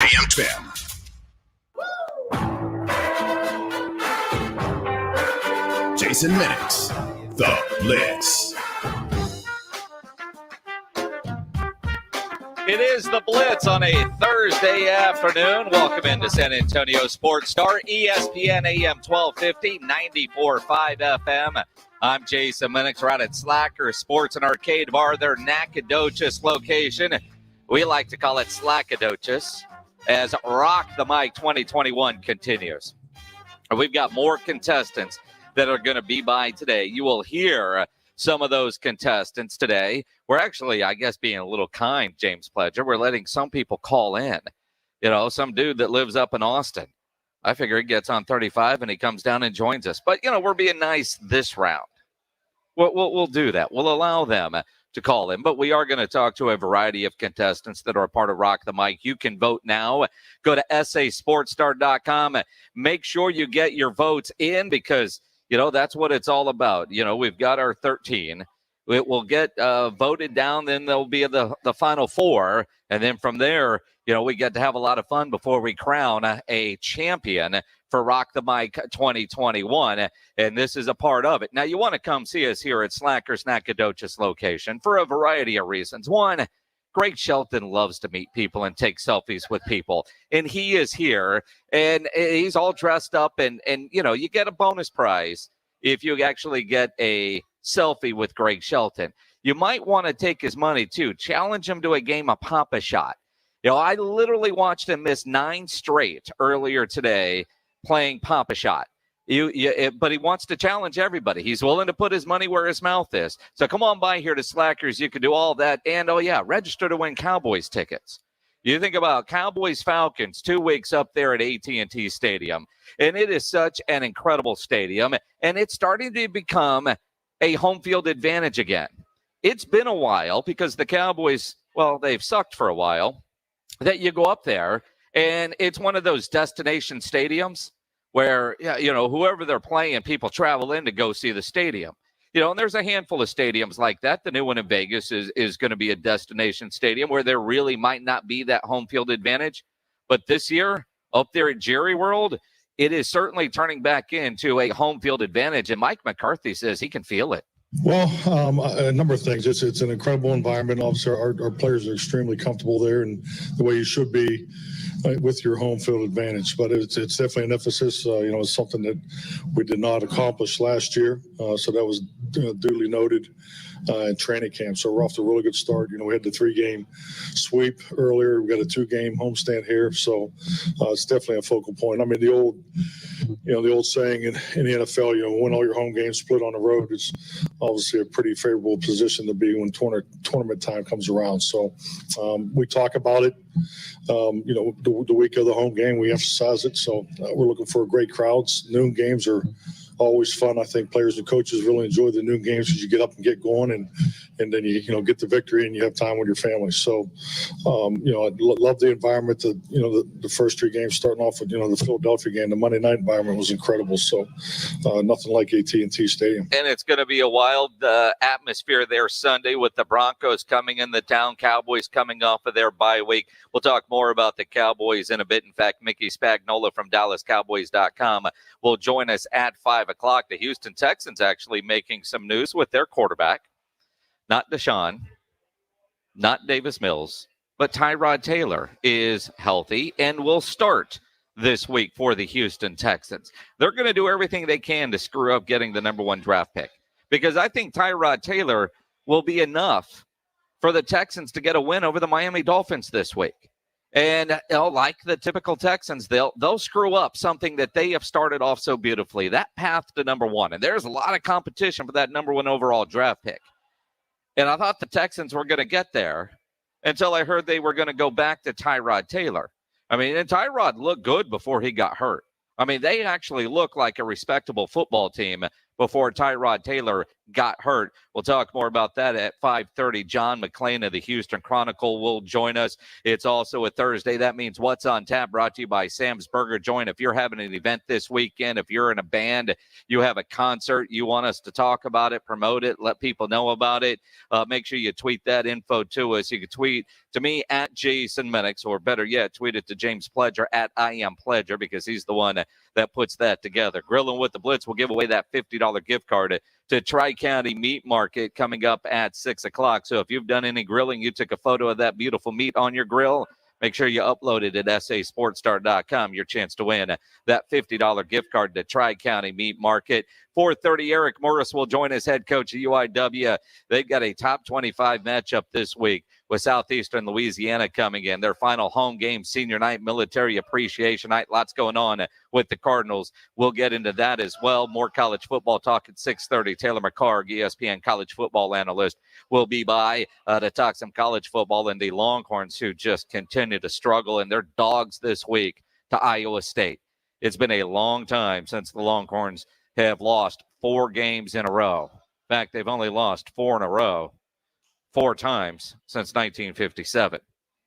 AM 10. Jason Minix, the Blitz. It is the Blitz on a Thursday afternoon. Welcome into San Antonio Sports Star, ESPN AM 1250, 94.5 FM. I'm Jason Minix. We're out at Slacker Sports and Arcade Bar, their Nacodogches location. We like to call it Slackodogches as Rock the Mic 2021 continues. We've got more contestants that are going to be by today. You will hear some of those contestants today. We're actually, I guess, being a little kind, James Pledger. We're letting some people call in. You know, some dude that lives up in Austin. I figure he gets on 35 and he comes down and joins us. But, you know, we're being nice this round. We'll do that. We'll allow them to call in. But we are going to talk to a variety of contestants that are a part of Rock the Mic. You can vote now. Go to sasportstar.com. Make sure you get your votes in because, you know, that's what it's all about. You know, we've got our 13. It will get voted down. Then there'll be the final 4. And then from there, you know, we get to have a lot of fun before we crown a champion for Rock the Mic 2021. And this is a part of it. Now, you want to come see us here at Slacker's Nacodogches location for a variety of reasons. One, Greg Shelton loves to meet people and take selfies with people. And he is here, and he's all dressed up. And you know, you get a bonus prize if you actually get a selfie with Greg Shelton. You might want to take his money, too. Challenge him to a game of Pop-A-Shot. You know, I literally watched him miss 9 straight earlier today playing Pop-A-Shot. But he wants to challenge everybody. He's willing to put his money where his mouth is. So come on by here to Slackers. You can do all that. And, oh, yeah, register to win Cowboys tickets. You think about Cowboys-Falcons 2 weeks up there at AT&T Stadium. And it is such an incredible stadium. And it's starting to become a home field advantage again. It's been a while because the Cowboys, well, they've sucked for a while, that you go up there. And it's one of those destination stadiums where, you know, whoever they're playing, people travel in to go see the stadium. You know, and there's a handful of stadiums like that. The new one in Vegas is going to be a destination stadium where there really might not be that home field advantage. But this year, up there at Jerry World, it is certainly turning back into a home field advantage. And Mike McCarthy says he can feel it. Well, a number of things. It's an incredible environment. Obviously, our players are extremely comfortable there, and the way you should be with your home field advantage. But it's definitely an emphasis. You know, it's something that we did not accomplish last year. So that was duly noted in training camp. So we're off to a really good start. You know, we had the 3-game sweep earlier. We got a 2-game homestand here. So it's definitely a focal point. I mean, the old saying in the NFL, you know, win all your home games, split on the road. It's obviously a pretty favorable position to be when tournament time comes around. So we talk about it. You know, the week of the home game, we emphasize it. So we're looking for great crowds. Noon games are always fun. I think players and coaches really enjoy the noon games because you get up and get going, and then you get the victory and you have time with your family. So, you know, I love the environment. The first 3 games starting off with the Philadelphia game, the Monday night environment was incredible. So, nothing like AT&T Stadium. And it's going to be a wild atmosphere there Sunday with the Broncos coming in the town, Cowboys coming off of their bye week. We'll talk more about the Cowboys in a bit. In fact, Mickey Spagnola from DallasCowboys.com will join us at 5 o'clock. The Houston Texans actually making some news with their quarterback. Not Deshaun, not Davis Mills, but Tyrod Taylor is healthy and will start this week for the Houston Texans. They're going to do everything they can to screw up getting the number 1 draft pick because I think Tyrod Taylor will be enough for the Texans to get a win over the Miami Dolphins this week. And like the typical Texans, they'll screw up something that they have started off so beautifully, that path to number 1. And there's a lot of competition for that number 1 overall draft pick. And I thought the Texans were going to get there until I heard they were going to go back to Tyrod Taylor. I mean, and Tyrod looked good before he got hurt. I mean, they actually look like a respectable football team before Tyrod Taylor got hurt. We'll talk more about that at 5:30. John McClain of the Houston Chronicle will join us. It's also a Thursday. That means What's on Tap, brought to you by Sam's Burger Joint. If you're having an event this weekend, if you're in a band, you have a concert, you want us to talk about it, promote it, let people know about it, make sure you tweet that info to us. You can tweet to me at Jason Minix, or better yet, tweet it to James Pledger at I Am Pledger, because he's the one that puts that together. Grilling with the Blitz will give away that $50 gift card to Tri-County Meat Market coming up at 6 o'clock. So if you've done any grilling, you took a photo of that beautiful meat on your grill, make sure you upload it at sasportstar.com. Your chance to win that $50 gift card to Tri-County Meat Market. 4:30, Eric Morris will join us, head coach of UIW. They've got a top 25 matchup this week with Southeastern Louisiana coming in. Their final home game, senior night, military appreciation night. Lots going on with the Cardinals. We'll get into that as well. More college football talk at 6:30. Taylor McCarg, ESPN college football analyst, will be by to talk some college football, and the Longhorns, who just continue to struggle, and they're dogs this week to Iowa State. It's been a long time since the Longhorns have lost 4 games in a row. In fact, they've only lost 4 in a row 4 times since 1957.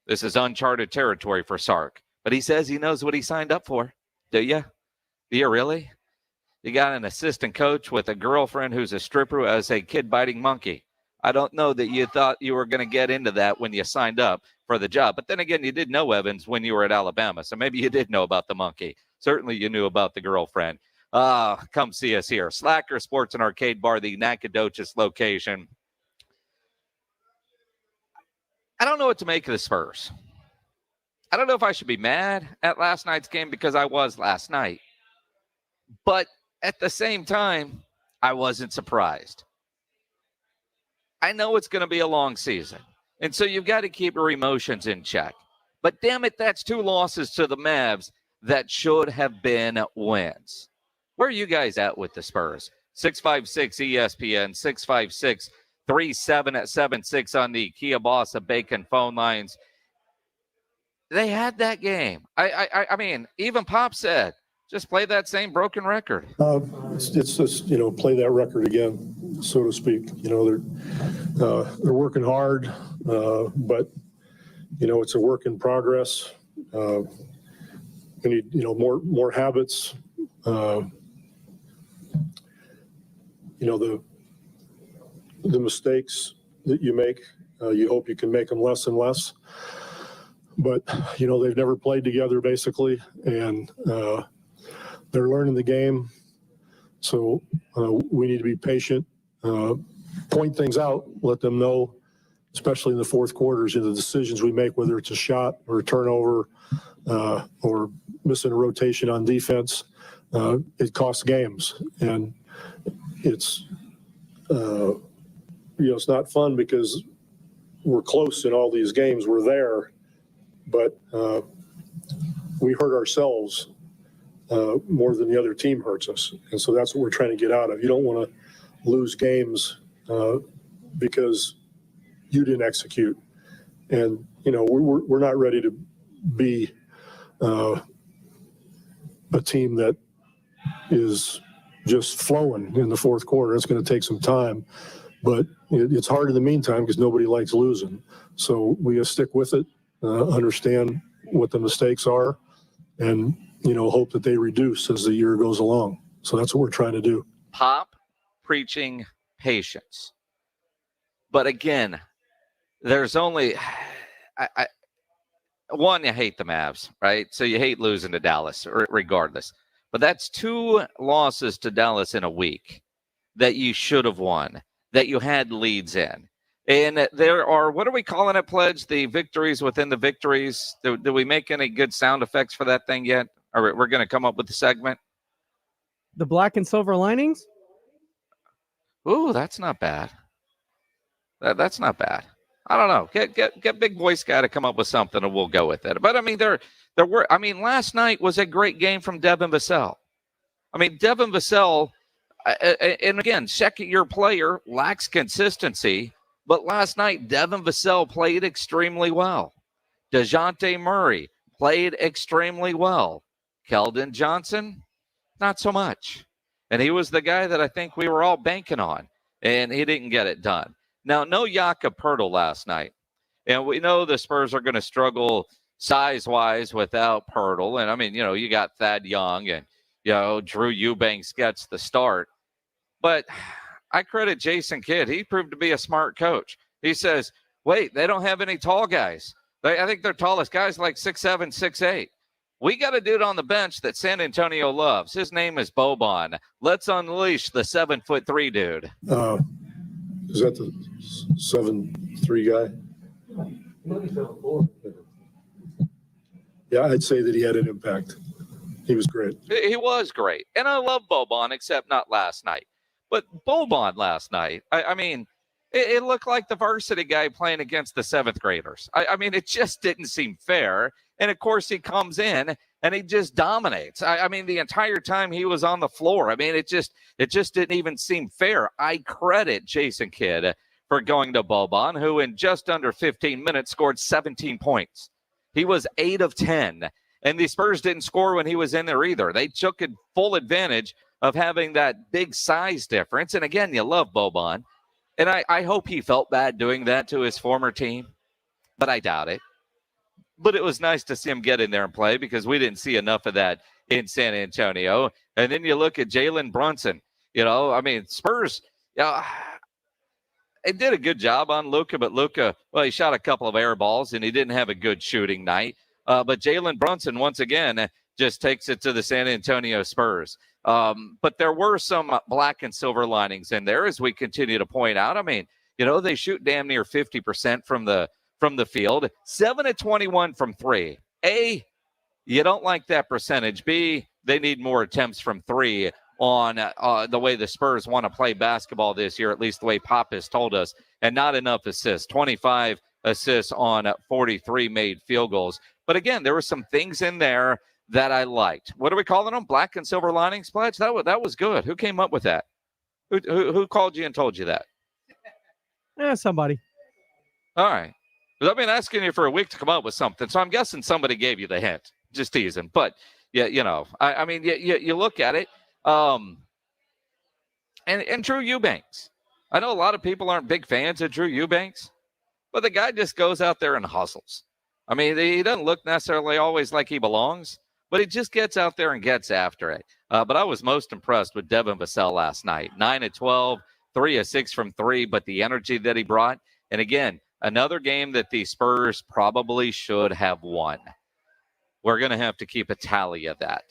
This is uncharted territory for Sark, but he says he knows what he signed up for. Do you? Do you really? You got an assistant coach with a girlfriend who's a stripper as a kid-biting monkey. I don't know that you thought you were going to get into that when you signed up for the job. But then again, you did know Evans when you were at Alabama, so maybe you did know about the monkey. Certainly you knew about the girlfriend. Come see us here. Slacker Sports and Arcade Bar, the Nacodogches location. I don't know what to make of the Spurs. I don't know if I should be mad at last night's game, because I was last night. But at the same time, I wasn't surprised. I know it's going to be a long season, and so you've got to keep your emotions in check. But damn it, that's 2 losses to the Mavs that should have been wins. Where are you guys at with the Spurs? 656 ESPN, 656-3776 on the Kia Bossa Bacon phone lines. They had that game. I mean, even Pop said, just play that same broken record. It's just, play that record again, so to speak. They're working hard, but, it's a work in progress. We need, more habits. The mistakes that you make, you hope you can make them less and less. But, they've never played together, basically, and they're learning the game. So we need to be patient, point things out, let them know, especially in the fourth quarters, the decisions we make, whether it's a shot or a turnover or missing a rotation on defense, it costs games. And it's it's not fun because we're close in all these games. We're there, but we hurt ourselves more than the other team hurts us. And so that's what we're trying to get out of. You don't want to lose games because you didn't execute. And, we're not ready to be a team that is just flowing in the fourth quarter. It's going to take some time, but it's hard in the meantime because nobody likes losing. So we got to stick with it, understand what the mistakes are, and, hope that they reduce as the year goes along. So that's what we're trying to do. Pop preaching patience. But again, there's only one, you hate the Mavs, right? So you hate losing to Dallas regardless. But that's 2 losses to Dallas in a week that you should have won, that you had leads in. And there are, what are we calling it, Pledge? The victories within the victories. Do we make any good sound effects for that thing yet? Or we're going to come up with the segment? The black and silver linings? Ooh, that's not bad. That's not bad. I don't know. Get Big Boy Sky to come up with something and we'll go with it. But, I mean, last night was a great game from Devin Vassell. I mean, Devin Vassell, and again, second-year player, lacks consistency. But last night, Devin Vassell played extremely well. DeJounte Murray played extremely well. Keldon Johnson, not so much. And he was the guy that I think we were all banking on. and he didn't get it done. Now, no Jakob Poeltl last night. And we know the Spurs are going to struggle size-wise without Poeltl. And, I mean, you got Thad Young and, Drew Eubanks gets the start. But I credit Jason Kidd. He proved to be a smart coach. He says, wait, they don't have any tall guys. I think their tallest guy's like 6'7", 6'8". We got a dude on the bench that San Antonio loves. His name is Boban. Let's unleash the 7'3" dude. Is that the 7'3" guy? Yeah, I'd say that he had an impact. He was great. He was great. And I love Boban, except not last night. But Boban last night, I mean, it looked like the varsity guy playing against the seventh graders. I mean, it just didn't seem fair. And, of course, he comes in and he just dominates. I mean, the entire time he was on the floor. I mean, it just didn't even seem fair. I credit Jason Kidd for going to Boban, who in just under 15 minutes scored 17 points. He was 8 of 10. And the Spurs didn't score when he was in there either. They took full advantage of having that big size difference. And, again, you love Boban. And I hope he felt bad doing that to his former team, but I doubt it. But it was nice to see him get in there and play because we didn't see enough of that in San Antonio. And then you look at Jalen Brunson. I mean, Spurs, they did a good job on Luka, but Luka, well, he shot a couple of air balls and he didn't have a good shooting night. But Jalen Brunson, once again, just takes it to the San Antonio Spurs. But there were some black and silver linings in there, as we continue to point out. I mean, they shoot damn near 50% from the field, 7 of 21 from three. A, you don't like that percentage. B, they need more attempts from three on the way the Spurs want to play basketball this year, at least the way Pop has told us, and not enough assists. 25 assists on 43 made field goals. But again, there were some things in there that I liked. What are we calling them? Black and silver linings, Pledge? That was good. Who came up with that? Who called you and told you that? Somebody. All right. I've been asking you for a week to come up with something, so I'm guessing somebody gave you the hint. Just teasing. But, yeah, I mean, you look at it. And Drew Eubanks. I know a lot of people aren't big fans of Drew Eubanks, but the guy just goes out there and hustles. I mean, he doesn't look necessarily always like he belongs, but he just gets out there and gets after it. But I was most impressed with Devin Vassell last night. 9 of 12, 3 of 6 from three, but the energy that he brought. And again, another game that the Spurs probably should have won. We're going to have to keep a tally of that.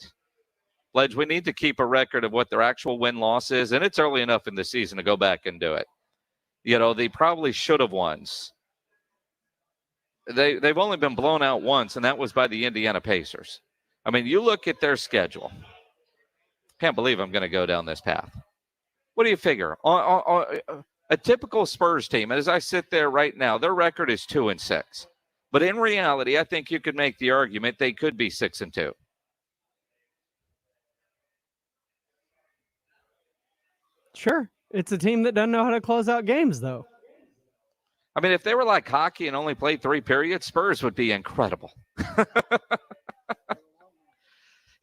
Pledge, we need to keep a record of what their actual win-loss is, and it's early enough in the season to go back and do it. They probably should have won. They've only been blown out once, and that was by the Indiana Pacers. I mean, you look at their schedule. Can't believe I'm going to go down this path. What do you figure? A typical Spurs team, and as I sit there right now, their record is 2-6. But in reality, I think you could make the argument they could be 6-2. Sure. It's a team that doesn't know how to close out games, though. I mean, if they were like hockey and only played 3 periods, Spurs would be incredible.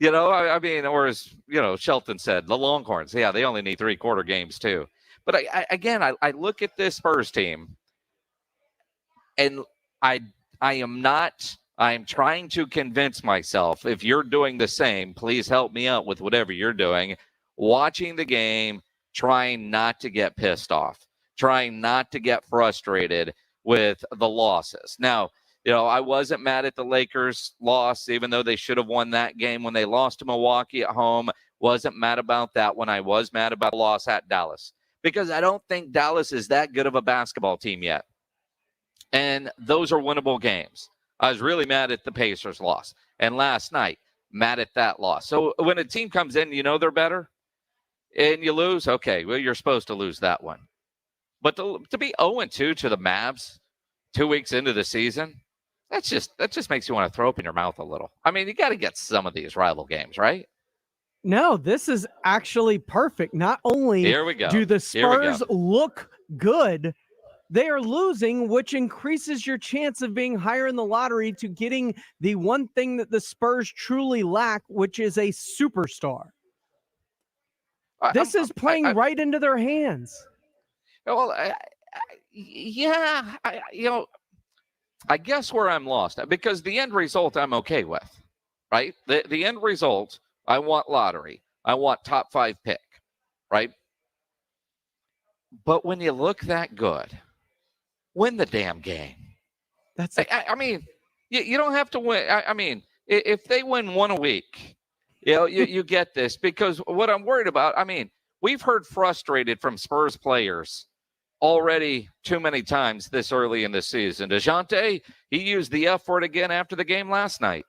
I mean, or as, Shelton said, the Longhorns, yeah, they only need 3-quarter games too. But I look at this Spurs team and I'm trying to convince myself, if you're doing the same, please help me out with whatever you're doing, watching the game, trying not to get pissed off, trying not to get frustrated with the losses. Now, I wasn't mad at the Lakers' loss, even though they should have won that game when they lost to Milwaukee at home. Wasn't mad about that when I was mad about the loss at Dallas, because I don't think Dallas is that good of a basketball team yet. And those are winnable games. I was really mad at the Pacers' loss. And last night, mad at that loss. So when a team comes in, they're better, and you lose, okay, well, you're supposed to lose that one. But to be 0-2 to the Mavs 2 weeks into the season, that just makes you want to throw up in your mouth a little. I mean, you got to get some of these rival games, right? No, this is actually perfect. Not only do the Spurs look good, they are losing, which increases your chance of being higher in the lottery to getting the one thing that the Spurs truly lack, which is a superstar. This is playing right into their hands. Well, I guess where I'm lost, because the end result I'm okay with, right? The end result, I want lottery. I want top 5 pick, right? But when you look that good, win the damn game. I mean, you don't have to win. I mean, if they win one a week, you get this, because what I'm worried about, I mean, we've heard frustrated from Spurs players already too many times this early in the season. DeJounte, he used the F word again after the game last night.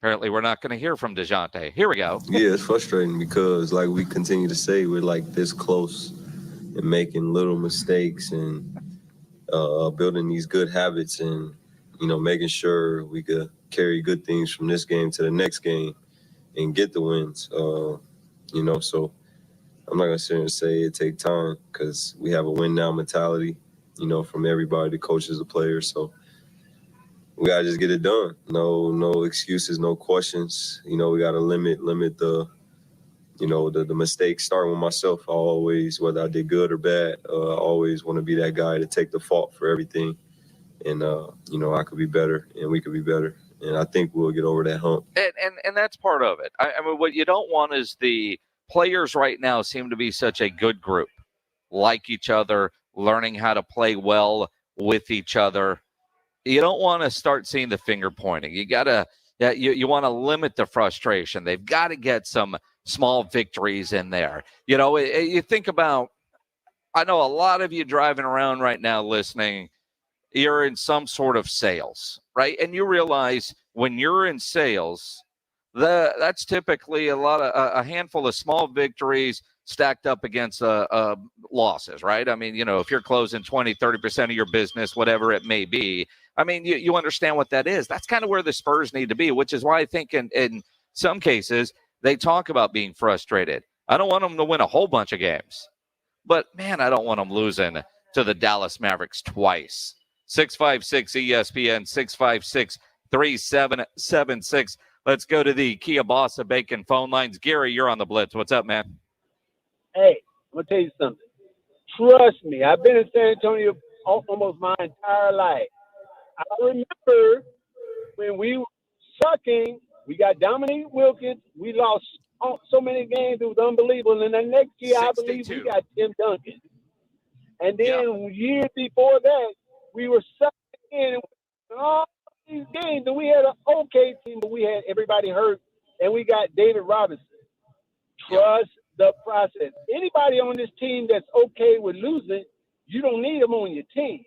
Apparently, we're not going to hear from DeJounte. Here we go. Yeah, it's frustrating because, like we continue to say, we're like this close and making little mistakes and building these good habits and, making sure we could carry good things from this game to the next game and get the wins. So I'm not going to sit here and say it take time, because we have a win now mentality, from everybody, the coaches, the players. So we got to just get it done. No excuses, no questions. We got to limit the mistakes, starting with myself. I always, whether I did good or bad, I always want to be that guy to take the fault for everything. And, I could be better and we could be better. And I think we'll get over that hump. And that's part of it. I mean, what you don't want is the players right now seem to be such a good group, like each other, learning how to play well with each other. You don't want to start seeing the finger pointing. You got to, you want to limit the frustration. They've got to get some small victories in there. You think about, I know a lot of you driving around right now listening, you're in some sort of sales, right? And you realize when you're in sales, that's typically a handful of small victories stacked up against losses, right? I mean, if you're closing 20, 30% of your business, whatever it may be, I mean, you understand what that is. That's kind of where the Spurs need to be, which is why I think in some cases they talk about being frustrated. I don't want them to win a whole bunch of games, but man, I don't want them losing to the Dallas Mavericks twice. 656 ESPN, 656-3776. Let's go to the Kielbasa Bacon phone lines. Gary, you're on the Blitz. What's up, man? Hey, I'm going to tell you something. Trust me, I've been in San Antonio almost my entire life. I remember when we were sucking, we got Dominique Wilkins. We lost so many games. It was unbelievable. And the next year, 62. I believe we got Tim Duncan. And then years before that, we were sucking in all these games. And we had an okay team, but we had everybody hurt. And we got David Robinson. Trust the process. Anybody on this team that's okay with losing, you don't need them on your team.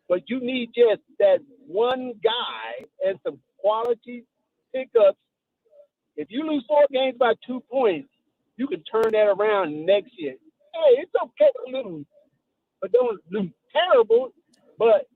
But you need just that one guy and some quality pickups. If you lose 4 games by 2 points, you can turn that around next year. Hey, it's okay to lose, but don't lose terrible. But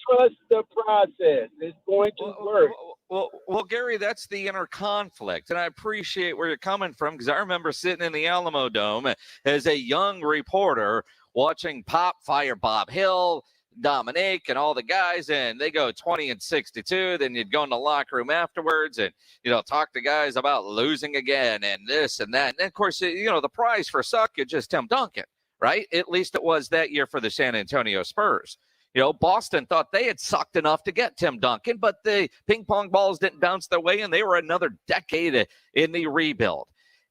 trust the process. It's going to work. Well, Gary, that's the inner conflict, and I appreciate where you're coming from, because I remember sitting in the Alamo Dome as a young reporter watching Pop fire Bob Hill, Dominique, and all the guys, and they go 20-62. Then you'd go in the locker room afterwards and talk to guys about losing again and this and that. And of course, the prize for suck is just Tim Duncan, right? At least it was that year for the San Antonio Spurs. Boston thought they had sucked enough to get Tim Duncan, but the ping pong balls didn't bounce their way, and they were another decade in the rebuild.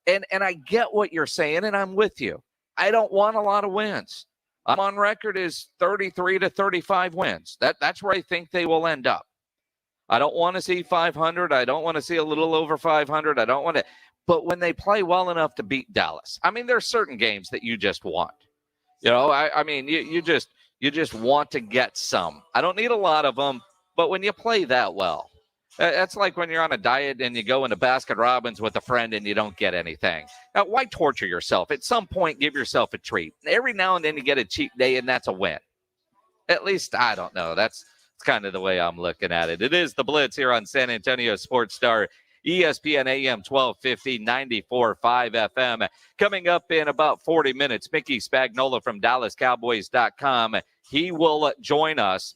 And I get what you're saying, and I'm with you. I don't want a lot of wins. I'm on record as 33 to 35 wins. That's where I think they will end up. I don't want to see 500. I don't want to see a little over 500. I don't want to. But when they play well enough to beat Dallas, I mean, there's certain games that you just want. I mean, you just want to get some. I don't need a lot of them, but when you play that well, that's like when you're on a diet and you go into Baskin Robbins with a friend and you don't get anything. Now, why torture yourself? At some point, give yourself a treat. Every now and then you get a cheat day, and that's a win. At least, I don't know. That's kind of the way I'm looking at it. It is the Blitz here on San Antonio Sports Star, ESPN AM 1250, 94.5 FM. Coming up in about 40 minutes, Mickey Spagnola from DallasCowboys.com. He will join us.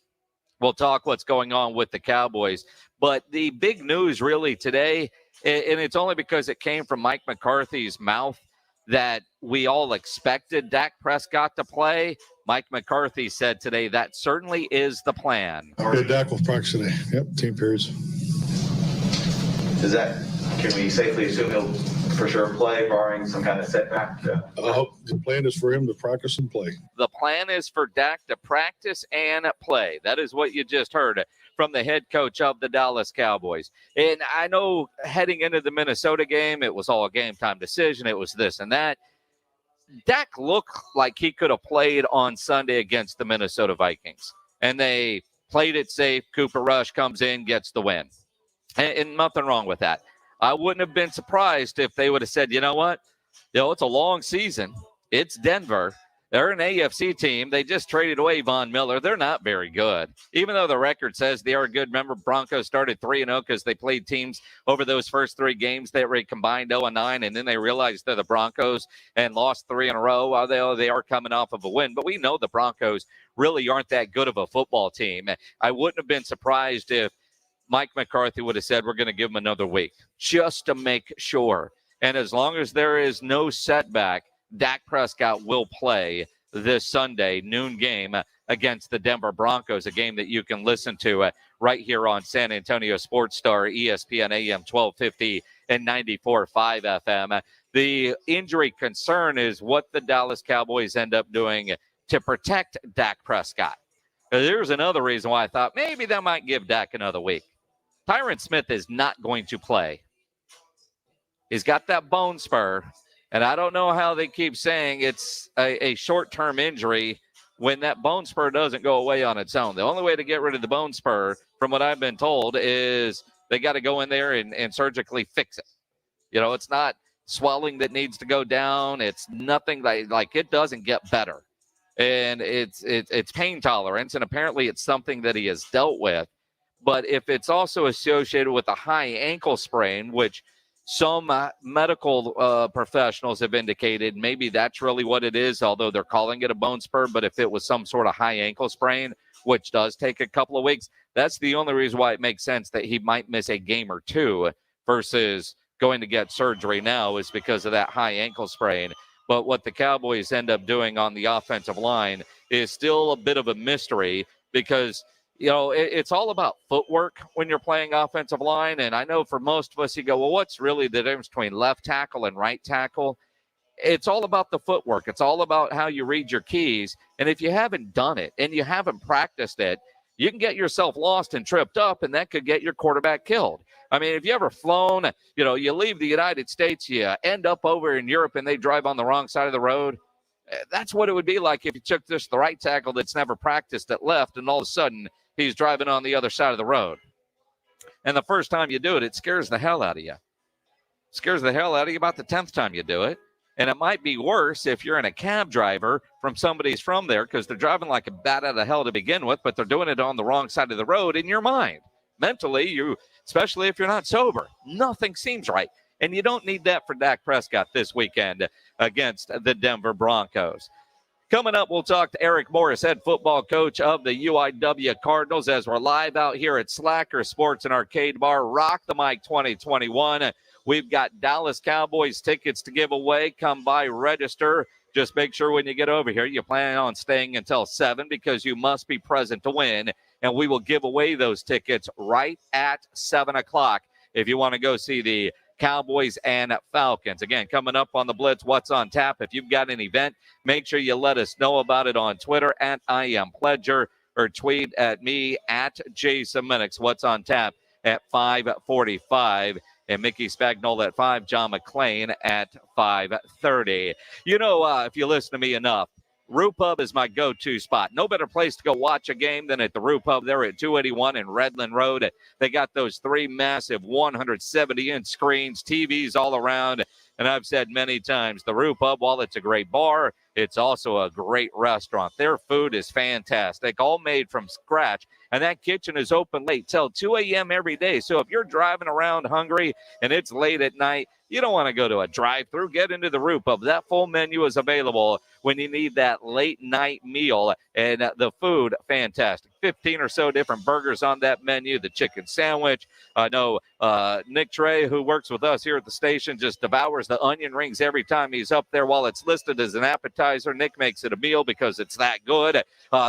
We'll talk what's going on with the Cowboys. But the big news really today, and it's only because it came from Mike McCarthy's mouth, that we all expected Dak Prescott to play. Mike McCarthy said today that certainly is the plan. Yeah, Dak will practice today. Yep, team periods. Can we safely assume he'll for sure play, barring some kind of setback? The plan is for him to practice and play. The plan is for Dak to practice and play. That is what you just heard from the head coach of the Dallas Cowboys. And I know heading into the Minnesota game, it was all a game time decision. It was this and that. Dak looked like he could have played on Sunday against the Minnesota Vikings. And they played it safe. Cooper Rush comes in, gets the win. And nothing wrong with that. I wouldn't have been surprised if they would have said, you know what? It's a long season. It's Denver. They're an AFC team. They just traded away Von Miller. They're not very good. Even though the record says they are good. Remember, Broncos started 3-0 because they played teams over those first 3 games that were combined 0-9, and then they realized they're the Broncos and lost 3 in a row. They are coming off of a win. But we know the Broncos really aren't that good of a football team. I wouldn't have been surprised if Mike McCarthy would have said, we're going to give him another week just to make sure. And as long as there is no setback, Dak Prescott will play this Sunday noon game against the Denver Broncos, a game that you can listen to right here on San Antonio Sports Star, ESPN AM 1250 and 94.5 FM. The injury concern is what the Dallas Cowboys end up doing to protect Dak Prescott. There's another reason why I thought maybe they might give Dak another week. Tyron Smith is not going to play. He's got that bone spur, and I don't know how they keep saying it's a short-term injury when that bone spur doesn't go away on its own. The only way to get rid of the bone spur, from what I've been told, is they got to go in there and surgically fix it. It's not swelling that needs to go down. It's nothing like it doesn't get better. And it's pain tolerance, and apparently it's something that he has dealt with. But if it's also associated with a high ankle sprain, which some medical professionals have indicated maybe that's really what it is, although they're calling it a bone spur. But if it was some sort of high ankle sprain, which does take a couple of weeks, that's the only reason why it makes sense that he might miss a game or two versus going to get surgery now, is because of that high ankle sprain. But what the Cowboys end up doing on the offensive line is still a bit of a mystery, because it's all about footwork when you're playing offensive line. And I know for most of us, you go, well, what's really the difference between left tackle and right tackle? It's all about the footwork. It's all about how you read your keys. And if you haven't done it and you haven't practiced it, you can get yourself lost and tripped up, and that could get your quarterback killed. I mean, if you ever flown, you leave the United States, you end up over in Europe and they drive on the wrong side of the road. That's what it would be like if you took just the right tackle that's never practiced at left, and all of a sudden he's driving on the other side of the road. And the first time you do it, it scares the hell out of you. It scares the hell out of you about the 10th time you do it. And it might be worse if you're in a cab driver from somebody's from there, because they're driving like a bat out of hell to begin with, but they're doing it on the wrong side of the road in your mind. Mentally, especially if you're not sober, nothing seems right. And you don't need that for Dak Prescott this weekend against the Denver Broncos. Coming up, we'll talk to Eric Morris, head football coach of the UIW Cardinals, as we're live out here at Slacker Sports and Arcade Bar, Rock the Mic 2021. We've got Dallas Cowboys tickets to give away. Come by, register. Just make sure when you get over here, you plan on staying until 7, because you must be present to win. And we will give away those tickets right at 7 o'clock if you want to go see the Cowboys and Falcons. Again, coming up on the Blitz, what's on tap? If you've got an event, make sure you let us know about it on Twitter at IamPledger, or tweet at me at Jason Minix. What's on tap at 5:45, and Mickey Spagnola at 5, John McClain at 5:30. If you listen to me enough, Rue Pub is my go-to spot. No better place to go watch a game than at the Rue Pub. They're at 281 in Redland Road. They got those 3 massive 170-inch screens, TVs all around. And I've said many times, the Rue Pub, while it's a great bar, it's also a great restaurant. Their food is fantastic, all made from scratch. And that kitchen is open late till 2 a.m. every day. So if you're driving around hungry and it's late at night, you don't want to go to a drive-thru. Get into the Rue Pub. That full menu is available when you need that late night meal, and the food, fantastic. 15 or so different burgers on that menu, the chicken sandwich. I know Nick Trey, who works with us here at the station, just devours the onion rings every time he's up there. While it's listed as an appetizer, Nick makes it a meal because it's that good.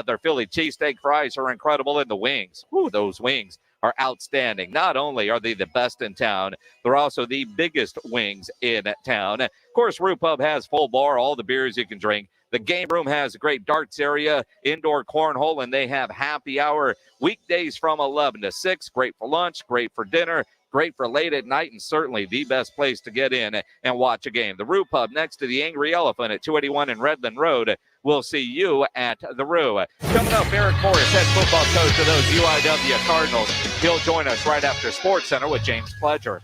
Their Philly cheesesteak fries are incredible, and the wings, those wings are outstanding. Not only are they the best in town, they're also the biggest wings in town. Of course, Rue Pub has full bar, all the beers you can drink. The game room has a great darts area, indoor cornhole, and they have happy hour weekdays from 11 to 6. Great for lunch, great for dinner, great for late at night, and certainly the best place to get in and watch a game. The Rue Pub next to the Angry Elephant at 281 in Redland Road. We'll see you at the Rue. Coming up, Eric Morris, head football coach of those UIW Cardinals. He'll join us right after Sports Center with James Pledger.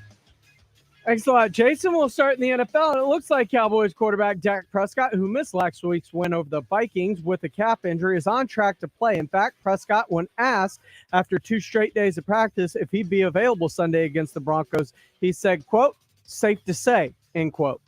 Thanks a lot, Jason. We'll start in the NFL. It looks like Cowboys quarterback Dak Prescott, who missed last week's win over the Vikings with a calf injury, is on track to play. In fact, Prescott, when asked after 2 straight days of practice if he'd be available Sunday against the Broncos, he said, quote, "safe to say," end quote.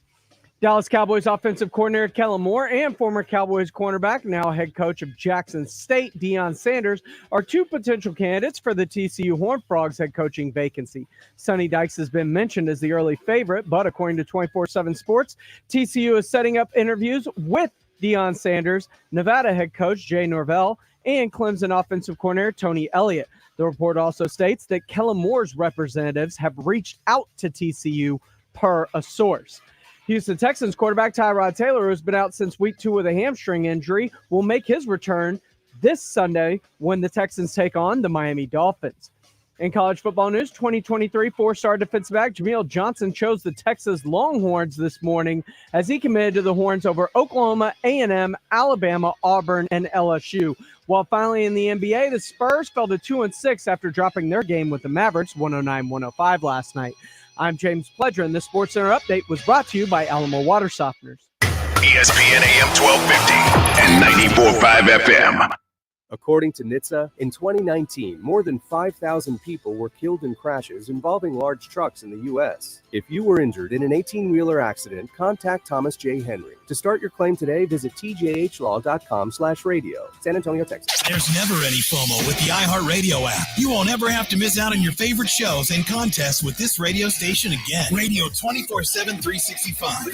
Dallas Cowboys offensive coordinator Kellen Moore and former Cowboys cornerback, now head coach of Jackson State, Deion Sanders, are 2 potential candidates for the TCU Horned Frogs head coaching vacancy. Sonny Dykes has been mentioned as the early favorite, but according to 24/7 Sports, TCU is setting up interviews with Deion Sanders, Nevada head coach Jay Norvell, and Clemson offensive coordinator Tony Elliott. The report also states that Kellen Moore's representatives have reached out to TCU per a source. Houston Texans quarterback Tyrod Taylor, who's been out since week 2 with a hamstring injury, will make his return this Sunday when the Texans take on the Miami Dolphins. In college football news, 2023 4-star defensive back Jameel Johnson chose the Texas Longhorns this morning as he committed to the Horns over Oklahoma, A&M, Alabama, Auburn, and LSU. While finally in the NBA, the Spurs fell to 2-6 after dropping their game with the Mavericks 109-105 last night. I'm James Pledger, and this SportsCenter update was brought to you by Alamo Water Softeners. ESPN AM 1250 and 94.5 FM. According to NHTSA, in 2019, more than 5,000 people were killed in crashes involving large trucks in the U.S. If you were injured in an 18-wheeler accident, contact Thomas J. Henry. To start your claim today, visit tjhlaw.com/radio. San Antonio, Texas. There's never any FOMO with the iHeartRadio app. You won't ever have to miss out on your favorite shows and contests with this radio station again. Radio 24/7, 365.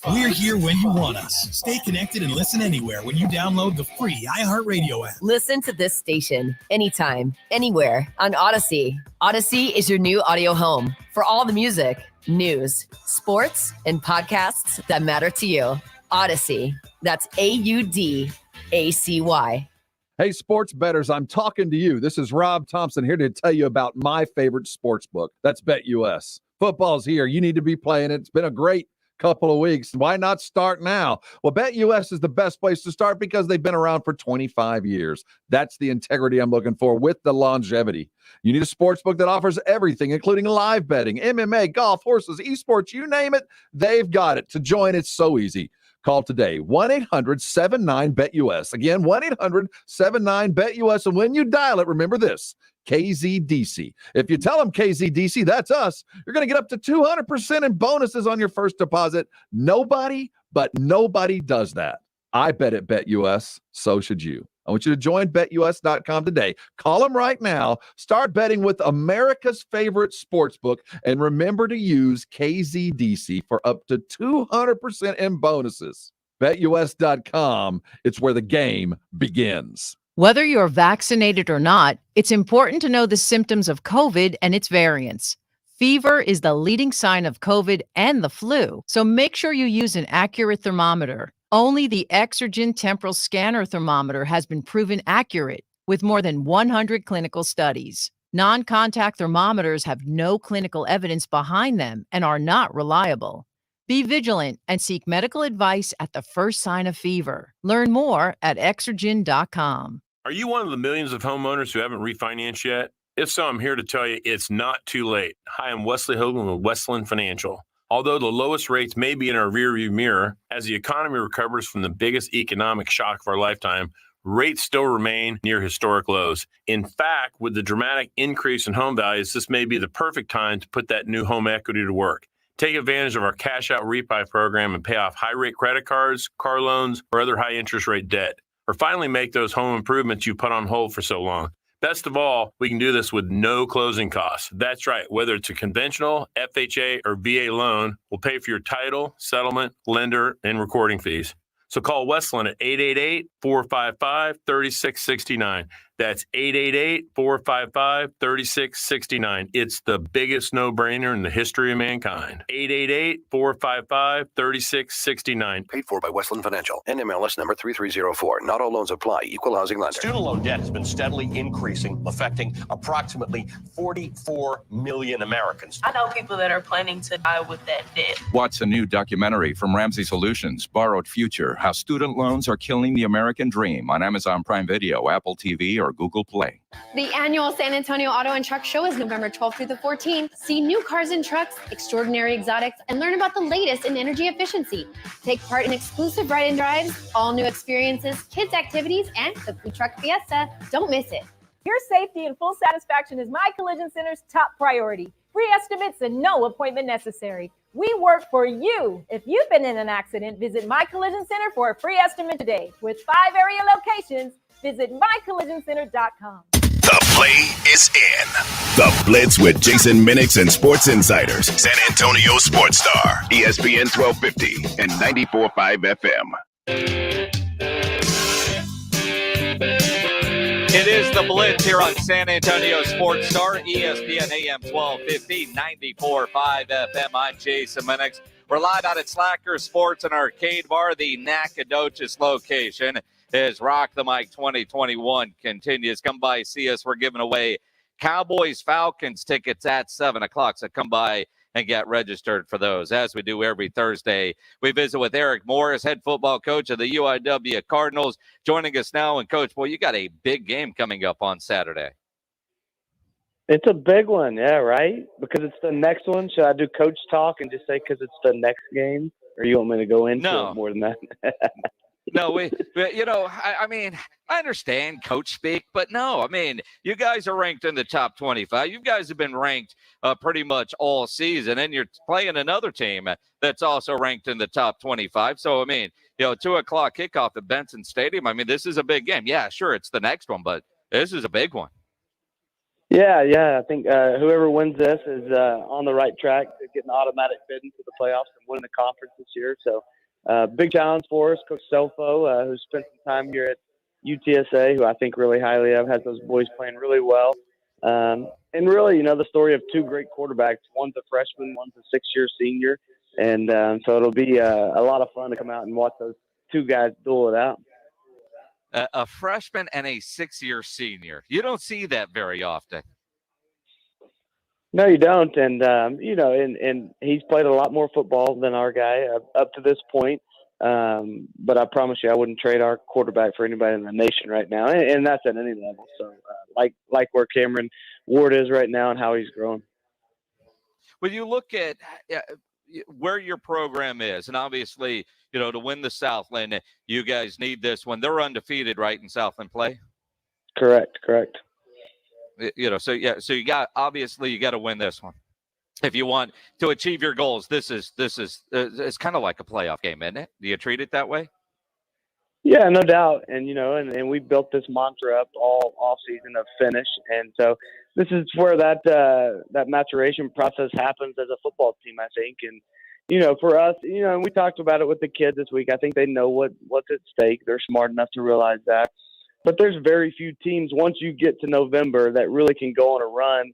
We're here when you want us. Stay connected and listen anywhere when you download the free iHeartRadio app. Listen to this station anytime, anywhere on Odyssey. Odyssey is your new audio home for all the music, news, sports, and podcasts that matter to you. Odyssey. That's AUDACY. Hey, sports bettors, I'm talking to you. This is Rob Thompson here to tell you about my favorite sports book. That's BetUS. Football's here. You need to be playing it. It's been a great couple of weeks. Why not start now? Well, BetUS is the best place to start because they've been around for 25 years. That's the integrity I'm looking for with the longevity. You need a sports book that offers everything, including live betting, MMA, golf, horses, esports, you name it, they've got it. To join, it's so easy. Call today, 1-800-79-BET-US. Again, 1-800-79-BET-US. And when you dial it, remember this, KZDC. If you tell them KZDC, that's us, you're going to get up to 200% in bonuses on your first deposit. Nobody does that. I bet at BetUS, so should you. I want you to join BetUS.com today. Call them right now. Start betting with America's favorite sportsbook. And remember to use KZDC for up to 200% in bonuses. BetUS.com. It's where the game begins. Whether you're vaccinated or not, it's important to know the symptoms of COVID and its variants. Fever is the leading sign of COVID and the flu, so make sure you use an accurate thermometer. Only the Exergen Temporal Scanner Thermometer has been proven accurate with more than 100 clinical studies. Non-contact thermometers have no clinical evidence behind them and are not reliable. Be vigilant and seek medical advice at the first sign of fever. Learn more at Exergen.com. Are you one of the millions of homeowners who haven't refinanced yet? If so, I'm here to tell you it's not too late. Hi, I'm Wesley Hogan with Westland Financial. Although the lowest rates may be in our rearview mirror, as the economy recovers from the biggest economic shock of our lifetime, rates still remain near historic lows. In fact, with the dramatic increase in home values, this may be the perfect time to put that new home equity to work. Take advantage of our cash out refi program and pay off high rate credit cards, car loans, or other high interest rate debt. Or finally make those home improvements you put on hold for so long. Best of all, we can do this with no closing costs. That's right. Whether it's a conventional, FHA, or VA loan, we'll pay for your title, settlement, lender, and recording fees. So call Westland at 888-455-3669. That's 888-455-3669. It's the biggest no-brainer in the history of mankind. 888-455-3669. Paid for by Westland Financial. NMLS number 3304. Not all loans apply. Equal housing lender. Student loan debt has been steadily increasing, affecting approximately 44 million Americans. I know people that are planning to die with that debt. Watch a new documentary from Ramsey Solutions, Borrowed Future, How Student Loans Are Killing the American Dream on Amazon Prime Video, Apple TV, or Google Play. The annual San Antonio Auto and Truck Show is November 12th through the 14th. See new cars and trucks, extraordinary exotics, and learn about the latest in energy efficiency. Take part in exclusive ride-and drives, all new experiences, kids activities, and the food truck fiesta. Don't miss it. Your safety and full satisfaction is My Collision Center's top priority. Free estimates and no appointment necessary. We work for you. If you've been in an accident, visit My Collision Center for a free estimate today. With 5 area locations, visit mycollisioncenter.com. The play is in. The Blitz with Jason Minix and Sports Insiders. San Antonio Sports Star. ESPN 1250 and 94.5 FM. It is the Blitz here on San Antonio Sports Star, ESPN AM 1250, 94.5 FM. I'm Jason Minix. We're live out at Slacker Sports and Arcade Bar, the Nacodogches location. As Rock the Mic 2021 continues. Come by, see us. We're giving away Cowboys-Falcons tickets at 7 o'clock. So come by and get registered for those. As we do every Thursday, we visit with Eric Morris, head football coach of the UIW Cardinals, joining us now. And, Coach, boy, you got a big game coming up on Saturday. It's a big one, yeah, right? Because it's the next one. Should I do coach talk and just say because it's the next game? Or you want me to go into it more than that? No, I mean, I understand coach speak, but no, I mean, you guys are ranked in the top 25. You guys have been ranked pretty much all season, and you're playing another team that's also ranked in the top 25. So, I mean, 2 o'clock kickoff at Benson Stadium. I mean, this is a big game. Yeah, sure, it's the next one, but this is a big one. Yeah. I think whoever wins this is on the right track to get an automatic bid into the playoffs and win the conference this year. So, big challenge for us. Coach Selfo, who spent some time here at UTSA, who I think really highly of, has those boys playing really well. And really, the story of two great quarterbacks. One's a freshman, one's a 6-year senior. And so it'll be a lot of fun to come out and watch those two guys duel it out. A freshman and a 6-year senior. You don't see that very often. No, you don't. And, and he's played a lot more football than our guy up to this point. But I promise you, I wouldn't trade our quarterback for anybody in the nation right now. And that's at any level. So like where Cameron Ward is right now and how he's growing. When you look at where your program is, and obviously, to win the Southland, you guys need this one. They're undefeated, right, in Southland play? Correct. So you got to win this one if you want to achieve your goals. This is it's kind of like a playoff game, isn't it? Do you treat it that way? Yeah, no doubt. And and we built this mantra up all off season of finish, and so this is where that maturation process happens as a football team, I think. And for us, and we talked about it with the kids this week. I think they know what's at stake. They're smart enough to realize that. But there's very few teams once you get to November that really can go on a run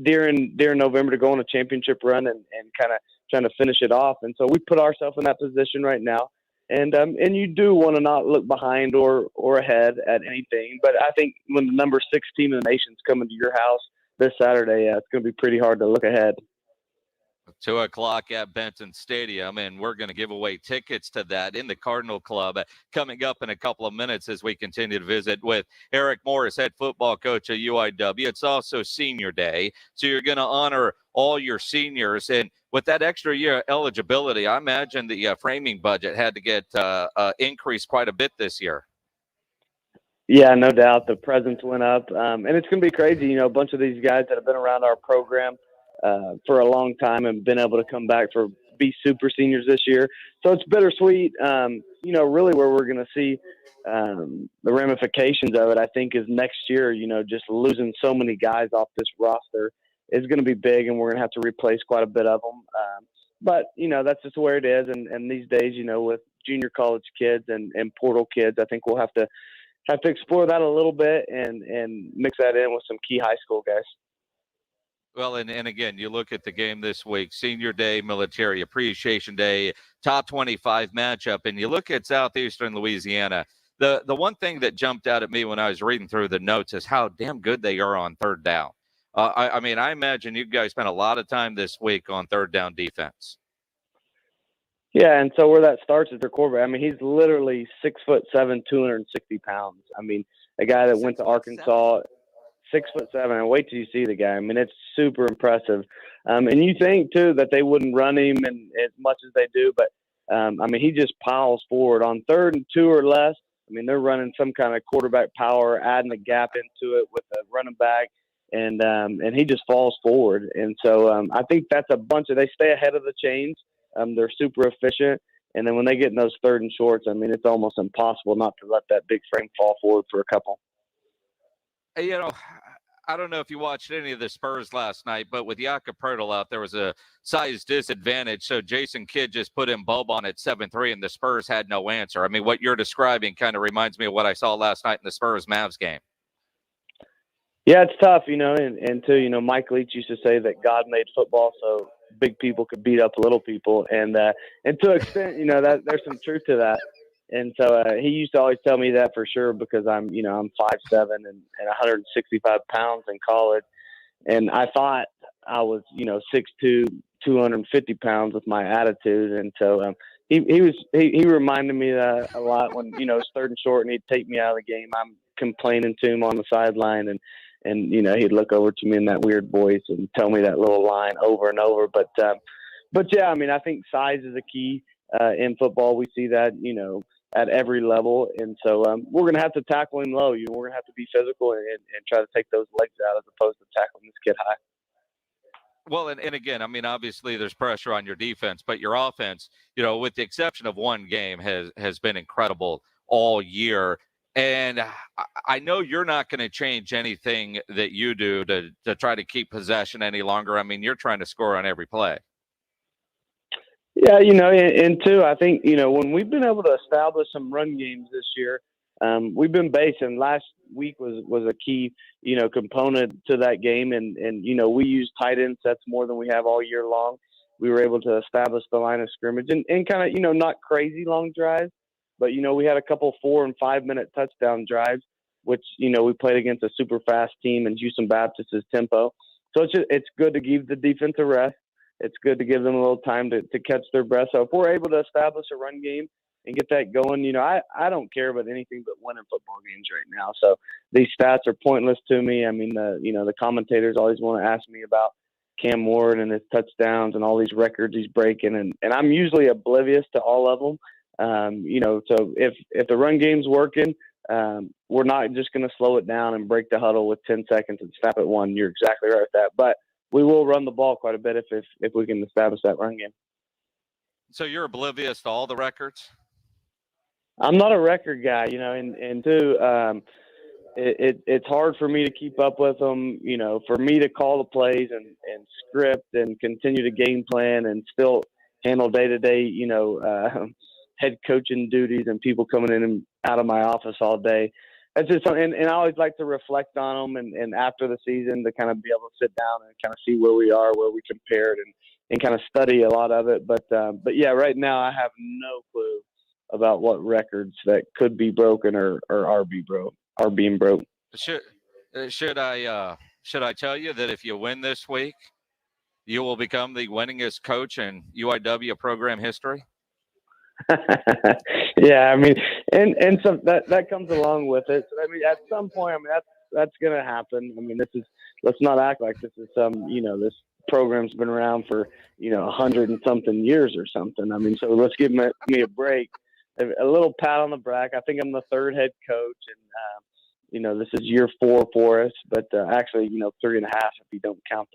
during November to go on a championship run and kind of trying to finish it off. And so we put ourselves in that position right now. And you do want to not look behind or ahead at anything. But I think when the number 6 team in the nation's coming to your house this Saturday, it's going to be pretty hard to look ahead. 2 o'clock at Benton Stadium, and we're going to give away tickets to that in the Cardinal Club coming up in a couple of minutes as we continue to visit with Eric Morris, head football coach at UIW. It's also Senior Day, so you're going to honor all your seniors. And with that extra year eligibility, I imagine the framing budget had to get increased quite a bit this year. Yeah, no doubt. The presence went up, and it's going to be crazy. A bunch of these guys that have been around our program for a long time and been able to come back for be super seniors this year. So it's bittersweet. Really where we're going to see the ramifications of it, I think, is next year. Just losing so many guys off this roster is going to be big, and we're going to have to replace quite a bit of them. But that's just where it is. And these days, with junior college kids and portal kids, I think we'll have to explore that a little bit and mix that in with some key high school guys. Well, and again, you look at the game this week, Senior Day, Military Appreciation Day, top 25 matchup, and you look at Southeastern Louisiana. The one thing that jumped out at me when I was reading through the notes is how damn good they are on third down. I imagine you guys spent a lot of time this week on third down defense. Yeah, and so where that starts is their quarterback. He's literally 6'7", 260 pounds. A guy that went to Arkansas, 6'7", and wait till you see the guy. It's super impressive. And you think too that they wouldn't run him and as much as they do, but he just piles forward on 3rd and 2 or less. They're running some kind of quarterback power, adding a gap into it with a running back, and he just falls forward. And so I think that's they stay ahead of the chains. They're super efficient. And then when they get in those 3rd and shorts, it's almost impossible not to let that big frame fall forward for a couple. I don't know if you watched any of the Spurs last night, but with Jakob Poeltl out, there was a size disadvantage. So Jason Kidd just put in Boban at 7'3", and the Spurs had no answer. What you're describing kind of reminds me of what I saw last night in the Spurs-Mavs game. Yeah, it's tough, and too, Mike Leach used to say that God made football so big people could beat up little people, and to an extent, that there's some truth to that. And so he used to always tell me that for sure, because I'm 5'7" and 165 pounds in college, and I thought I was 6'2", 250 pounds with my attitude, and so he reminded me that a lot when it's 3rd and short and he'd take me out of the game. I'm complaining to him on the sideline, and he'd look over to me in that weird voice and tell me that little line over and over. But yeah, I think size is a key in football. We see that at every level, and so we're going to have to tackle him low. We're going to have to be physical and try to take those legs out as opposed to tackling this kid high. Well, and again, obviously there's pressure on your defense, but your offense, with the exception of one game, has been incredible all year. And I know you're not going to change anything that you do to try to keep possession any longer. You're trying to score on every play. Yeah, and too, I think, when we've been able to establish some run games this year, we've been basing. Last week was a key, component to that game. And we use tight end sets more than we have all year long. We were able to establish the line of scrimmage and kind of, not crazy long drives, but, we had a couple 4 and 5 minute touchdown drives, which, we played against a super fast team and Houston Baptist's tempo. So it's good to give the defense a rest. It's good to give them a little time to catch their breath. So if we're able to establish a run game and get that going, I don't care about anything but winning football games right now. So these stats are pointless to me. The commentators always want to ask me about Cam Ward and his touchdowns and all these records he's breaking, and I'm usually oblivious to all of them. So if the run game's working, we're not just going to slow it down and break the huddle with 10 seconds and snap at one. You're exactly right with that. But we will run the ball quite a bit if we can establish that run game. So you're oblivious to all the records? I'm not a record guy, and too, it's hard for me to keep up with them, for me to call the plays and script and continue to game plan and still handle day-to-day, head coaching duties and people coming in and out of my office all day. That's just something, and I always like to reflect on them and after the season to kind of be able to sit down and kind of see where we are, where we compared, and kind of study a lot of it. But yeah, right now I have no clue about what records that could be broken or are being broke. Should I tell you that if you win this week, you will become the winningest coach in UIW program history? Yeah, and so that comes along with it. So, at some point, that's going to happen. Let's not act like this is some, this program's been around for, 100 and something years or something. So let's give me a break. A little pat on the back. I think I'm the 3rd head coach, and this is year 4 for us. But actually, 3.5 if you don't count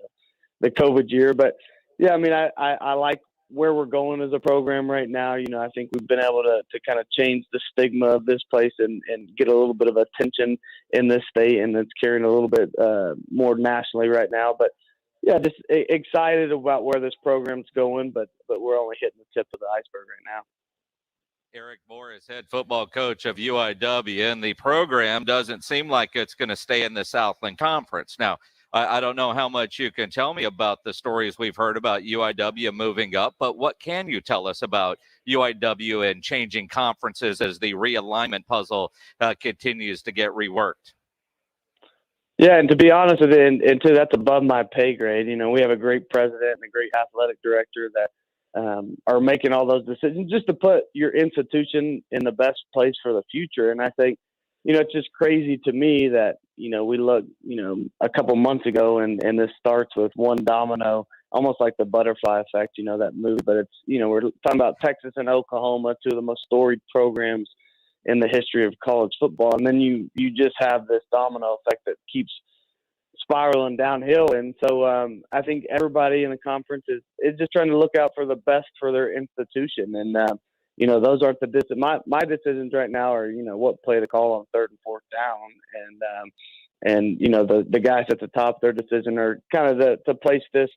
the COVID year. But yeah, I like where we're going as a program right now. You know, I think we've been able to kind of change the stigma of this place and get a little bit of attention in this state, and it's carrying a little bit more nationally right now. But yeah, just excited about where this program's going, but we're only hitting the tip of the iceberg right now. Eric Morris, head football coach of UIW, and the program doesn't seem like it's going to stay in the Southland Conference. Now, I don't know how much you can tell me about the stories we've heard about UIW moving up, but what can you tell us about UIW and changing conferences as the realignment puzzle continues to get reworked? Yeah, and to be honest with you, and too, that's above my pay grade. You know, we have a great president and a great athletic director that are making all those decisions just to put your institution in the best place for the future. And I think, you know, it's just crazy to me that, you know, we look, you know, a couple months ago and this starts with one domino, almost like the butterfly effect, you know, that move. But it's, you know, we're talking about Texas and Oklahoma, two of the most storied programs in the history of college football. And then you just have this domino effect that keeps spiraling downhill. And so I think everybody in the conference is just trying to look out for the best for their institution. And, you know, those aren't my decisions right now are, you know, what play to call on 3rd and 4th down. And, you know, the guys at the top, their decision are kind of to place this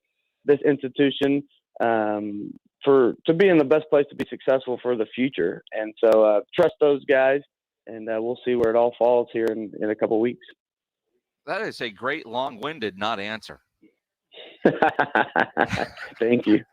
institution to be in the best place to be successful for the future. And so trust those guys, and we'll see where it all falls here in a couple of weeks. That is a great long-winded not answer. Thank you.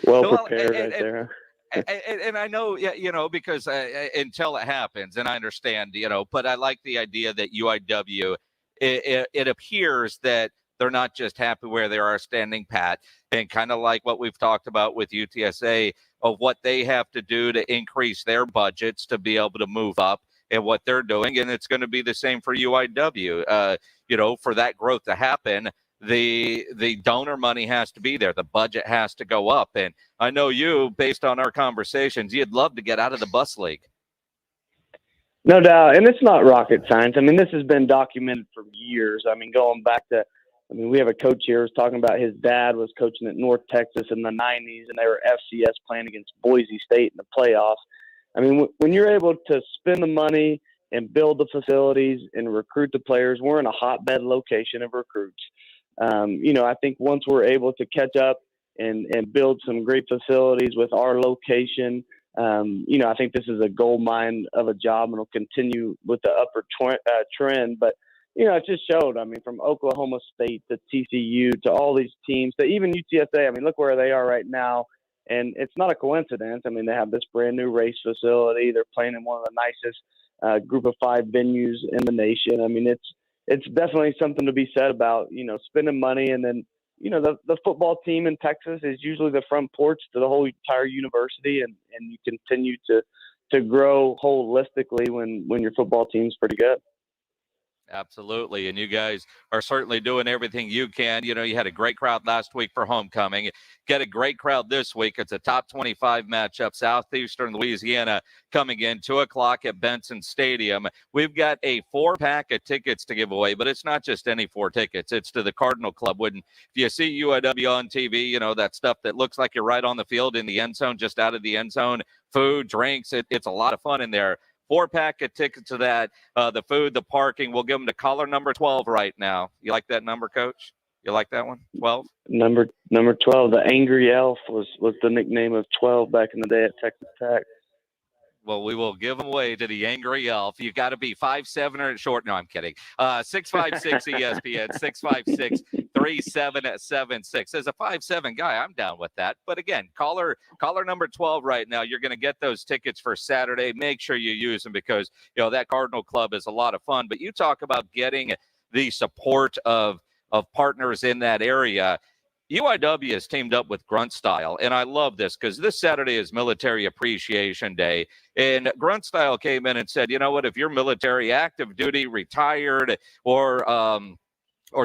Well prepared right there. And I know, you know, because until it happens, and I understand, you know, but I like the idea that UIW, it appears that they're not just happy where they are standing pat, and kind of like what we've talked about with UTSA of what they have to do to increase their budgets to be able to move up and what they're doing. And it's going to be the same for UIW. You know, for that growth to happen, the donor money has to be there. The budget has to go up. And I know you, based on our conversations, you'd love to get out of the bus league. No doubt. And it's not rocket science. I mean, this has been documented for years. I mean, going back to, we have a coach here who's talking about his dad was coaching at North Texas in the 90s, and they were FCS playing against Boise State in the playoffs. I mean, when you're able to spend the money and build the facilities and recruit the players, we're in a hotbed location of recruits. You know, I think once we're able to catch up and build some great facilities with our location, you know, I think this is a gold mine of a job, and it'll continue with the upward trend. But, you know, it just showed, I mean, from Oklahoma State to TCU to all these teams to even UTSA. I mean, look where they are right now. And it's not a coincidence. I mean, they have this brand new race facility. They're playing in one of the nicest group of 5 venues in the nation. I mean, it's definitely something to be said about, you know, spending money. And then, you know, the football team in Texas is usually the front porch to the whole entire university. And you continue to grow holistically when your football team's pretty good. Absolutely. And you guys are certainly doing everything you can. You know, you had a great crowd last week for homecoming. Get a great crowd this week. It's a top 25 matchup, Southeastern Louisiana coming in 2:00 at Benson Stadium. We've got a 4-pack of tickets to give away, but it's not just any 4 tickets. It's to the Cardinal Club. If you see UIW on TV, you know, that stuff that looks like you're right on the field in the end zone, just out of the end zone, food, drinks. It's a lot of fun in there. 4-pack of tickets to that, the food, the parking. We'll give them to caller number 12 right now. You like that number, Coach? You like that one? 12? Number 12, the Angry Elf was the nickname of 12 back in the day at Texas Tech. Well, we will give them away to the Angry Elf. You got to be 5'7" or short. No, I'm kidding. 656 ESPN, 656-3776. As a 5'7" guy, I'm down with that. But again, caller number 12 right now. You're going to get those tickets for Saturday. Make sure you use them because, you know, that Cardinal Club is a lot of fun. But you talk about getting the support of partners in that area. UIW has teamed up with Grunt Style, and I love this because this Saturday is Military Appreciation Day, and Grunt Style came in and said, you know what, if you're military, active duty, retired, or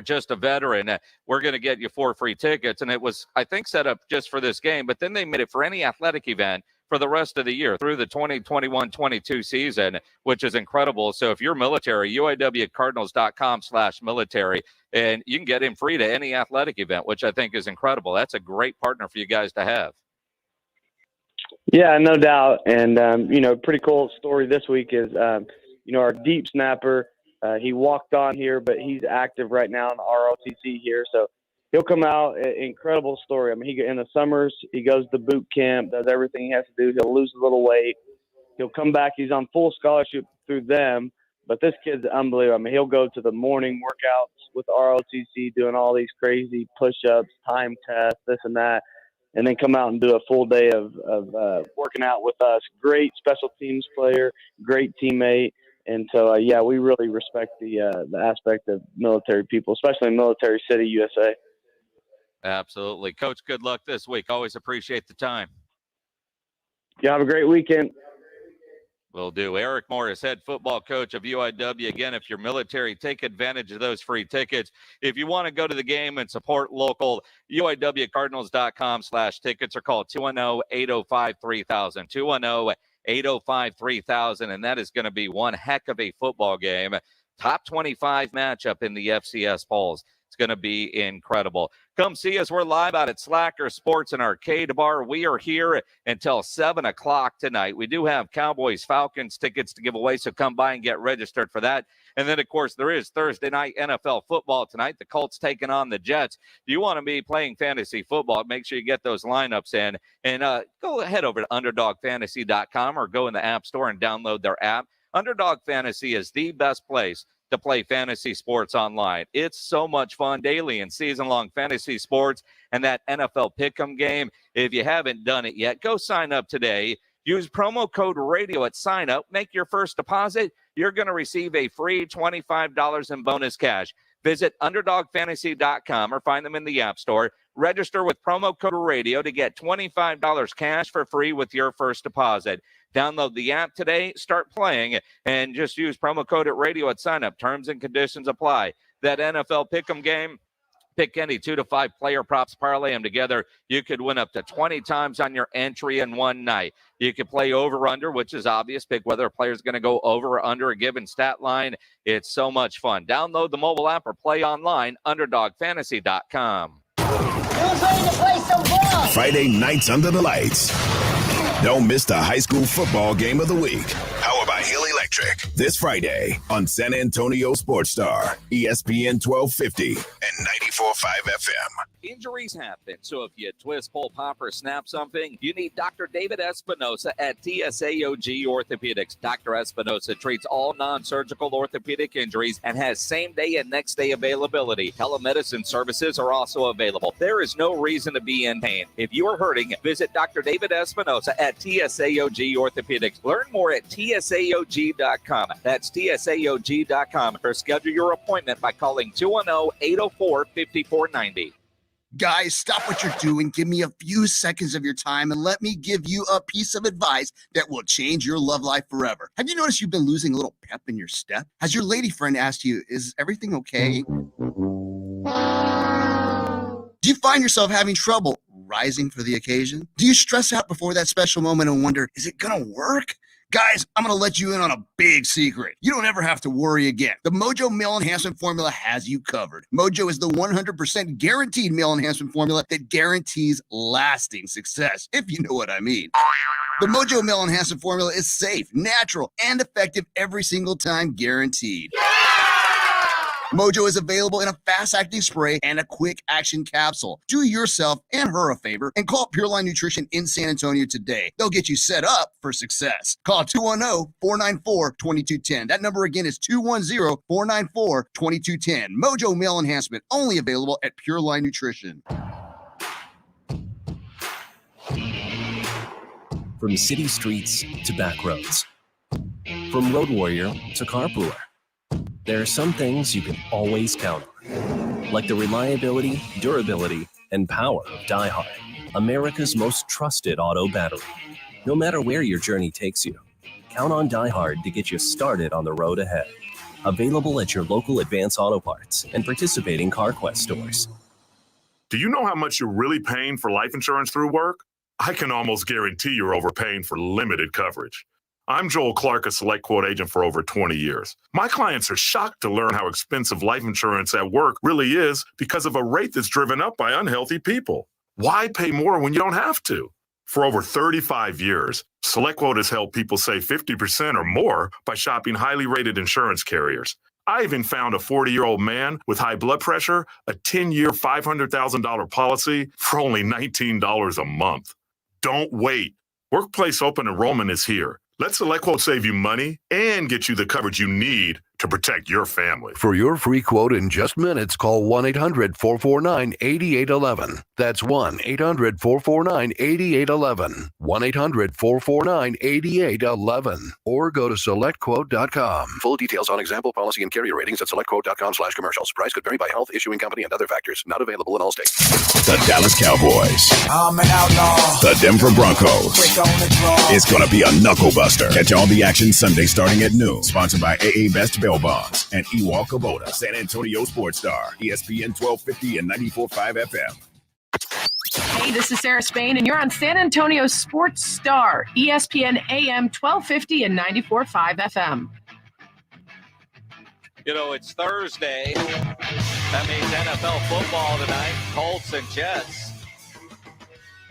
just a veteran, we're going to get you 4 free tickets. And it was, I think, set up just for this game, but then they made it for any athletic event for the rest of the year through the 2021-22 season, which is incredible. So if you're military, UIWCardinals.com/military, and you can get in free to any athletic event, which I think is incredible. That's a great partner for you guys to have. Yeah, no doubt. And, pretty cool story this week is, our deep snapper, he walked on here, but he's active right now in the ROTC here. So he'll come out, incredible story. I mean, in the summers, he goes to boot camp, does everything he has to do. He'll lose a little weight. He'll come back. He's on full scholarship through them. But this kid's unbelievable. I mean, he'll go to the morning workouts with ROTC, doing all these crazy push-ups, time tests, this and that, and then come out and do a full day of working out with us. Great special teams player, great teammate. And so, we really respect the aspect of military people, especially in Military City, USA. Absolutely. Coach, good luck this week. Always appreciate the time. Yeah, have a great weekend. Will do. Eric Morris, head football coach of UIW. Again, if you're military, take advantage of those free tickets. If you want to go to the game and support local, UIWCardinals.com/tickets or call 210-805-3000. 210-805-3000. And that is going to be one heck of a football game. Top 25 matchup in the FCS polls. It's going to be incredible. Come see us. We're live out at Slacker Sports and Arcade Bar. We are here until 7 o'clock tonight. We do have Cowboys-Falcons tickets to give away, so come by and get registered for that. And then, of course, there is Thursday night NFL football tonight. The Colts taking on the Jets. If you want to be playing fantasy football, make sure you get those lineups in. And go head over to UnderdogFantasy.com or go in the App Store and download their app. Underdog Fantasy is the best place to play fantasy sports online. It's so much fun, daily and season-long fantasy sports and that NFL Pick'em game. If you haven't done it yet, go sign up today. Use promo code RADIO at sign up. Make your first deposit. You're going to receive a free $25 in bonus cash. Visit UnderdogFantasy.com or find them in the App Store. Register with promo code RADIO to get $25 cash for free with your first deposit. Download the app today, start playing, and just use promo code RADIO at sign up. Terms and conditions apply. That NFL Pick'em game, pick any 2 to 5 player props, parlay them together. You could win up to 20 times on your entry in one night. You could play over-under, which is obvious. Pick whether a player is going to go over or under a given stat line. It's so much fun. Download the mobile app or play online, UnderdogFantasy.com. Friday nights under the lights. Don't miss the high school football game of the week. Powered by Hill Electric. This Friday on San Antonio Sports Star, ESPN 1250 and 94.5 FM. Injuries happen, so if you twist, pull, pop, or snap something, you need Dr. David Espinosa at TSAOG Orthopedics. Dr. Espinosa treats all non-surgical orthopedic injuries and has same-day and next-day availability. Telemedicine services are also available. There is no reason to be in pain. If you are hurting, visit Dr. David Espinosa at TSAOG Orthopedics. Learn more at TSAOG.com. That's TSAOG.com. Or schedule your appointment by calling 210-804-5490. Guys, stop what you're doing. Give me a few seconds of your time and let me give you a piece of advice that will change your love life forever. Have you noticed you've been losing a little pep in your step? Has your lady friend asked you, is everything okay? Do you find yourself having trouble rising for the occasion? Do you stress out before that special moment and wonder, is it going to work? Guys, I'm going to let you in on a big secret. You don't ever have to worry again. The Mojo Male Enhancement Formula has you covered. Mojo is the 100% guaranteed male enhancement formula that guarantees lasting success, if you know what I mean. The Mojo Male Enhancement Formula is safe, natural, and effective every single time, guaranteed. Mojo is available in a fast-acting spray and a quick-action capsule. Do yourself and her a favor and call Pure Line Nutrition in San Antonio today. They'll get you set up for success. Call 210-494-2210. That number again is 210-494-2210. Mojo Male Enhancement, only available at Pure Line Nutrition. From city streets to back roads, from road warrior to carpooler, there are some things you can always count on, like the reliability, durability, and power of DieHard, America's most trusted auto battery. No matter where your journey takes you, count on DieHard to get you started on the road ahead. Available at your local Advance Auto Parts and participating CarQuest stores. Do you know how much you're really paying for life insurance through work? I can almost guarantee you're overpaying for limited coverage. I'm Joel Clark, a Select Quote agent for over 20 years. My clients are shocked to learn how expensive life insurance at work really is because of a rate that's driven up by unhealthy people. Why pay more when you don't have to? For over 35 years, SelectQuote has helped people save 50% or more by shopping highly rated insurance carriers. I even found a 40-year-old man with high blood pressure a 10-year, $500,000 policy for only $19 a month. Don't wait. Workplace open enrollment is here. Let SelectQuote save you money and get you the coverage you need to protect your family. For your free quote in just minutes, call 1-800-449-8811. That's 1-800-449-8811. 1-800-449-8811. Or go to SelectQuote.com. Full details on example policy and carrier ratings at SelectQuote.com/commercials. Price could vary by health, issuing company, and other factors. Not available in all states. The Dallas Cowboys. I'm an outlaw. The Denver Broncos. Quick on the draw. It's going to be a knuckle buster. Catch all the action Sunday starting at noon. Sponsored by AA Best Bail Bonds and Ewald Kubota. San Antonio Sports Star. ESPN 1250 and 94.5 FM. Hey, this is Sarah Spain, and you're on San Antonio Sports Star, ESPN AM 1250 and 94.5 FM. You know, it's Thursday. That means NFL football tonight, Colts and Jets.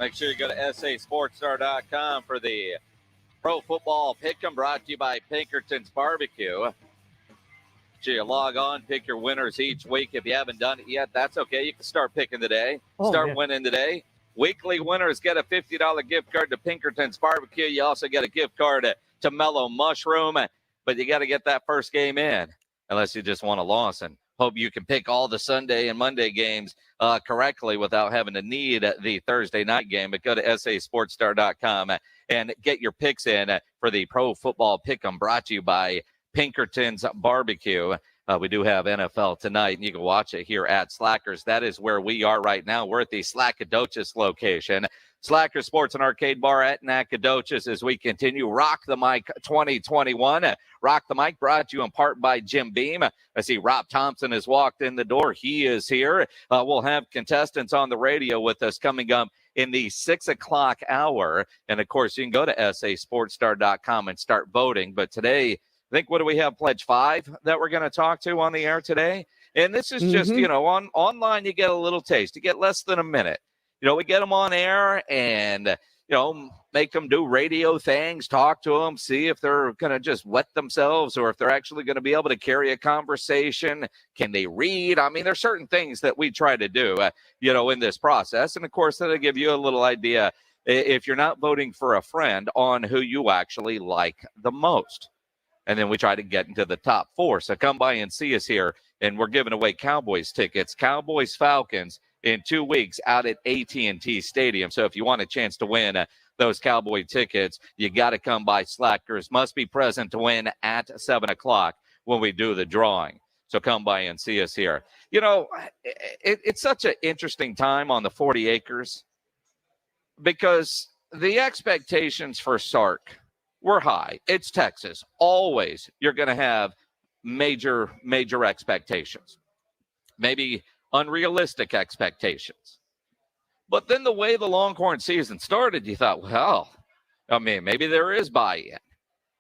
Make sure you go to sasportstar.com for the Pro Football Pick'em, brought to you by Pinkerton's Barbecue. So you log on, pick your winners each week. If you haven't done it yet, that's okay. You can start picking today. Start winning today. Weekly winners get a $50 gift card to Pinkerton's Barbecue. You also get a gift card to Mellow Mushroom. But you got to get that first game in, unless you just want a loss. And hope you can pick all the Sunday and Monday games correctly without having to need the Thursday night game. But go to sasportstar.com and get your picks in for the Pro Football Pick'em, brought to you by Pinkerton's Barbecue. We do have NFL tonight, and you can watch it here at Slackers. That is where we are right now. We're at the Nacodogches location. Slackers Sports and Arcade Bar at Nacodogches as we continue Rock the Mic 2021. Rock the Mic brought to you in part by Jim Beam. I see Rob Thompson has walked in the door. He is here. We'll have contestants on the radio with us coming up in the 6 o'clock hour. And, of course, you can go to sasportstar.com and start voting. But today, I think, what do we have, Pledge 5 that we're going to talk to on the air today? And this is just, you know, online you get a little taste. You get less than a minute. You know, we get them on air and, you know, make them do radio things, talk to them, see if they're going to just wet themselves or if they're actually going to be able to carry a conversation. Can they read? I mean, there's certain things that we try to do, you know, in this process. And, of course, that'll give you a little idea, if you're not voting for a friend, on who you actually like the most. And then we try to get into the top 4. So come by and see us here. And we're giving away Cowboys tickets, Cowboys-Falcons, in 2 weeks out at AT&T Stadium. So if you want a chance to win those Cowboy tickets, you got to come by Slackers. Must be present to win at 7 o'clock when we do the drawing. So come by and see us here. You know, it's such an interesting time on the 40 acres because the expectations for Sark were high. It's Texas. Always you're going to have major expectations. Maybe unrealistic expectations. But then the way the Longhorn season started, you thought, well, I mean, maybe there is buy-in.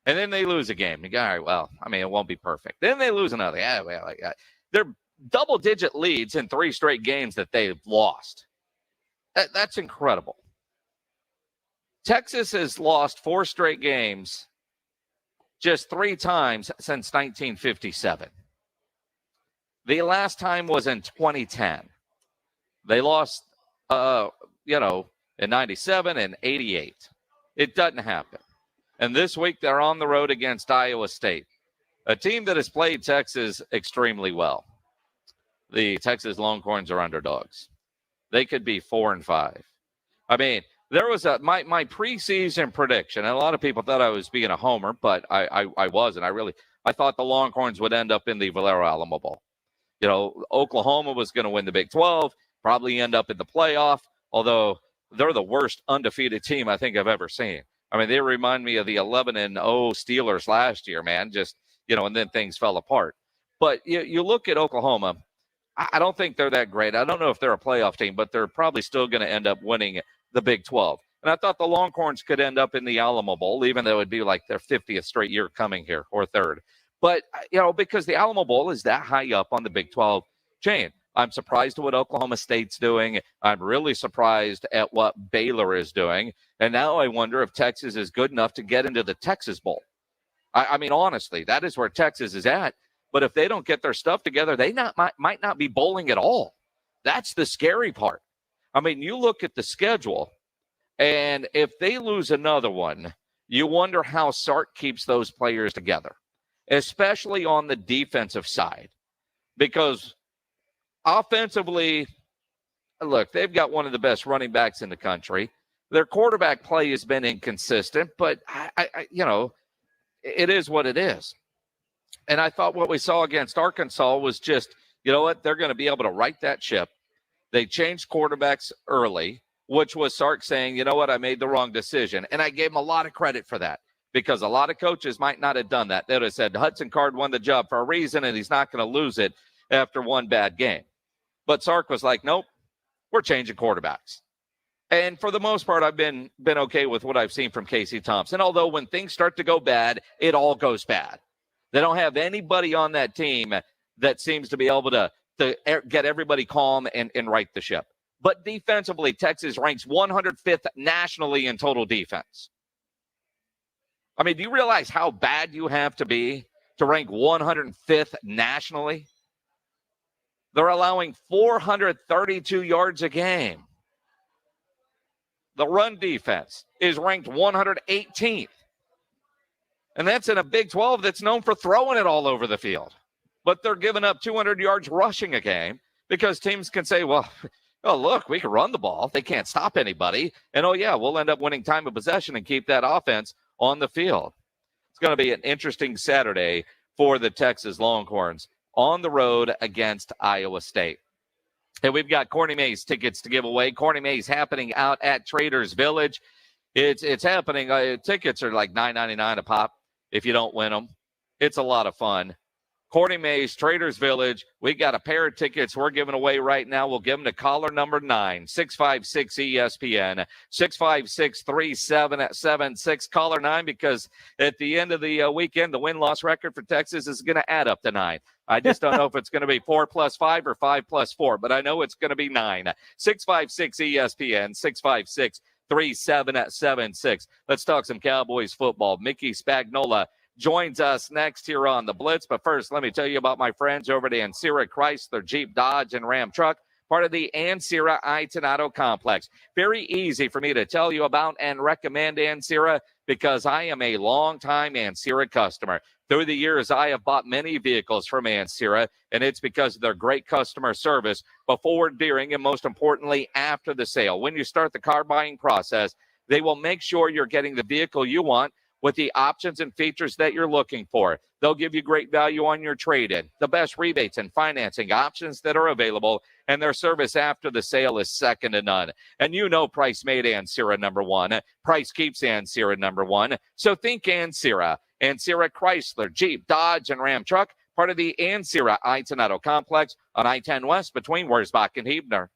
And then they lose a game. You go, all right, well, I mean, it won't be perfect. Then they lose another. Yeah, well, they're double-digit leads in 3 straight games that they've lost. That's incredible. Texas has lost 4 straight games just 3 times since 1957. The last time was in 2010. They lost, you know, in 97 and 88. It doesn't happen. And this week they're on the road against Iowa State, a team that has played Texas extremely well. The Texas Longhorns are underdogs. They could be 4-5. I mean, there was my preseason prediction, and a lot of people thought I was being a homer, but I wasn't. I thought the Longhorns would end up in the Valero Alamo Bowl. You know, Oklahoma was going to win the Big 12, probably end up in the playoff, although they're the worst undefeated team I think I've ever seen. I mean, they remind me of the 11-0 Steelers last year, man, just, you know, and then things fell apart. But you look at Oklahoma, I don't think they're that great. I don't know if they're a playoff team, but they're probably still going to end up winning the Big 12. And I thought the Longhorns could end up in the Alamo Bowl, even though it would be like their 50th straight year coming here, or 3rd. But, you know, because the Alamo Bowl is that high up on the Big 12 chain. I'm surprised at what Oklahoma State's doing. I'm really surprised at what Baylor is doing. And now I wonder if Texas is good enough to get into the Texas Bowl. I mean, honestly, that is where Texas is at. But if they don't get their stuff together, they might not be bowling at all. That's the scary part. I mean, you look at the schedule, and if they lose another one, you wonder how Sark keeps those players together, especially on the defensive side. Because offensively, look, they've got one of the best running backs in the country. Their quarterback play has been inconsistent, but, it is what it is. And I thought what we saw against Arkansas was just, you know what, they're going to be able to right that ship. They changed quarterbacks early, which was Sark saying, you know what, I made the wrong decision. And I gave him a lot of credit for that because a lot of coaches might not have done that. They would have said Hudson Card won the job for a reason, and he's not going to lose it after one bad game. But Sark was like, nope, we're changing quarterbacks. And for the most part, I've been okay with what I've seen from Casey Thompson. Although when things start to go bad, it all goes bad. They don't have anybody on that team that seems to be able to get everybody calm and right the ship. But defensively, Texas ranks 105th nationally in total defense. I mean, do you realize how bad you have to be to rank 105th nationally? They're allowing 432 yards a game. The run defense is ranked 118th. And that's in a Big 12 that's known for throwing it all over the field. But they're giving up 200 yards rushing a game because teams can say, well, oh, look, we can run the ball. They can't stop anybody. And, oh, yeah, we'll end up winning time of possession and keep that offense on the field. It's going to be an interesting Saturday for the Texas Longhorns on the road against Iowa State. And we've got Corny Mays tickets to give away. Corny Mays happening out at Traders Village. It's happening. Tickets are like $9.99 a pop if you don't win them. It's a lot of fun. Corny Mays, Traders Village. We got a pair of tickets we're giving away right now. We'll give them to caller number 9, 656-ESPN, 656-3776. Caller 9, because at the end of the weekend, the win-loss record for Texas is going to add up to 9. I just don't know if it's going to be 4 plus 5 or 5 plus 4, but I know it's going to be 9. 656-ESPN, 656-3776. Let's talk some Cowboys football. Mickey Spagnola joins us next here on the Blitz. But first, let me tell you about my friends over at Ancira Chrysler, Jeep, Dodge, and Ram Truck, part of the Ancira Auto Complex. Very easy for me to tell you about and recommend Ancira because I am a longtime Ancira customer. Through the years, I have bought many vehicles from Ancira, and it's because of their great customer service before, during, and most importantly, after the sale. When you start the car buying process, they will make sure you're getting the vehicle you want with the options and features that you're looking for. They'll give you great value on your trade-in, the best rebates and financing options that are available, and their service after the sale is second to none. And you know price made Ancira number one. Price keeps Ancira number one. So think Ancira. Ancira Chrysler, Jeep, Dodge, and Ram Truck, part of the Ancira Auto Complex on I-10 West between Wurzbach and Huebner.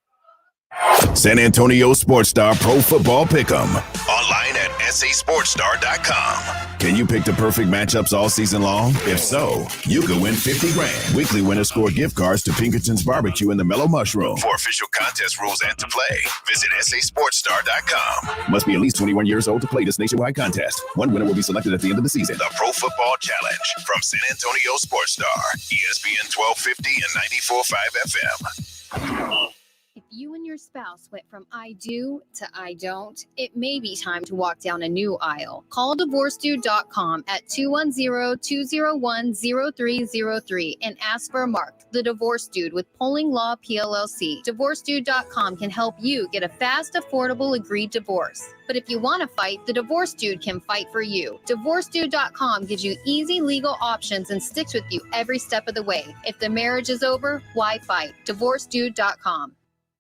San Antonio Sports Star Pro Football Pick'em. Online at sasportsstar.com. Can you pick the perfect matchups all season long? If so, you could win $50,000. Weekly winners score gift cards to Pinkerton's Barbecue and the Mellow Mushroom. For official contest rules and to play, visit sasportsstar.com. Must be at least 21 years old to play this nationwide contest. One winner will be selected at the end of the season. The Pro Football Challenge from San Antonio Sports Star, ESPN 1250 and 94.5 FM. If you and your spouse went from I do to I don't, it may be time to walk down a new aisle. Call divorcedude.com at 210-201-0303 and ask for Mark, the Divorce Dude with Polling Law PLLC. Divorcedude.com can help you get a fast, affordable, agreed divorce. But if you want to fight, the Divorce Dude can fight for you. DivorceDude.com gives you easy legal options and sticks with you every step of the way. If the marriage is over, why fight? DivorceDude.com.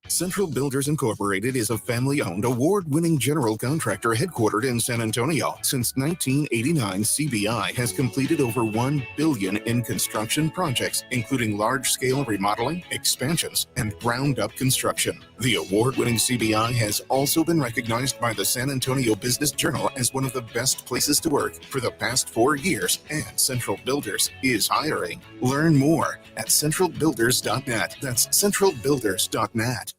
Central Builders Incorporated is a family-owned, award-winning general contractor headquartered in San Antonio. Since 1989, CBI has completed over $1 billion in construction projects, including large-scale remodeling, expansions, and ground-up construction. The award-winning CBI has also been recognized by the San Antonio Business Journal as one of the best places to work for the past 4 years, and Central Builders is hiring. Learn more at centralbuilders.net. That's centralbuilders.net.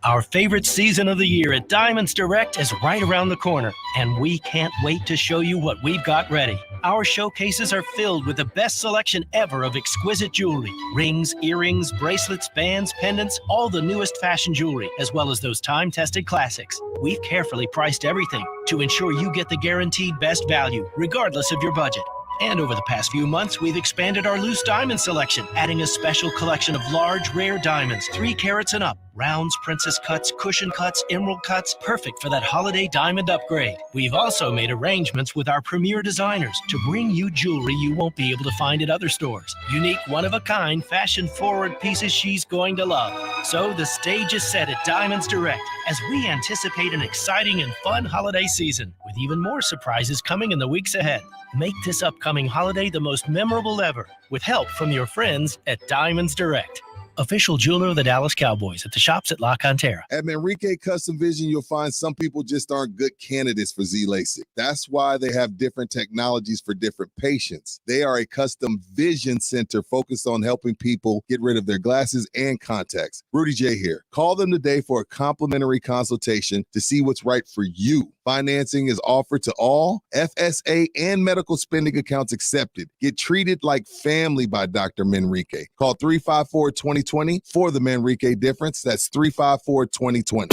Our favorite season of the year at Diamonds Direct is right around the corner, and we can't wait to show you what we've got ready. Our showcases are filled with the best selection ever of exquisite jewelry. Rings, earrings, bracelets, bands, pendants, all the newest fashion jewelry, as well as those time-tested classics. We've carefully priced everything to ensure you get the guaranteed best value, regardless of your budget. And over the past few months, we've expanded our loose diamond selection, adding a special collection of large, rare diamonds, 3 carats and up. Rounds, princess cuts, cushion cuts, emerald cuts, perfect for that holiday diamond upgrade. We've also made arrangements with our premier designers to bring you jewelry you won't be able to find at other stores. Unique, one-of-a-kind, fashion-forward pieces she's going to love. So the stage is set at Diamonds Direct as we anticipate an exciting and fun holiday season, with even more surprises coming in the weeks ahead. Make this upcoming holiday the most memorable ever, with help from your friends at Diamonds Direct. Official jeweler of the Dallas Cowboys at the shops at La Cantera. At Manrique Custom Vision, you'll find some people just aren't good candidates for Z-LASIK. That's why they have different technologies for different patients. They are a custom vision center focused on helping people get rid of their glasses and contacts. Rudy J here. Call them today for a complimentary consultation to see what's right for you. Financing is offered to all FSA and medical spending accounts accepted. Get treated like family by Dr. Manrique. Call 354-2020 for the Manrique difference. That's 354-2020.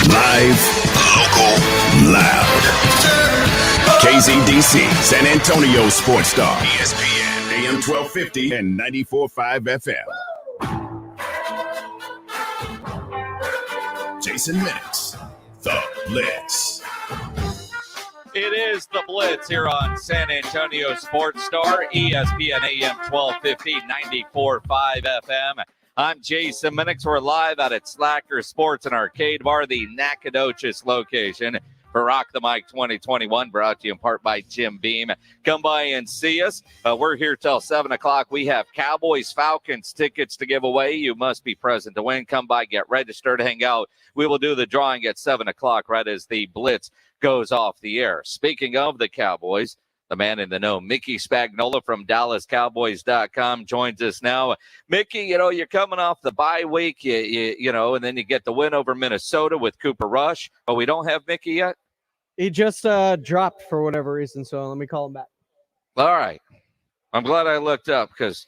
Live, local, loud. KZDC, San Antonio Sports Star. ESPN, AM 1250 and 94.5 FM. Jason Minix, the Blitz. It is the Blitz here on San Antonio Sports Star, ESPN AM 1250, 94.5 FM. I'm Jason Minix. We're live out at Slacker Sports and Arcade Bar, the Nacodogches location for Rock the Mic 2021, brought to you in part by Jim Beam. Come by and see us. We're here till 7 o'clock. We have Cowboys-Falcons tickets to give away. You must be present to win. Come by, get registered, hang out. We will do the drawing at 7 o'clock right as the Blitz goes off the air. Speaking of the Cowboys, the man in the know, Mickey Spagnola from DallasCowboys.com joins us now. Mickey, you're coming off the bye week, and then you get the win over Minnesota with Cooper Rush. Oh, we don't have Mickey yet? He just dropped for whatever reason, so let me call him back. All right. I'm glad I looked up because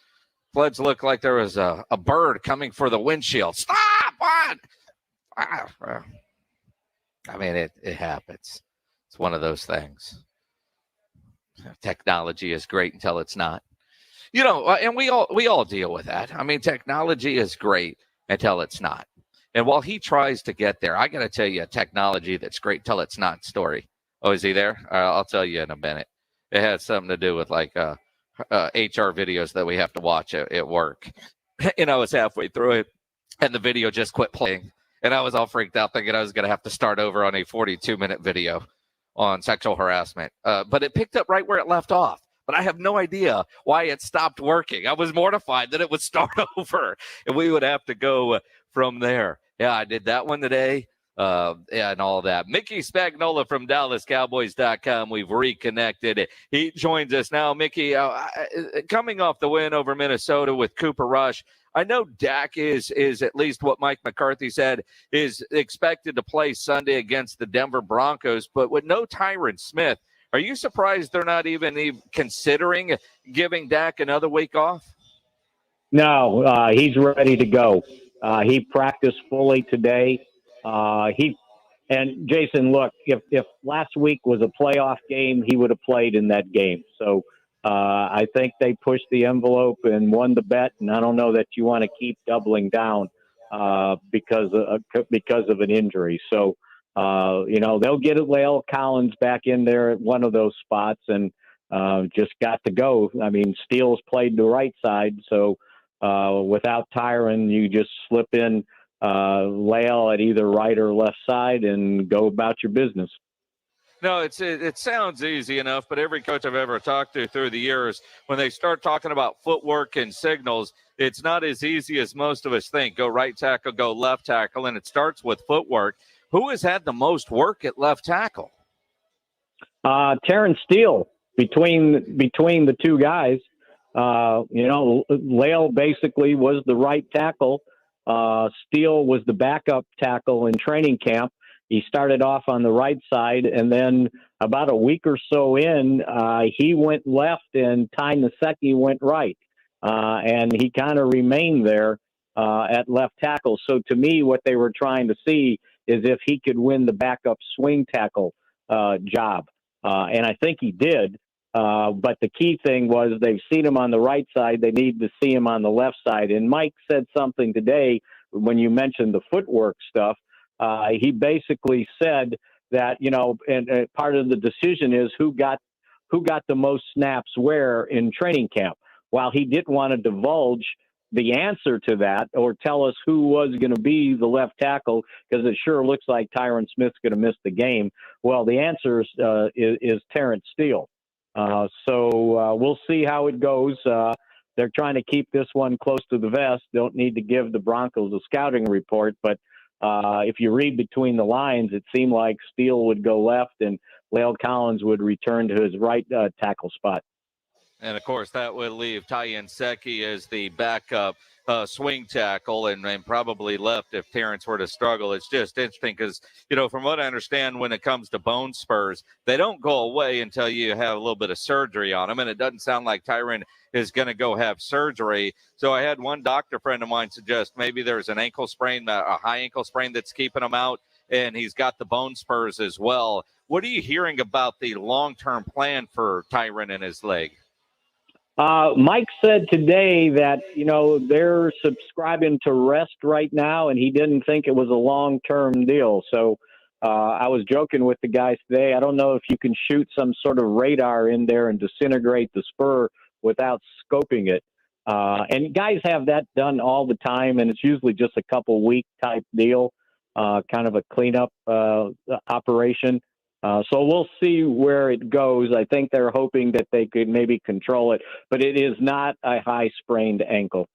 Pledge looked like there was a bird coming for the windshield. Stop! What? I mean, it happens. It's one of those things. Technology is great until it's not. And we all deal with that. I mean, technology is great until it's not. And while he tries to get there, I got to tell you a technology that's great till it's not story. Oh, is he there? I'll tell you in a minute. It has something to do with like HR videos that we have to watch at work. I was halfway through it and the video just quit playing. And I was all freaked out thinking I was going to have to start over on a 42-minute video on sexual harassment. But it picked up right where it left off. But I have no idea why it stopped working. I was mortified that it would start over and we would have to go from there. Yeah, I did that one today. And all that. Mickey Spagnola from DallasCowboys.com. We've reconnected. He joins us now. Mickey, coming off the win over Minnesota with Cooper Rush, I know Dak is at least what Mike McCarthy said, is expected to play Sunday against the Denver Broncos, but with no Tyron Smith, are you surprised they're not even considering giving Dak another week off? No, he's ready to go. He practiced fully today. And Jason, look, if last week was a playoff game, he would have played in that game. So I think they pushed the envelope and won the bet. And I don't know that you want to keep doubling down because of an injury. So, they'll get La'el Collins back in there at one of those spots and just got to go. I mean, Steele's played the right side. So without Tyron, you just slip in Lael at either right or left side and go about your business. No, it sounds easy enough, but every coach I've ever talked to through the years, when they start talking about footwork and signals, it's not as easy as most of us think. Go right tackle, go left tackle, and it starts with footwork. Who has had the most work at left tackle? Terrence Steele, between the two guys. Lael basically was the right tackle. Steele was the backup tackle in training camp. He started off on the right side, and then about a week or so in, he went left, and Ty Nacodogches went right. And he kind of remained there at left tackle. So to me, what they were trying to see is if he could win the backup swing tackle job. And I think he did. But the key thing was they've seen him on the right side. They need to see him on the left side. And Mike said something today when you mentioned the footwork stuff. He basically said that, and part of the decision is who got the most snaps where in training camp. While he didn't want to divulge the answer to that or tell us who was going to be the left tackle, because it sure looks like Tyron Smith's going to miss the game. Well, the answer is Terrence Steele. So we'll see how it goes. They're trying to keep this one close to the vest. Don't need to give the Broncos a scouting report, but if you read between the lines, it seemed like Steele would go left and Lael Collins would return to his right tackle spot. And, of course, that would leave Ty Nacodogches as the backup swing tackle and probably left if Terrence were to struggle. It's just interesting because, from what I understand, when it comes to bone spurs, they don't go away until you have a little bit of surgery on them. And it doesn't sound like Tyron is going to go have surgery. So I had one doctor friend of mine suggest maybe there's an ankle sprain, a high ankle sprain that's keeping him out, and he's got the bone spurs as well. What are you hearing about the long-term plan for Tyron and his leg? Mike said today that, they're subscribing to rest right now, and he didn't think it was a long-term deal. So I was joking with the guys today. I don't know if you can shoot some sort of radar in there and disintegrate the spur without scoping it. And guys have that done all the time, and it's usually just a couple week type deal, kind of a cleanup operation. So we'll see where it goes. I think they're hoping that they could maybe control it, but it is not a high sprained ankle.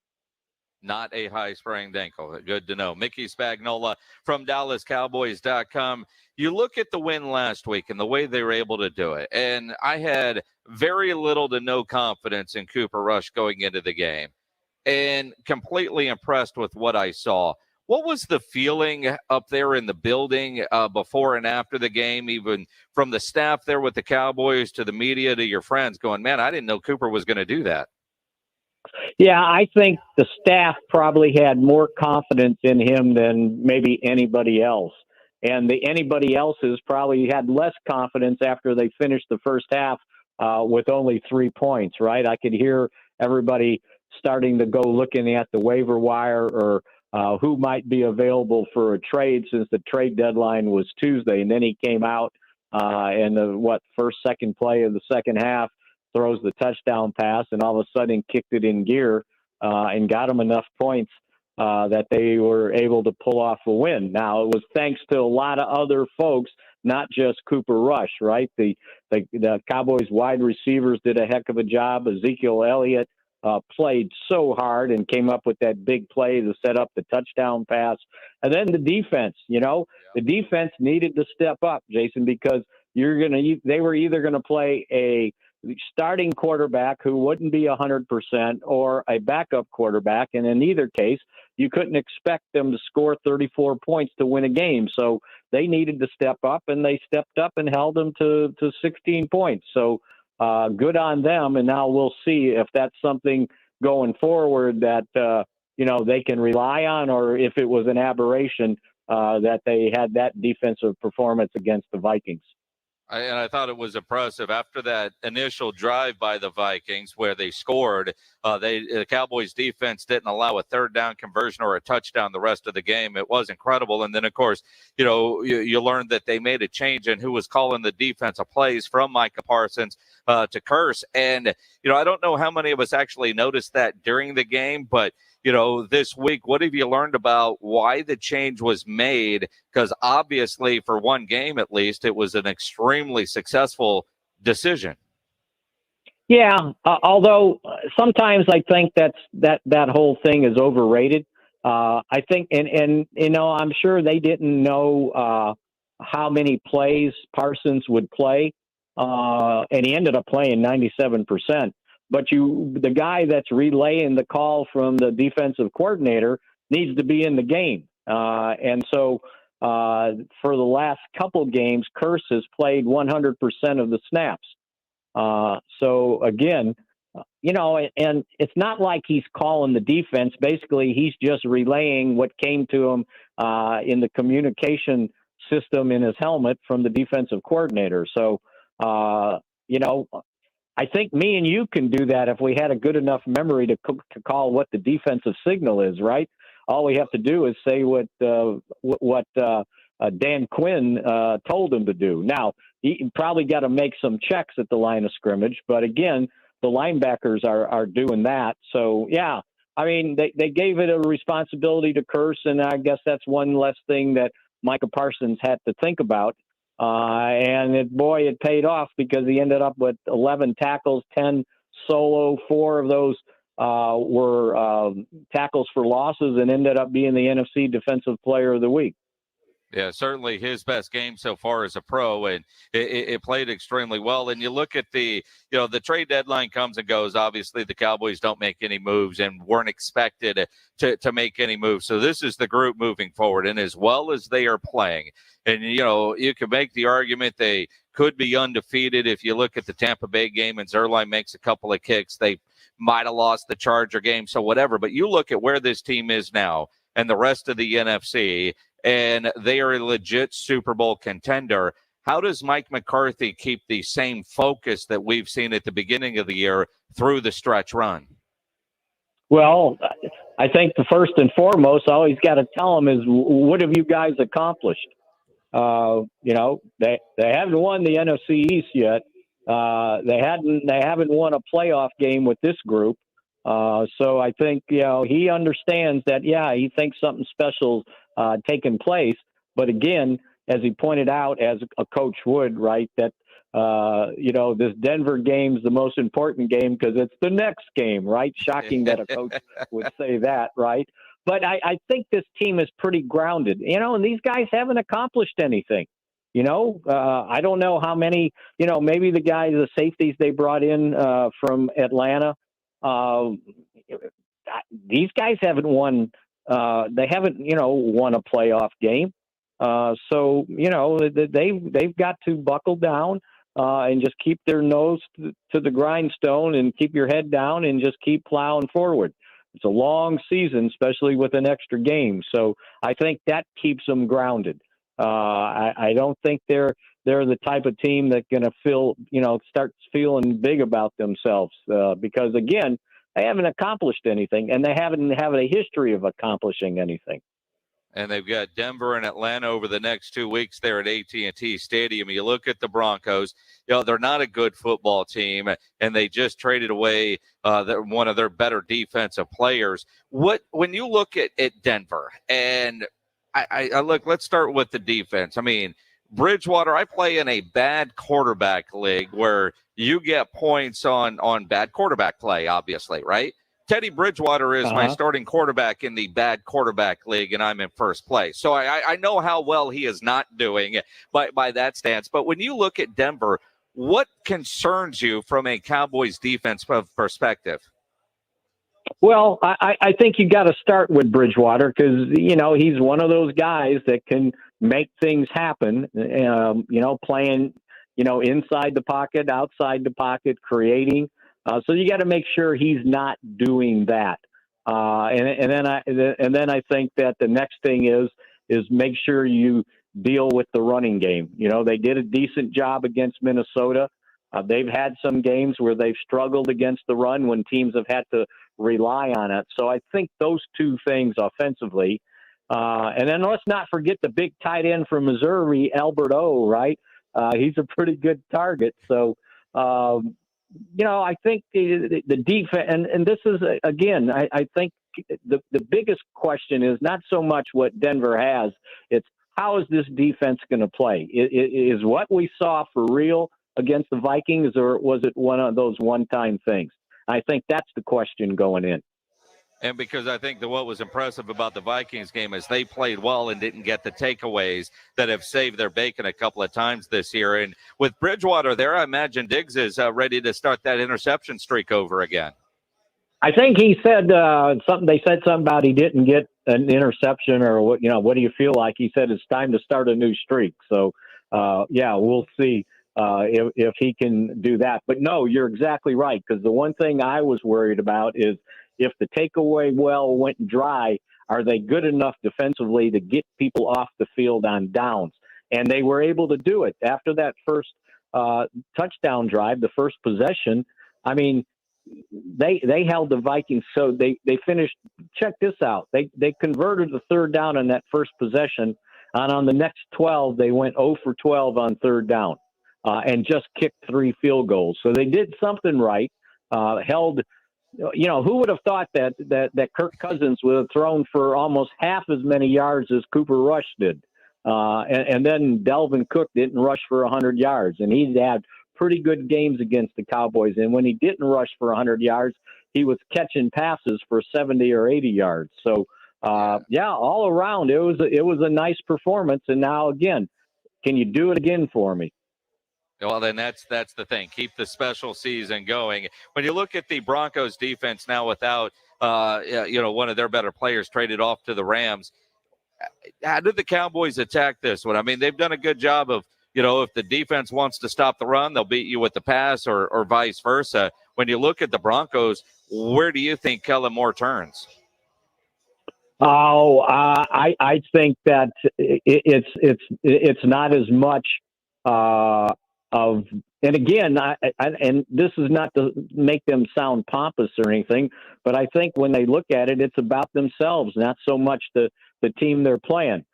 Not a high sprained ankle. Good to know. Mickey Spagnola from DallasCowboys.com. You look at the win last week and the way they were able to do it, and I had very little to no confidence in Cooper Rush going into the game, and completely impressed with what I saw. What was the feeling up there in the building before and after the game, even from the staff there with the Cowboys to the media to your friends going, man, I didn't know Cooper was going to do that? Yeah, I think the staff probably had more confidence in him than maybe anybody else. And anybody else's probably had less confidence after they finished the first half with only 3 points, right? I could hear everybody starting to go looking at the waiver wire or who might be available for a trade since the trade deadline was Tuesday. And then he came out in the second play of the second half, throws the touchdown pass, and all of a sudden kicked it in gear and got them enough points that they were able to pull off a win. Now, it was thanks to a lot of other folks, not just Cooper Rush, right? The Cowboys wide receivers did a heck of a job. Ezekiel Elliott played so hard and came up with that big play to set up the touchdown pass. And then the defense, the defense needed to step up, Jason, because they were either going to play a starting quarterback who wouldn't be 100% or a backup quarterback. And in either case, you couldn't expect them to score 34 points to win a game. So they needed to step up, and they stepped up and held them to 16 points. So good on them. And now we'll see if that's something going forward that, they can rely on, or if it was an aberration that they had that defensive performance against the Vikings. And I thought it was impressive after that initial drive by the Vikings where they scored. The Cowboys defense didn't allow a third down conversion or a touchdown the rest of the game. It was incredible. And then, of course, you learned that they made a change in who was calling the defensive plays from Micah Parsons to Curse. And, I don't know how many of us actually noticed that during the game, but, this week, what have you learned about why the change was made? Because obviously, for one game at least, it was an extremely successful decision. Yeah, although sometimes I think that whole thing is overrated. I think, and I'm sure they didn't know how many plays Parsons would play, and he ended up playing 97%. But the guy that's relaying the call from the defensive coordinator needs to be in the game, and so for the last couple games, Curse has played 100% of the snaps. So again, and it's not like he's calling the defense. Basically, he's just relaying what came to him in the communication system in his helmet from the defensive coordinator. So, I think me and you can do that if we had a good enough memory to call what the defensive signal is, right? All we have to do is say what Dan Quinn told him to do. Now, he probably got to make some checks at the line of scrimmage, but again, the linebackers are doing that. So, yeah, I mean, they gave it a responsibility to Curse, and I guess that's one less thing that Micah Parsons had to think about. And it paid off because he ended up with 11 tackles, 10 solo, 4 of those were tackles for losses, and ended up being the NFC Defensive Player of the Week. Yeah, certainly his best game so far as a pro, and it played extremely well. And you look at the trade deadline comes and goes. Obviously, the Cowboys don't make any moves and weren't expected to make any moves. So this is the group moving forward. And as well as they are playing, and, you can make the argument they could be undefeated. If you look at the Tampa Bay game and Zerline makes a couple of kicks, they might have lost the Charger game, so whatever. But you look at where this team is now and the rest of the NFC, and they are a legit Super Bowl contender. How does Mike McCarthy keep the same focus that we've seen at the beginning of the year through the stretch run? Well, I think the first and foremost, all he's got to tell them is, what have you guys accomplished? They haven't won the NFC East yet. They haven't won a playoff game with this group. So I think, he understands that, he thinks something special taking place. But again, as he pointed out, as a coach would, right, that, this Denver game's the most important game because it's the next game, right? Shocking that a coach would say that, right? But I think this team is pretty grounded, and these guys haven't accomplished anything. I don't know how many, maybe the safeties they brought in from Atlanta, these guys haven't won. They haven't, won a playoff game. So, they've got to buckle down and just keep their nose to the grindstone and keep your head down and just keep plowing forward. It's a long season, especially with an extra game. So I think that keeps them grounded. I don't think they're the type of team that's going to start feeling big about themselves because, again, they haven't accomplished anything, and they haven't a history of accomplishing anything. And they've got Denver and Atlanta over the next 2 weeks there at AT&T Stadium. You look at the Broncos, they're not a good football team, and they just traded away one of their better defensive players. When you look at Denver, and I look, let's start with the defense. I mean, Bridgewater, I play in a bad quarterback league where you get points on bad quarterback play, obviously, right? Teddy Bridgewater is my starting quarterback in the bad quarterback league, and I'm in first place. So I know how well he is not doing by that stance. But when you look at Denver, what concerns you from a Cowboys defense perspective? Well, I think you got to start with Bridgewater because, he's one of those guys that can make things happen, playing, inside the pocket, outside the pocket, creating. So you got to make sure he's not doing that. And then I think that the next thing is make sure you deal with the running game. They did a decent job against Minnesota. They've had some games where they've struggled against the run when teams have had to rely on it. So I think those two things offensively. And then let's not forget the big tight end from Missouri, Albert O, right? He's a pretty good target. So I think the defense, and this is, again, I think the biggest question is not so much what Denver has, it's how is this defense going to play? Is what we saw for real against the Vikings, or was it one of those one-time things? I think that's the question going in. And because I think that what was impressive about the Vikings game is they played well and didn't get the takeaways that have saved their bacon a couple of times this year. And with Bridgewater there, I imagine Diggs is ready to start that interception streak over again. I think he said something. They said something about he didn't get an interception, or what. What do you feel like? He said it's time to start a new streak. So, we'll see if he can do that. But no, you're exactly right, because the one thing I was worried about is if the takeaway well went dry, are they good enough defensively to get people off the field on downs? And they were able to do it after that first touchdown drive, the first possession. I mean, they held the Vikings, so they finished. Check this out. They converted the third down on that first possession, and on the next 12, they went 0 for 12 on third down, and just kicked 3 field goals. So they did something right. Held. Who would have thought that Kirk Cousins would have thrown for almost half as many yards as Cooper Rush did, and then Dalvin Cook didn't rush for 100 yards, and he'd had pretty good games against the Cowboys. And when he didn't rush for 100 yards, he was catching passes for 70 or 80 yards. So, all around, it was a nice performance. And now, again, can you do it again for me? Well, then that's the thing. Keep the special season going. When you look at the Broncos defense now without, one of their better players traded off to the Rams, how did the Cowboys attack this one? I mean, they've done a good job of, if the defense wants to stop the run, they'll beat you with the pass or vice versa. When you look at the Broncos, where do you think Kellen Moore turns? I think that it's not as much and again, and this is not to make them sound pompous or anything, but I think when they look at it, it's about themselves, not so much the team they're playing.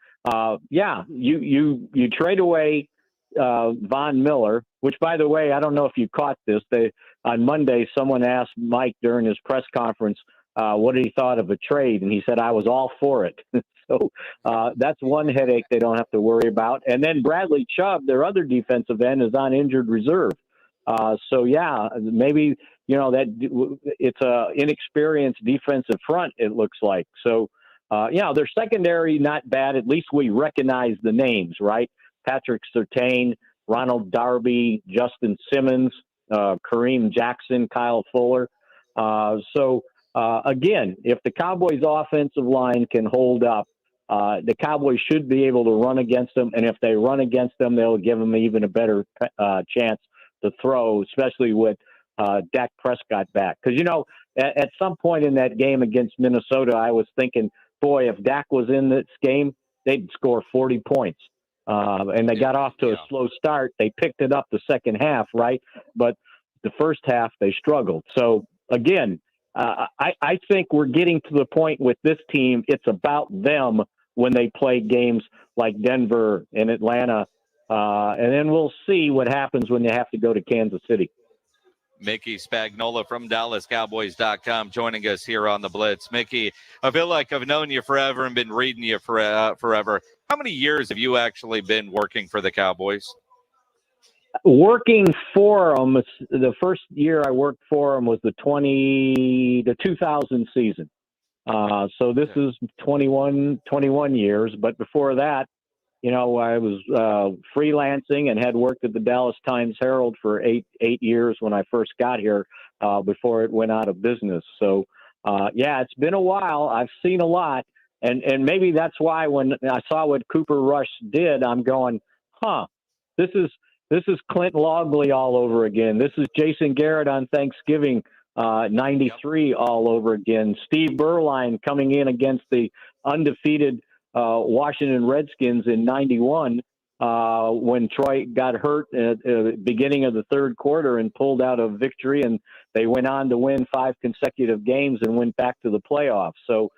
You trade away Von Miller, which, by the way, I don't know if you caught this. On Monday, someone asked Mike during his press conference what he thought of a trade, and he said, I was all for it. So that's one headache they don't have to worry about. And then Bradley Chubb, their other defensive end, is on injured reserve. Maybe, that it's a inexperienced defensive front, it looks like. So, their secondary, not bad. At least we recognize the names, right? Patrick Surtain, Ronald Darby, Justin Simmons, Kareem Jackson, Kyle Fuller. Again, if the Cowboys' offensive line can hold up, the Cowboys should be able to run against them. And if they run against them, they'll give them even a better chance to throw, especially with Dak Prescott back. Because, at some point in that game against Minnesota, I was thinking, boy, if Dak was in this game, they'd score 40 points. And they got off to a slow start. They picked it up the second half, right? But the first half, they struggled. So, again, I think we're getting to the point with this team, it's about them when they play games like Denver and Atlanta. And then we'll see what happens when they have to go to Kansas City. Mickey Spagnola from DallasCowboys.com joining us here on the Blitz. Mickey, I feel like I've known you forever and been reading you forever. How many years have you actually been working for the Cowboys? Working for them, the first year I worked for them was the 2000 season. So this is 21 years. But before that, I was freelancing and had worked at the Dallas Times-Herald for eight years when I first got here, before it went out of business. So, it's been a while. I've seen a lot. And maybe that's why when I saw what Cooper Rush did, I'm going, this is Clint Logley all over again. This is Jason Garrett on Thanksgiving, 93 all over again. Steve Berline coming in against the undefeated Washington Redskins in 91 when Troy got hurt at the beginning of the third quarter and pulled out a victory, and they went on to win 5 consecutive games and went back to the playoffs. So,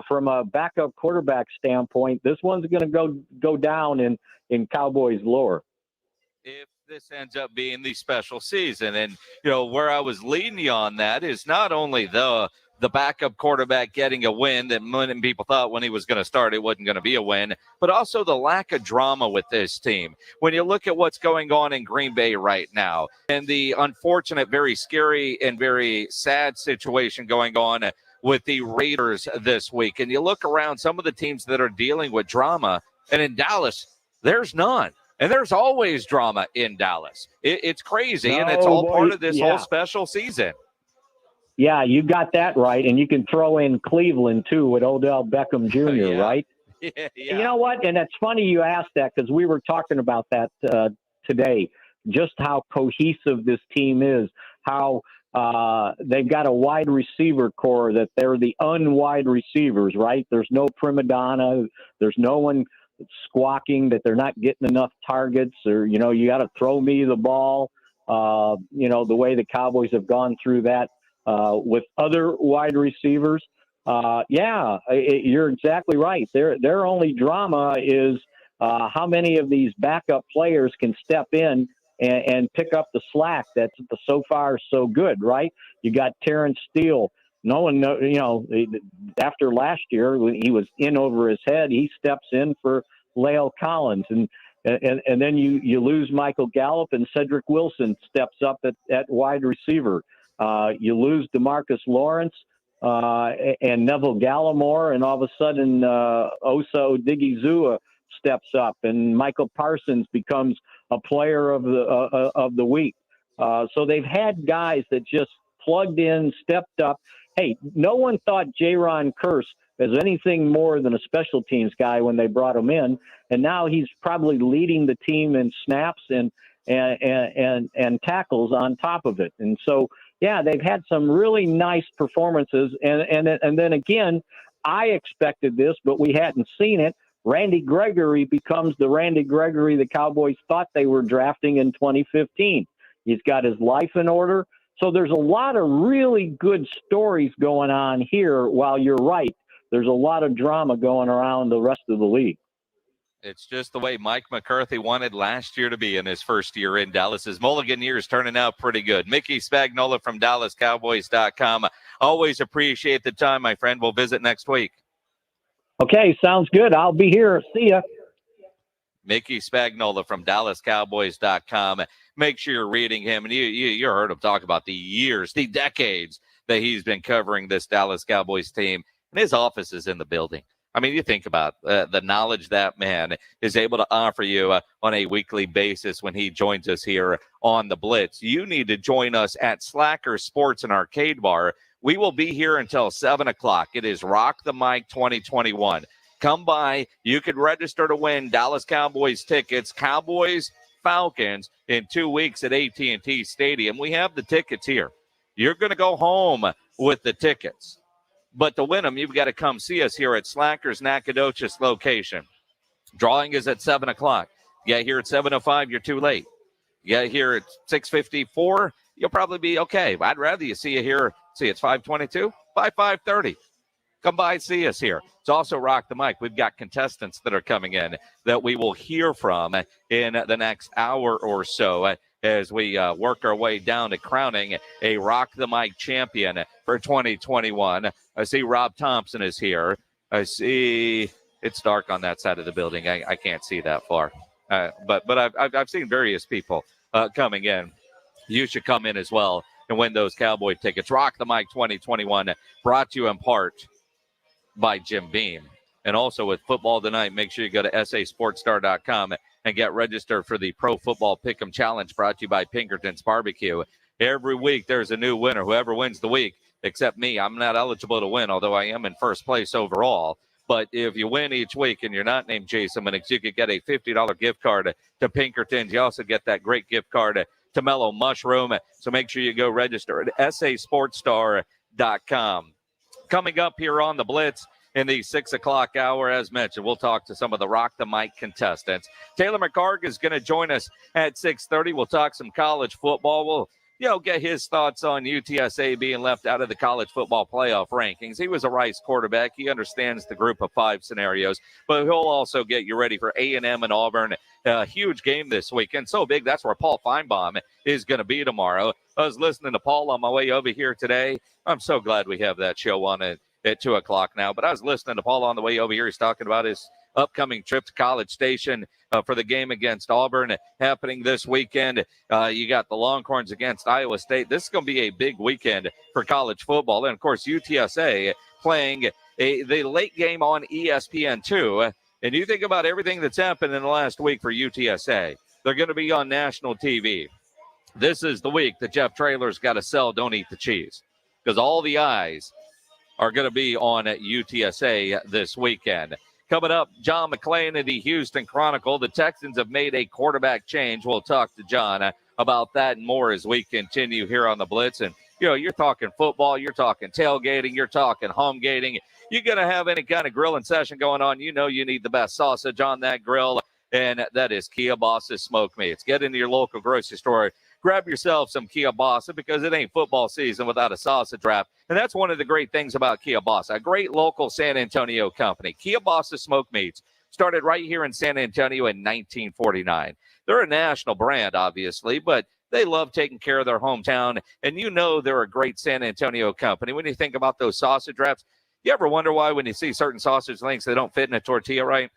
from a backup quarterback standpoint, this one's going to go down in Cowboys lore. If this ends up being the special season. And, where I was leading you on that is not only the backup quarterback getting a win that many people thought when he was going to start it wasn't going to be a win, but also the lack of drama with this team. When you look at what's going on in Green Bay right now and the unfortunate, very scary and very sad situation going on with the Raiders this week, and you look around some of the teams that are dealing with drama, and in Dallas, there's none. And there's always drama in Dallas. It's crazy, and it's all part of this whole special season. Yeah, you got that right. And you can throw in Cleveland, too, with Odell Beckham Jr., right? Yeah. You know what? And it's funny you asked that because we were talking about that today, just how cohesive this team is, how they've got a wide receiver core that they're the unwide receivers, right? There's no prima donna. There's no one squawking that they're not getting enough targets or, you got to throw me the ball. The way the Cowboys have gone through that with other wide receivers. You're exactly right. Their only drama is how many of these backup players can step in and pick up the slack. That's so far so good, right? You got Terrence Steele. No one know, after last year when he was in over his head, he steps in for La'el Collins, and then you lose Michael Gallup, and Cedric Wilson steps up at wide receiver. You lose DeMarcus Lawrence and Neville Gallimore, and all of a sudden Osa Odigizua steps up, and Michael Parsons becomes a player of the week. So they've had guys that just plugged in, stepped up. Hey, no one thought Jaron Kearse as anything more than a special teams guy when they brought him in, and now he's probably leading the team in snaps and tackles on top of it. And so, they've had some really nice performances. And then again, I expected this, but we hadn't seen it. Randy Gregory becomes the Randy Gregory the Cowboys thought they were drafting in 2015. He's got his life in order. So there's a lot of really good stories going on here, while you're right, there's a lot of drama going around the rest of the league. It's just the way Mike McCarthy wanted last year to be in his first year in Dallas. His mulligan year is turning out pretty good. Mickey Spagnola from DallasCowboys.com. Always appreciate the time, my friend. We'll visit next week. Okay, sounds good. I'll be here. See ya. Mickey Spagnola from DallasCowboys.com. Make sure you're reading him. And you heard him talk about the years, the decades that he's been covering this Dallas Cowboys team. And his office is in the building. I mean, you think about the knowledge that man is able to offer you on a weekly basis when he joins us here on the Blitz. You need to join us at Slacker Sports and Arcade Bar. We will be here until 7 o'clock. It is Rock the Mic 2021. Come by. You could register to win Dallas Cowboys tickets, Cowboys, Falcons in 2 weeks at AT&T Stadium. We have the tickets here. You're going to go home with the tickets. But to win them, you've got to come see us here at Slacker's Nacodogches location. Drawing is at 7 o'clock. You get here at 7:05, you're too late. You get here at 6:54, you'll probably be okay. I'd rather you see you here. See, it's 5:22, by 5:30. Come by and see us here. It's also Rock the Mic. We've got contestants that are coming in that we will hear from in the next hour or so as we work our way down to crowning a Rock the Mic champion for 2021. I see Rob Thompson is here. I see it's dark on that side of the building. I can't see that far. But I've seen various people coming in. You should come in as well and win those Cowboy tickets. Rock the Mic 2021 brought to you in part by Jim Beam. And also with football tonight, make sure you go to sasportstar.com and get registered for the Pro Football Pick'em Challenge brought to you by Pinkerton's Barbecue. Every week there's a new winner. Whoever wins the week, except me, I'm not eligible to win, although I am in first place overall. But if you win each week and you're not named Jason Minix, you could get a $50 gift card to Pinkerton's. You also get that great gift card to Mellow Mushroom. So make sure you go register at sasportstar.com. Coming up here on the Blitz in the 6 o'clock hour, as mentioned, we'll talk to some of the Rock the Mic contestants. Taylor McCarg is going to join us at 6:30. We'll talk some college football. We'll get his thoughts on UTSA being left out of the college football playoff rankings. He was a Rice quarterback. He understands the group of 5 scenarios, but he'll also get you ready for A&M and Auburn. A huge game this weekend. So big, that's where Paul Feinbaum is going to be tomorrow. I was listening to Paul on my way over here today. I'm so glad we have that show on at 2 o'clock now. But I was listening to Paul on the way over here. He's talking about his upcoming trip to College Station for the game against Auburn happening this weekend. You got the Longhorns against Iowa State. This is going to be a big weekend for college football. And, of course, UTSA playing the late game on ESPN2. And you think about everything that's happened in the last week for UTSA. They're going to be on national TV. This is the week that Jeff Traylor's got to sell Don't Eat the Cheese, because all the eyes are going to be on UTSA this weekend. Coming up, John McClain of the Houston Chronicle. The Texans have made a quarterback change. We'll talk to John about that and more as we continue here on the Blitz. And, you're talking football, you're talking tailgating, you're talking home gating. You're going to have any kind of grilling session going on. You need the best sausage on that grill, and that is Kielbasa Smoked Meats. Get into your local grocery store. Grab yourself some Kielbasa, because it ain't football season without a sausage wrap. And that's one of the great things about Kielbasa, a great local San Antonio company. Kielbasa Smoked Meats started right here in San Antonio in 1949. They're a national brand, obviously, but they love taking care of their hometown. And they're a great San Antonio company. When you think about those sausage wraps, you ever wonder why when you see certain sausage links, they don't fit in a tortilla right?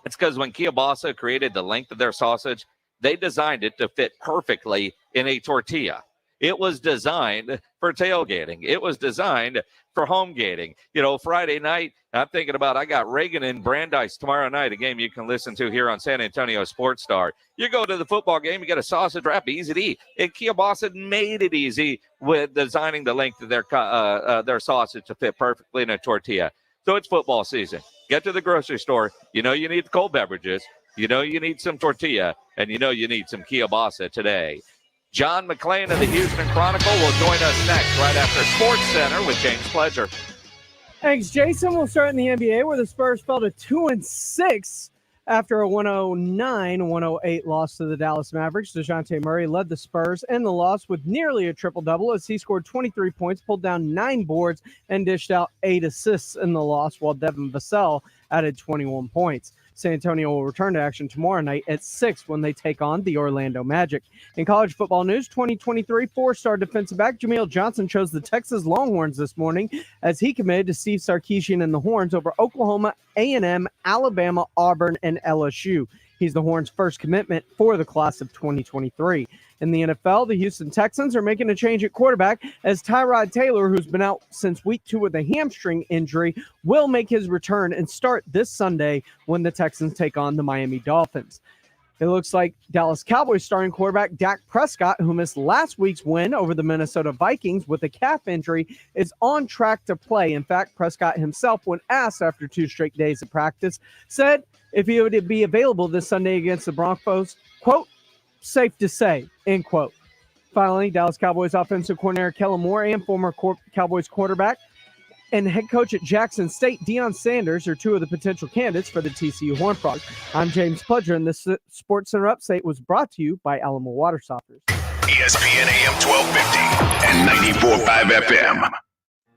It's because when Kielbasa created the length of their sausage, they designed it to fit perfectly in a tortilla. It was designed for tailgating. It was designed for home gating. Friday night, I'm thinking about, I got Reagan and Brandeis tomorrow night, a game you can listen to here on San Antonio Sports Star. You go to the football game, you get a sausage wrap, easy to eat. And Kielbasa made it easy with designing the length of their sausage to fit perfectly in a tortilla. So it's football season. Get to the grocery store. You need cold beverages. You need some tortilla, and you need some Kielbasa today. John McClain of the Houston Chronicle will join us next, right after Sports Center with James Pledger. Thanks, Jason. We'll start in the NBA, where the Spurs fell to 2-6 after a 109-108 loss to the Dallas Mavericks. DeJounte Murray led the Spurs in the loss with nearly a triple-double, as he scored 23 points, pulled down 9 boards, and dished out 8 assists in the loss, while Devin Vassell added 21 points. San Antonio will return to action tomorrow night at 6 when they take on the Orlando Magic. In college football news, 2023 4-star defensive back Jameel Johnson chose the Texas Longhorns this morning as he committed to Steve Sarkisian and the Horns over Oklahoma, A&M, Alabama, Auburn, and LSU. He's the Horns' first commitment for the class of 2023. In the NFL, the Houston Texans are making a change at quarterback as Tyrod Taylor, who's been out since week 2 with a hamstring injury, will make his return and start this Sunday when the Texans take on the Miami Dolphins. It looks like Dallas Cowboys starting quarterback Dak Prescott, who missed last week's win over the Minnesota Vikings with a calf injury, is on track to play. In fact, Prescott himself, when asked after 2 straight days of practice, said if he would be available this Sunday against the Broncos, quote, safe to say, end quote. Finally, Dallas Cowboys offensive coordinator Kellen Moore and former Cowboys quarterback and head coach at Jackson State, Deion Sanders, are 2 of the potential candidates for the TCU Horned Frogs. I'm James Pledger, and this Sports Center Update was brought to you by Alamo Water Softeners. ESPN AM 1250 and 94.5 FM.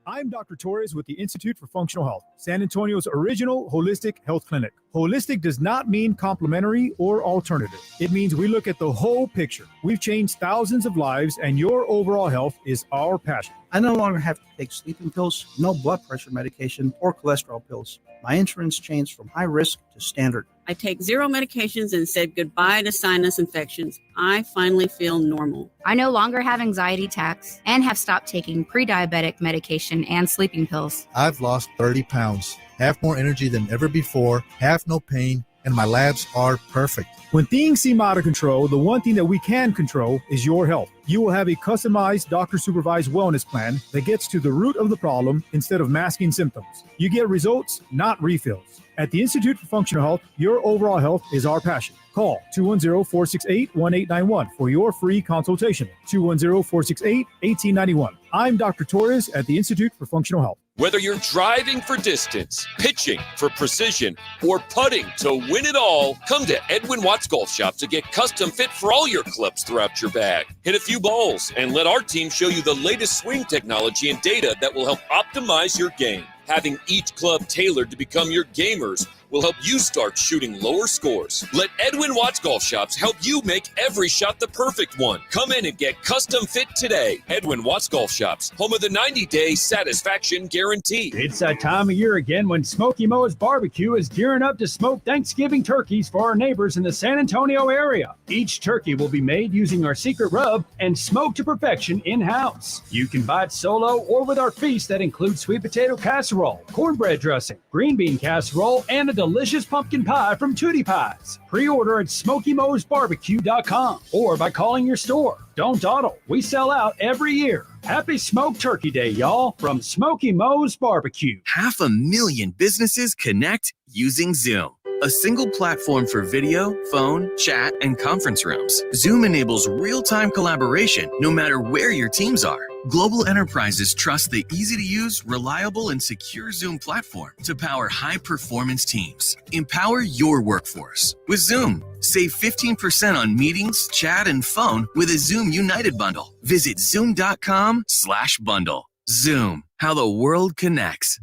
I'm Dr. Torres with the Institute for Functional Health, San Antonio's original holistic health clinic. Holistic does not mean complementary or alternative. It means we look at the whole picture. We've changed thousands of lives, and your overall health is our passion. I no longer have to take sleeping pills, no blood pressure medication, or cholesterol pills. My insurance changed from high risk to standard. I take 0 medications and said goodbye to sinus infections. I finally feel normal. I no longer have anxiety attacks and have stopped taking pre-diabetic medication and sleeping pills. I've lost 30 pounds, have more energy than ever before, have no pain, and my labs are perfect. When things seem out of control, the one thing that we can control is your health. You will have a customized doctor-supervised wellness plan that gets to the root of the problem instead of masking symptoms. You get results, not refills. At the Institute for Functional Health, your overall health is our passion. Call 210-468-1891 for your free consultation. 210-468-1891. I'm Dr. Torres at the Institute for Functional Health. Whether you're driving for distance, pitching for precision, or putting to win it all, come to Edwin Watts Golf Shop to get custom fit for all your clubs throughout your bag. Hit a few balls and let our team show you the latest swing technology and data that will help optimize your game. Having each club tailored to become your gamers will help you start shooting lower scores. Let Edwin Watts Golf Shops help you make every shot the perfect one. Come in and get custom fit today. Edwin Watts Golf Shops, home of the 90-day satisfaction guarantee. It's that time of year again when Smoky Moe's Barbecue is gearing up to smoke Thanksgiving turkeys for our neighbors in the San Antonio area. Each turkey will be made using our secret rub and smoked to perfection in-house. You can buy it solo or with our feast that includes sweet potato casserole, cornbread dressing, green bean casserole, and a delicious pumpkin pie from Tootie Pies. Pre-order at SmokyMoe'sBarbecue.com or by calling your store. Don't dawdle. We sell out every year. Happy Smoked Turkey Day, y'all, from Smoky Moe's Barbecue. 500,000 businesses connect using Zoom, a single platform for video, phone, chat, and conference rooms. Zoom enables real-time collaboration no matter where your teams are. Global enterprises trust the easy-to-use, reliable, and secure Zoom platform to power high-performance teams. Empower your workforce with Zoom. Save 15% on meetings, chat, and phone with a Zoom United bundle. Visit zoom.com/bundle. Zoom, how the world connects.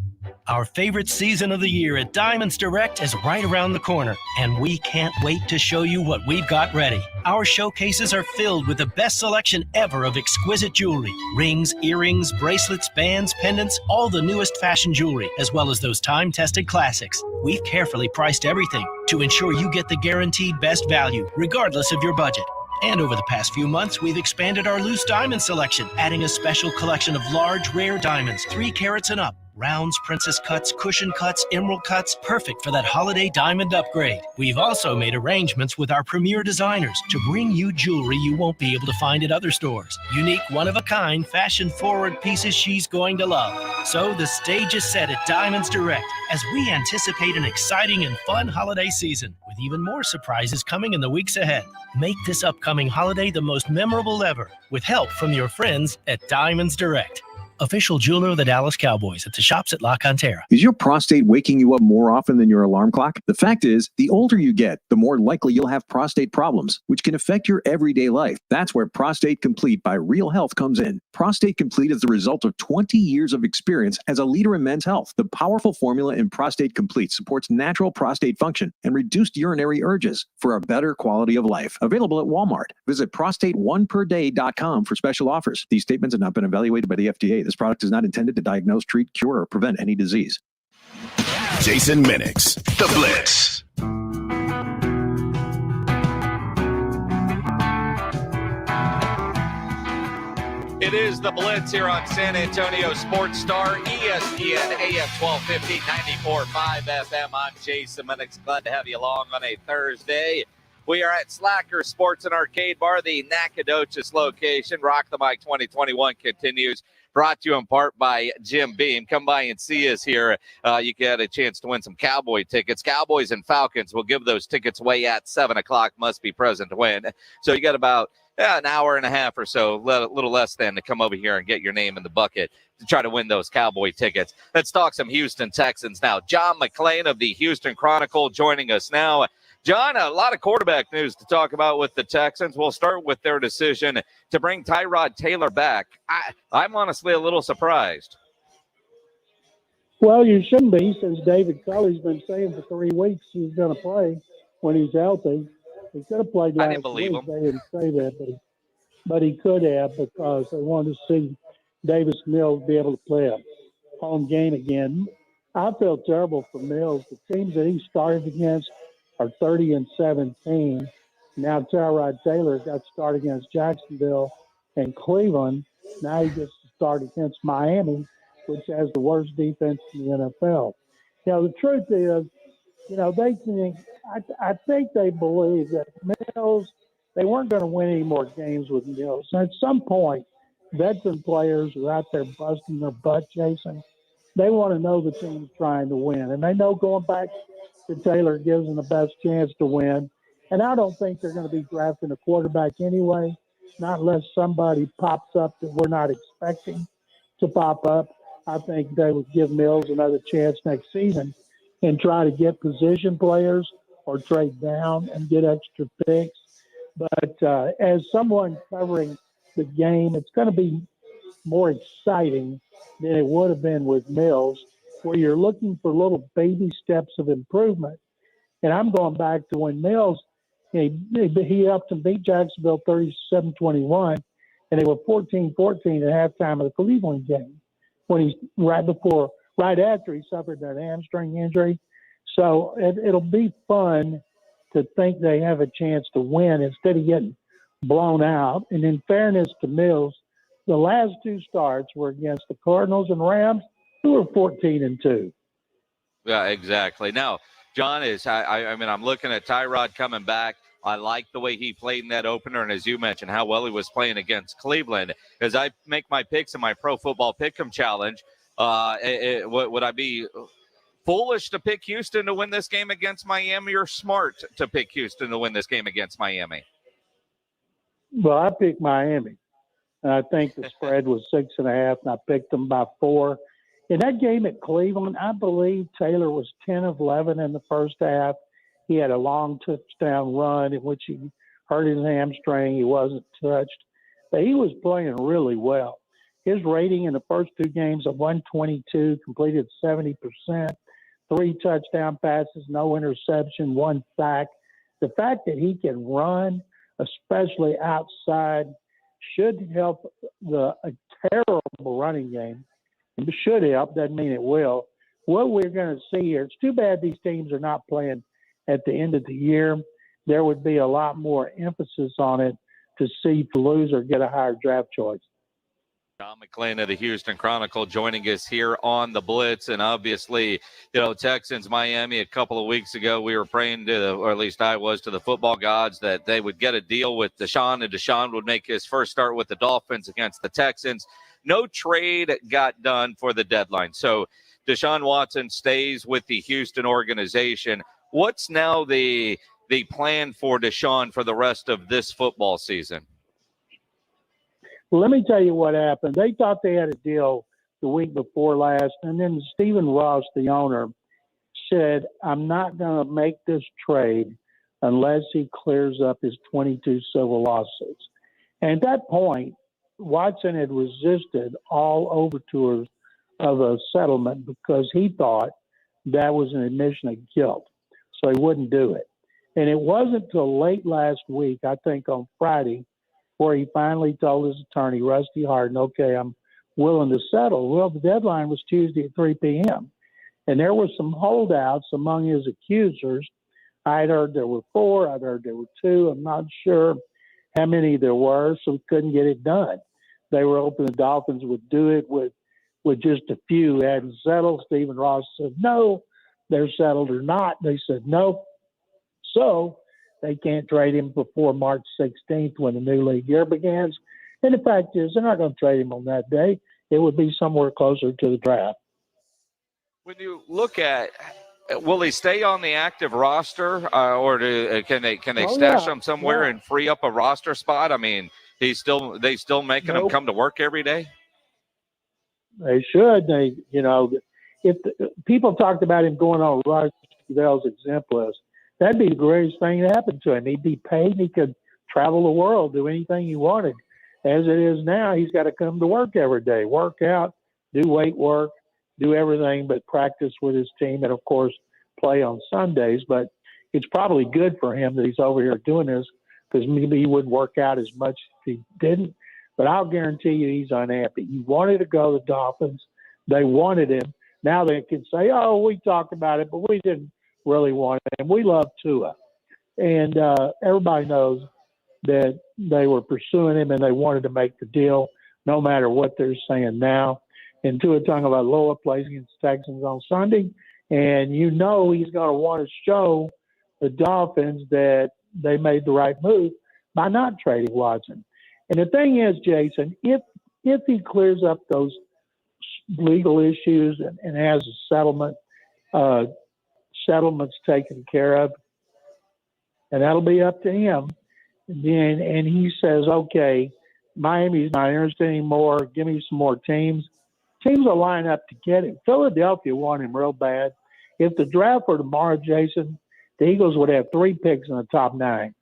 Our favorite season of the year at Diamonds Direct is right around the corner, and we can't wait to show you what we've got ready. Our showcases are filled with the best selection ever of exquisite jewelry. Rings, earrings, bracelets, bands, pendants, all the newest fashion jewelry, as well as those time-tested classics. We've carefully priced everything to ensure you get the guaranteed best value, regardless of your budget. And over the past few months, we've expanded our loose diamond selection, adding a special collection of large, rare diamonds, 3 carats and up. Rounds, princess cuts, cushion cuts, emerald cuts, perfect for that holiday diamond upgrade. We've also made arrangements with our premier designers to bring you jewelry you won't be able to find at other stores. Unique, one-of-a-kind, fashion-forward pieces she's going to love. So the stage is set at Diamonds Direct as we anticipate an exciting and fun holiday season with even more surprises coming in the weeks ahead. Make this upcoming holiday the most memorable ever with help from your friends at Diamonds Direct. Official jeweler of the Dallas Cowboys at the shops at La Cantera. Is your prostate waking you up more often than your alarm clock? The fact is, the older you get, the more likely you'll have prostate problems, which can affect your everyday life. That's where Prostate Complete by Real Health comes in. Prostate Complete is the result of 20 years of experience as a leader in men's health. The powerful formula in Prostate Complete supports natural prostate function and reduced urinary urges for a better quality of life. Available at Walmart. Visit prostateoneperday.com for special offers. These statements have not been evaluated by the FDA. This product is not intended to diagnose, treat, cure, or prevent any disease. Jason Minix, The Blitz. It is The Blitz here on San Antonio Sports Star, ESPN AM 1250, 94.5 FM. I'm Jason Minix. Glad to have you along on a Thursday. We are at Slacker Sports and Arcade Bar, the Nacodogches location. Rock the Mic 2021 continues. Brought to you in part by Jim Beam. Come by and see us here. You get a chance to win some Cowboy tickets. Cowboys and Falcons will give those tickets away at 7 o'clock. Must be present to win. So you got about an hour and a half or so, a little less than, to come over here and get your name in the bucket to try to win those Cowboy tickets. Let's talk some Houston Texans now. John McClain of the Houston Chronicle joining us now. John, a lot of quarterback news to talk about with the Texans. We'll start with their decision to bring Tyrod Taylor back. I'm honestly a little surprised. Well, you shouldn't be, since David Culley's been saying for 3 weeks he's going to play when he's healthy. He could have played last week. They didn't say that, but he could have, because they wanted to see Davis Mills be able to play a home game again. I feel terrible for Mills. The teams that he started against are 30-17. Now Tyrod Taylor got to start against Jacksonville and Cleveland. Now he gets to start against Miami, which has the worst defense in the NFL. The truth is, they think, I think they believe that Mills, they weren't going to win any more games with Mills. And at some point, veteran players are out there busting their butt, Jason. They want to know the team's trying to win. And they know going back to Taylor gives them the best chance to win. And I don't think they're going to be drafting a quarterback anyway, not unless somebody pops up that we're not expecting to pop up. I think they would give Mills another chance next season and try to get position players or trade down and get extra picks. But as someone covering the game, it's going to be more exciting than it would have been with Mills, where you're looking for little baby steps of improvement. And I'm going back to when Mills, he helped them beat Jacksonville 37-21, and they were 14-14 at halftime of the Cleveland game when he's right after he suffered that hamstring injury. So it'll be fun to think they have a chance to win instead of getting blown out. And in fairness to Mills, the last two starts were against the Cardinals and Rams, who were 14-2. Yeah, exactly. Now, John, I'm looking at Tyrod coming back. I like the way he played in that opener, and as you mentioned, how well he was playing against Cleveland. As I make my picks in my Pro Football Pick'em Challenge, would I be foolish to pick Houston to win this game against Miami, or smart to pick Houston to win this game against Miami? Well, I picked Miami. And I think the spread was 6.5, and I picked them by 4. In that game at Cleveland, I believe Taylor was 10 of 11 in the first half. He had a long touchdown run in which he hurt his hamstring. He wasn't touched. But he was playing really well. His rating in the first two games of 122, completed 70%, 3 touchdown passes, no interception, 1 sack. The fact that he can run, especially outside, should help a terrible running game. It should help, doesn't mean it will. What we're going to see here, it's too bad these teams are not playing at the end of the year. There would be a lot more emphasis on it to see if the loser get a higher draft choice. John McClain of the Houston Chronicle joining us here on the Blitz. And obviously, Texans, Miami, a couple of weeks ago, we were praying or at least I was, to the football gods that they would get a deal with Deshaun, and Deshaun would make his first start with the Dolphins against the Texans. No trade got done for the deadline. So Deshaun Watson stays with the Houston organization. What's now the plan for Deshaun for the rest of this football season? Well, let me tell you what happened. They thought they had a deal the week before last, and then Stephen Ross, the owner, said, I'm not going to make this trade unless he clears up his 22 civil lawsuits. And at that point, Watson had resisted all overtures of a settlement because he thought that was an admission of guilt, so he wouldn't do it. And it wasn't till late last week, I think on Friday, where he finally told his attorney, Rusty Hardin, okay, I'm willing to settle. Well, the deadline was Tuesday at 3 p.m. And there were some holdouts among his accusers. I'd heard there were 4. I'd heard there were 2. I'm not sure how many there were, so we couldn't get it done. They were hoping the Dolphins would do it with just a few who hadn't settled. Stephen Ross said, no, they're settled or not. They said no. So they can't trade him before March 16th when the new league year begins. And the fact is, they're not going to trade him on that day. It would be somewhere closer to the draft. When you look at, will he stay on the active roster, or can they stash him somewhere and free up a roster spot? I mean, they still making him come to work every day? They should. If people talked about him going on Ross Goodell's exempt list, that'd be the greatest thing that happened to him. He'd be paid. He could travel the world, do anything he wanted. As it is now, he's got to come to work every day, work out, do weight work, do everything but practice with his team, and, of course, play on Sundays. But it's probably good for him that he's over here doing this, because maybe he wouldn't work out as much if he didn't. But I'll guarantee you he's unhappy. He wanted to go to the Dolphins. They wanted him. Now they can say, oh, we talked about it, but we didn't really want him. We love Tua. And everybody knows that they were pursuing him and they wanted to make the deal no matter what they're saying now. And Tua Tagovailoa plays against the Texans on Sunday, and he's going to want to show the Dolphins that they made the right move by not trading Watson. And the thing is, Jason, if he clears up those legal issues and has a settlements taken care of, and that'll be up to him. And he says, okay, Miami's not interested anymore. Give me some more teams. Teams will line up to get him. Philadelphia want him real bad. If the draft were tomorrow, Jason, the Eagles would have 3 picks in the top 9.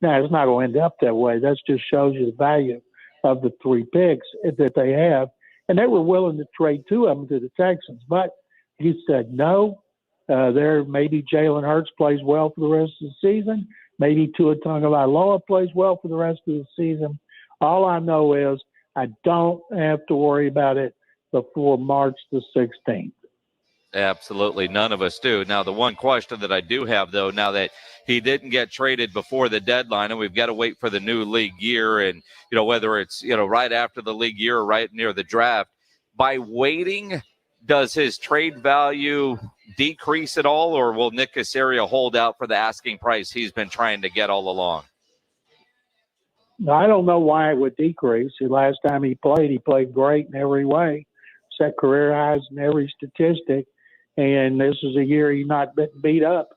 Now, it's not going to end up that way. That just shows you the value of the 3 picks that they have. And they were willing to trade 2 of them to the Texans. But he said no. Maybe Jalen Hurts plays well for the rest of the season. Maybe Tua Tagovailoa plays well for the rest of the season. All I know is I don't have to worry about it before March the 16th. Absolutely. None of us do. Now, the one question that I do have, though, now that he didn't get traded before the deadline and we've got to wait for the new league year and, whether it's, right after the league year or right near the draft, by waiting, does his trade value decrease at all, or will Nick Caserio hold out for the asking price he's been trying to get all along? I don't know why it would decrease. The last time he played great in every way, set career highs in every statistic. And this is a year he's not been beat up.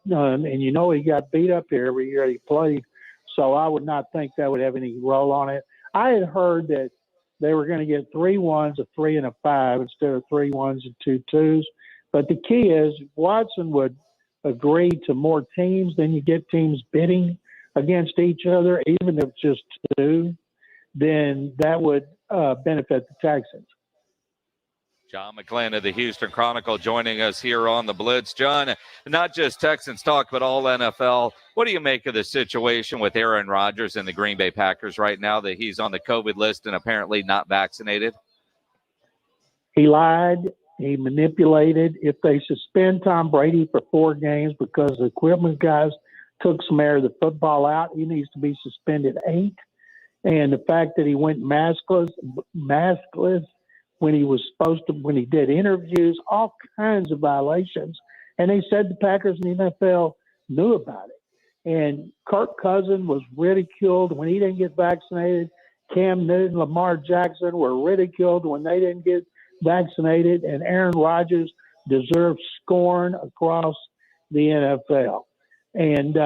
And he got beat up here every year he played. So I would not think that would have any role on it. I had heard that they were going to get 3 1s, a 3 and a 5 instead of 3 1s and 2 2s. But the key is Watson would agree to more teams, then you get teams bidding against each other, even if it's just 2, then that would benefit the Texans. John McClain of the Houston Chronicle joining us here on the Blitz. John, not just Texans talk, but all NFL. What do you make of the situation with Aaron Rodgers and the Green Bay Packers right now that he's on the COVID list and apparently not vaccinated? He lied. He manipulated. If they suspend Tom Brady for 4 games because the equipment guys took some air of the football out, he needs to be suspended 8. And the fact that he went maskless when he did interviews, all kinds of violations. And they said the Packers and the NFL knew about it. And Kirk Cousins was ridiculed when he didn't get vaccinated. Cam Newton, Lamar Jackson were ridiculed when they didn't get vaccinated. And Aaron Rodgers deserves scorn across the NFL. And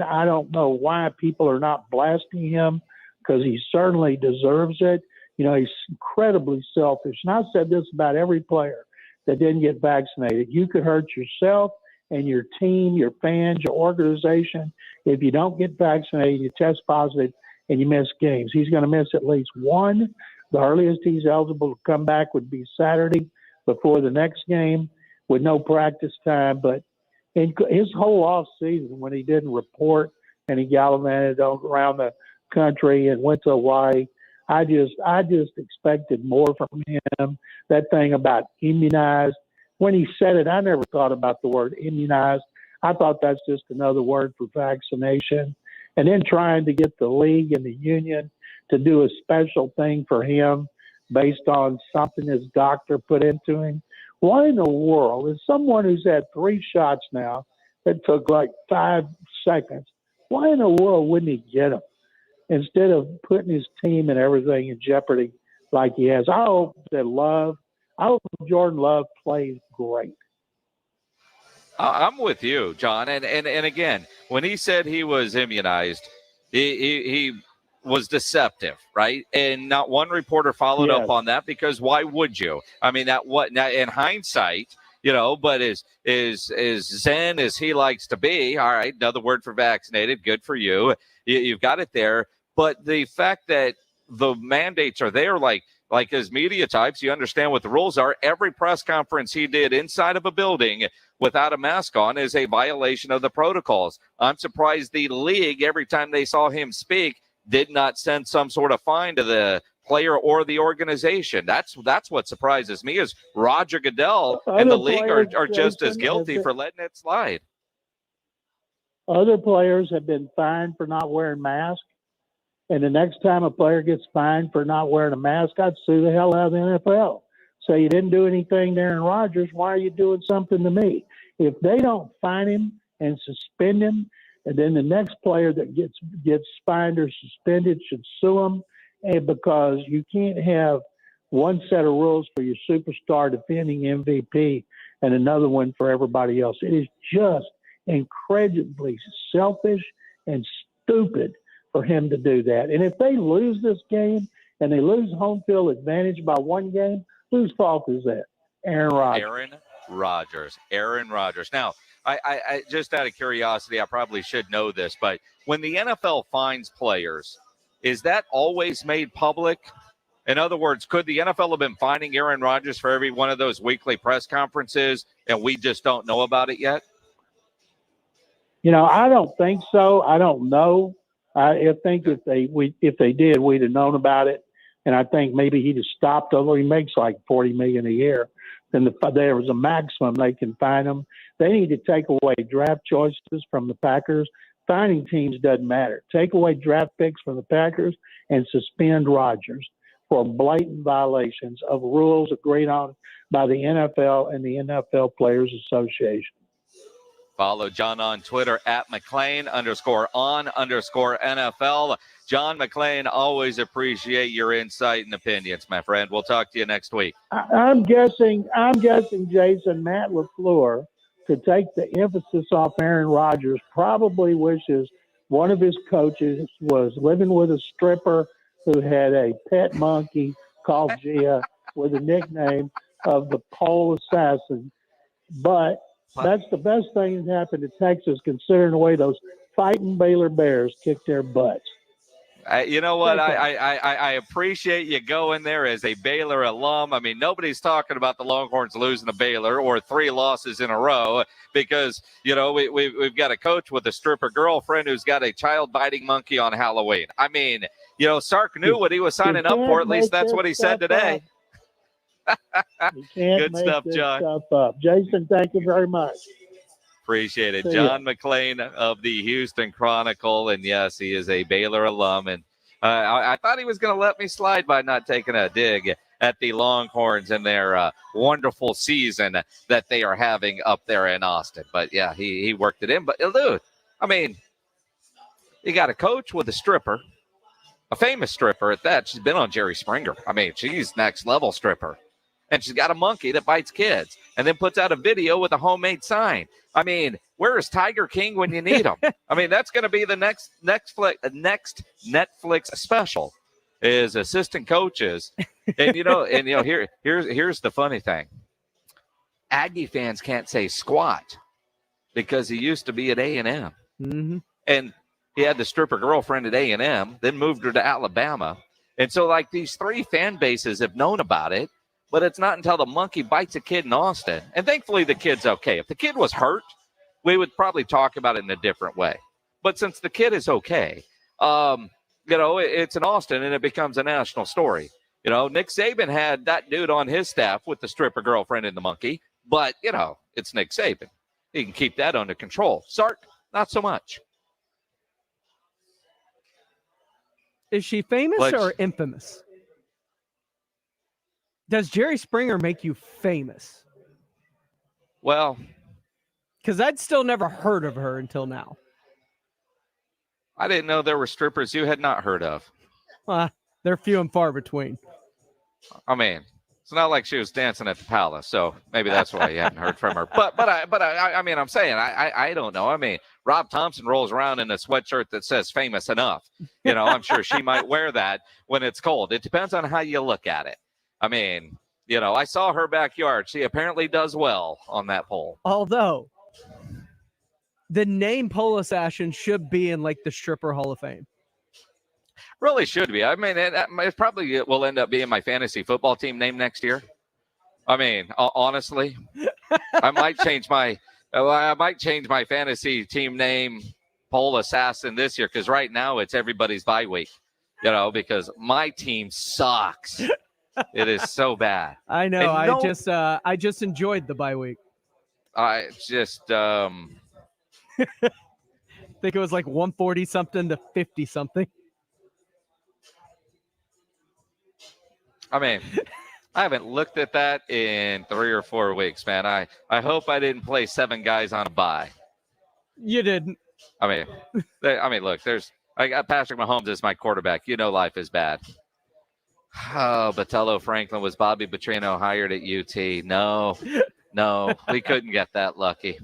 I don't know why people are not blasting him, because he certainly deserves it. He's incredibly selfish. And I've said this about every player that didn't get vaccinated. You could hurt yourself and your team, your fans, your organization if you don't get vaccinated, you test positive, and you miss games. He's going to miss at least 1. The earliest he's eligible to come back would be Saturday before the next game with no practice time. But in his whole off season, when he didn't report and he gallivanted around the country and went to Hawaii, I just expected more from him. That thing about immunized, when he said it, I never thought about the word immunized. I thought that's just another word for vaccination. And then trying to get the league and the union to do a special thing for him based on something his doctor put into him. Why in the world is someone who's had 3 shots now that took like 5 seconds, why in the world wouldn't he get them? Instead of putting his team and everything in jeopardy like he has. I hope Jordan Love plays great. I'm with you, John. And again, when he said he was immunized, he was deceptive, right? And not one reporter followed up on that, because why would you? I mean, now in hindsight, but as zen as he likes to be, all right, another word for vaccinated, good for you. You've got it there. But the fact that the mandates are there, like as media types, you understand what the rules are. Every press conference he did inside of a building without a mask on is a violation of the protocols. I'm surprised the league, every time they saw him speak, did not send some sort of fine to the player or the organization. That's what surprises me, is Roger Goodell and the league are just as guilty for letting it slide. Other players have been fined for not wearing masks. And the next time a player gets fined for not wearing a mask, I'd sue the hell out of the NFL. So you didn't do anything to Aaron Rodgers. Why are you doing something to me? If they don't fine him and suspend him, and then the next player that gets fined or suspended should sue him, and because you can't have one set of rules for your superstar defending MVP and another one for everybody else. It is just incredibly selfish and stupid for him to do that. And if they lose this game and they lose home field advantage by 1 game, whose fault is that? Aaron Rodgers. Aaron Rodgers. Now, I just out of curiosity, I probably should know this, but when the NFL fines players, is that always made public? In other words, could the NFL have been fining Aaron Rodgers for every one of those weekly press conferences, and we just don't know about it yet? I don't think so. I don't know. I think if they did, we'd have known about it. And I think maybe he'd have stopped, although he makes like $40 million a year. Then there was a maximum they can fine him. They need to take away draft choices from the Packers. Fining teams doesn't matter. Take away draft picks from the Packers and suspend Rodgers for blatant violations of rules agreed on by the NFL and the NFL Players Association. Follow John on Twitter at McClain_on_NFL. John McClain, always appreciate your insight and opinions, my friend. We'll talk to you next week. I'm guessing, Jason, Matt LaFleur, to take the emphasis off Aaron Rodgers, probably wishes one of his coaches was living with a stripper who had a pet monkey called Gia with a nickname of the Pole Assassin. But that's the best thing that happened to Texas, considering the way those fighting Baylor Bears kicked their butts. You know what? I appreciate you going there as a Baylor alum. I mean, nobody's talking about the Longhorns losing to Baylor or 3 losses in a row because, we've got a coach with a stripper girlfriend who's got a child biting monkey on Halloween. I mean, Sark knew what he was signing up for. At least that's what he said today. Good stuff, John. Jason, thank you very much. Appreciate it. John McClain of the Houston Chronicle. And yes, he is a Baylor alum. And I thought he was going to let me slide by not taking a dig at the Longhorns and their wonderful season that they are having up there in Austin. But yeah, he worked it in. But dude, I mean, you got a coach with a stripper, a famous stripper at that. She's been on Jerry Springer. I mean, she's next level stripper. And she's got a monkey that bites kids and then puts out a video with a homemade sign. I mean, where is Tiger King when you need him? I mean, that's going to be the next Netflix special is assistant coaches. And, here's the funny thing. Aggie fans can't say squat because he used to be at A&M. Mm-hmm. And he had the stripper girlfriend at A&M, then moved her to Alabama. And so, like, these 3 fan bases have known about it. But it's not until the monkey bites a kid in Austin. And thankfully, the kid's okay. If the kid was hurt, we would probably talk about it in a different way. But since the kid is okay, it's in Austin and it becomes a national story. Nick Saban had that dude on his staff with the stripper girlfriend and the monkey. But, it's Nick Saban. He can keep that under control. Sark, not so much. Is she famous or infamous? Does Jerry Springer make you famous? Well, because I'd still never heard of her until now. I didn't know there were strippers you had not heard of. They're few and far between. I mean, it's not like she was dancing at the Palace, so maybe that's why you haven't heard from her. But I mean, I'm saying I don't know. I mean, Rob Thompson rolls around in a sweatshirt that says "famous enough." I'm sure she might wear that when it's cold. It depends on how you look at it. I mean, I saw her backyard. She apparently does well on that pole. Although the name Pole Assassin should be in like the Stripper Hall of Fame. Really should be. I mean, it probably will end up being my fantasy football team name next year. I mean, honestly, I might change my fantasy team name Pole Assassin this year because right now it's everybody's bye week. Because my team sucks. It is so bad. I know. I just enjoyed the bye week. I just think it was like 140 something to 50 something. I mean, I haven't looked at that in 3 or 4 weeks, man. I hope I didn't play 7 guys on a bye. You didn't. I mean, look, I got Patrick Mahomes as my quarterback. Life is bad. Oh, Botello Franklin was Bobby Petrino hired at UT. No, we couldn't get that lucky.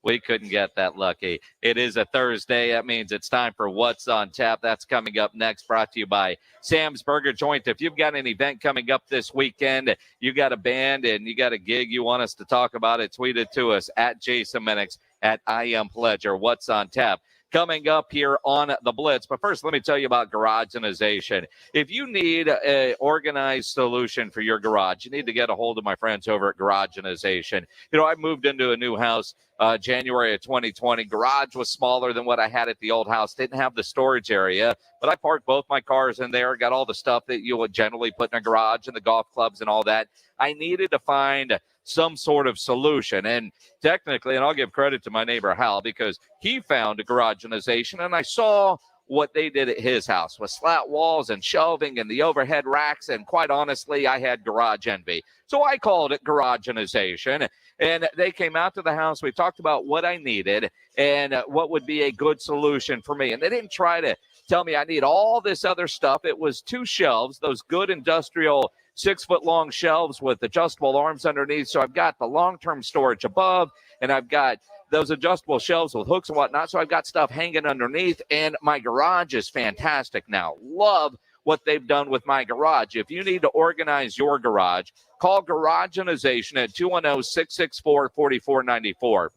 we couldn't get that lucky. It is a Thursday. That means it's time for What's on Tap. That's coming up next, brought to you by Sam's Burger Joint. If you've got an event coming up this weekend, you got a band and you got a gig you want us to talk about it, tweet it to us at Jason Minix, at I Am Pledger. What's on Tap? Coming up here on the Blitz. But first, let me tell you about Garageization. If you need an organized solution for your garage, you need to get a hold of my friends over at Garageization. You know, I moved into a new house January of 2020. Garage was smaller than what I had at the old house. Didn't have the storage area, but I parked both my cars in there, got all the stuff that you would generally put in a garage and the golf clubs and all that. I needed to find some sort of solution. And technically, and I'll give credit to my neighbor Hal, because he found a Garageization, and I saw what they did at his house with slat walls and shelving and the overhead racks. And quite honestly, I had garage envy. So I called it Garageization, and they came out to the house. We talked about what I needed and what would be a good solution for me. And they didn't try to tell me I need all this other stuff. It was 2 shelves, those good industrial 6-foot-long shelves with adjustable arms underneath. So I've got the long-term storage above, and I've got those adjustable shelves with hooks and whatnot. So I've got stuff hanging underneath, and my garage is fantastic now. Love what they've done with my garage. If you need to organize your garage, call Garageization at 210-664-4494.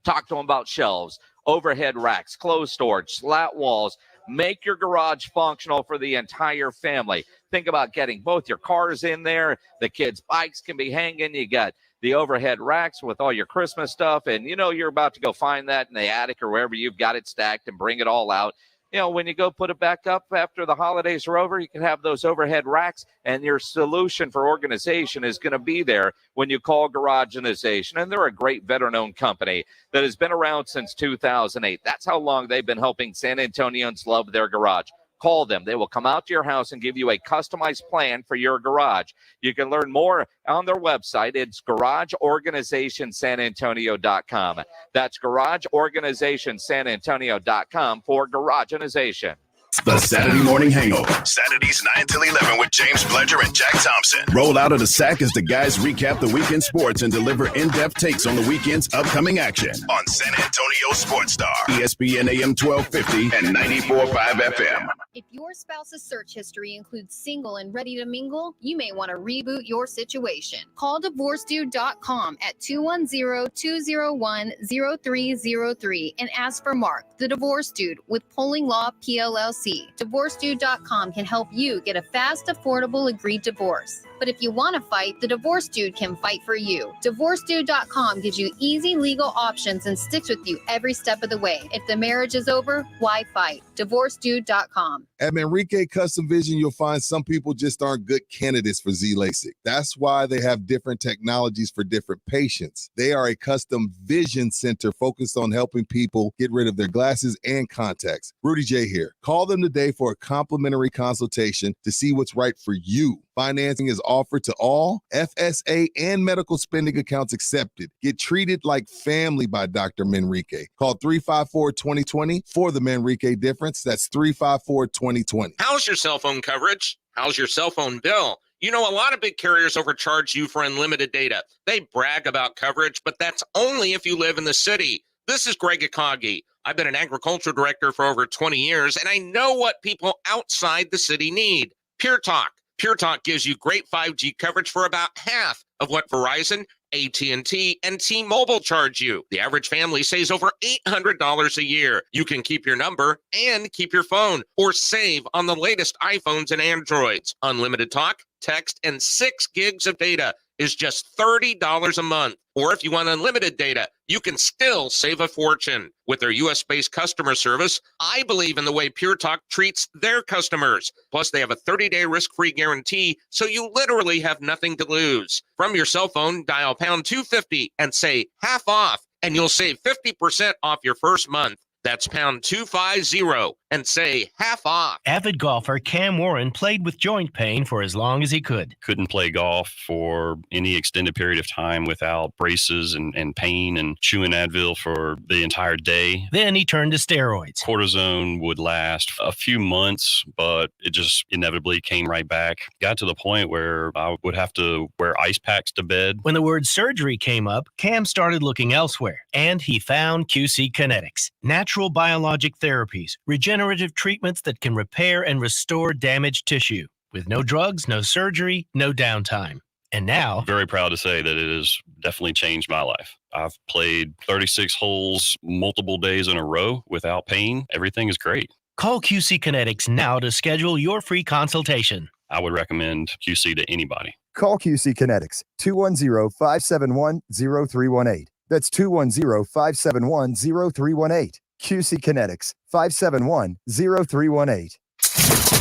Talk to them about shelves, overhead racks, clothes storage, slat walls. Make your garage functional for the entire family. Think about getting both your cars in there. The kids' bikes can be hanging. You got the overhead racks with all your Christmas stuff. And, you know, you're about to go find that in the attic or wherever you've got it stacked and bring it all out. You know, when you go put it back up after the holidays are over, you can have those overhead racks, and your solution for organization is going to be there when you call Garageization. And they're a great veteran-owned company that has been around since 2008. That's how long they've been helping San Antonians love their garage. Call them. They will come out to your house and give you a customized plan for your garage. You can learn more on their website. It's garageorganizationsanantonio.com. That's garageorganizationsanantonio.com for Garageization. The Saturday Morning Hangover. Saturdays 9 till 11 with James Pledger and Jack Thompson. Roll out of the sack as the guys recap the weekend sports and deliver in-depth takes on the weekend's upcoming action on San Antonio Sports Star, ESPN AM 1250 and 94.5 FM. If your spouse's search history includes single and ready to mingle, you may want to reboot your situation. Call DivorceDude.com at 210-201-0303 and ask for Mark, the Divorce Dude with Polling Law PLLC. DivorceDude.com can help you get a fast, affordable, agreed divorce. But if you want to fight, the Divorce Dude can fight for you. DivorceDude.com gives you easy legal options and sticks with you every step of the way. If the marriage is over, why fight? DivorceDude.com. At Manrique Custom Vision, you'll find some people just aren't good candidates for Z-LASIK. That's why they have different technologies for different patients. They are a custom vision center focused on helping people get rid of their glasses and contacts. Rudy J here. Call them today for a complimentary consultation to see what's right for you. Financing is offered to all FSA and medical spending accounts accepted. Get treated like family by Dr. Manrique. Call 354-2020 for the Manrique difference. That's 354-2020. How's your cell phone coverage? How's your cell phone bill? You know, a lot of big carriers overcharge you for unlimited data. They brag about coverage, but that's only if you live in the city. This is Greg Akagi. I've been an agriculture director for over 20 years, and I know what people outside the city need. Pure Talk. Pure Talk gives you great 5G coverage for about half of what Verizon, AT&T, and T-Mobile charge you. The average family saves over $800 a year. You can keep your number and keep your phone, or save on the latest iPhones and Androids. Unlimited talk, text, and 6 gigs of data is just $30 a month. Or if you want unlimited data, you can still save a fortune. With their U.S.-based customer service, I believe in the way Pure Talk treats their customers. Plus, they have a 30-day risk-free guarantee, so you literally have nothing to lose. From your cell phone, dial pound 250 and say half off, and you'll save 50% off your first month. That's pound 250 and say half off. Avid golfer Cam Warren played with joint pain for as long as he could. Couldn't play golf for any extended period of time without braces and pain and chewing Advil for the entire day. Then he turned to steroids. Cortisone would last a few months, but it just inevitably came right back. Got to the point where I would have to wear ice packs to bed. When the word surgery came up, Cam started looking elsewhere, and he found QC Kinetics. Natural biologic therapies, regenerative treatments that can repair and restore damaged tissue. With no drugs, no surgery, no downtime. And now, very proud to say that it has definitely changed my life. I've played 36 holes multiple days in a row without pain. Everything is great. Call QC Kinetics now to schedule your free consultation. I would recommend QC to anybody. Call QC Kinetics, 210-571-0318. That's 210-571-0318. QC Kinetics, 571-0318.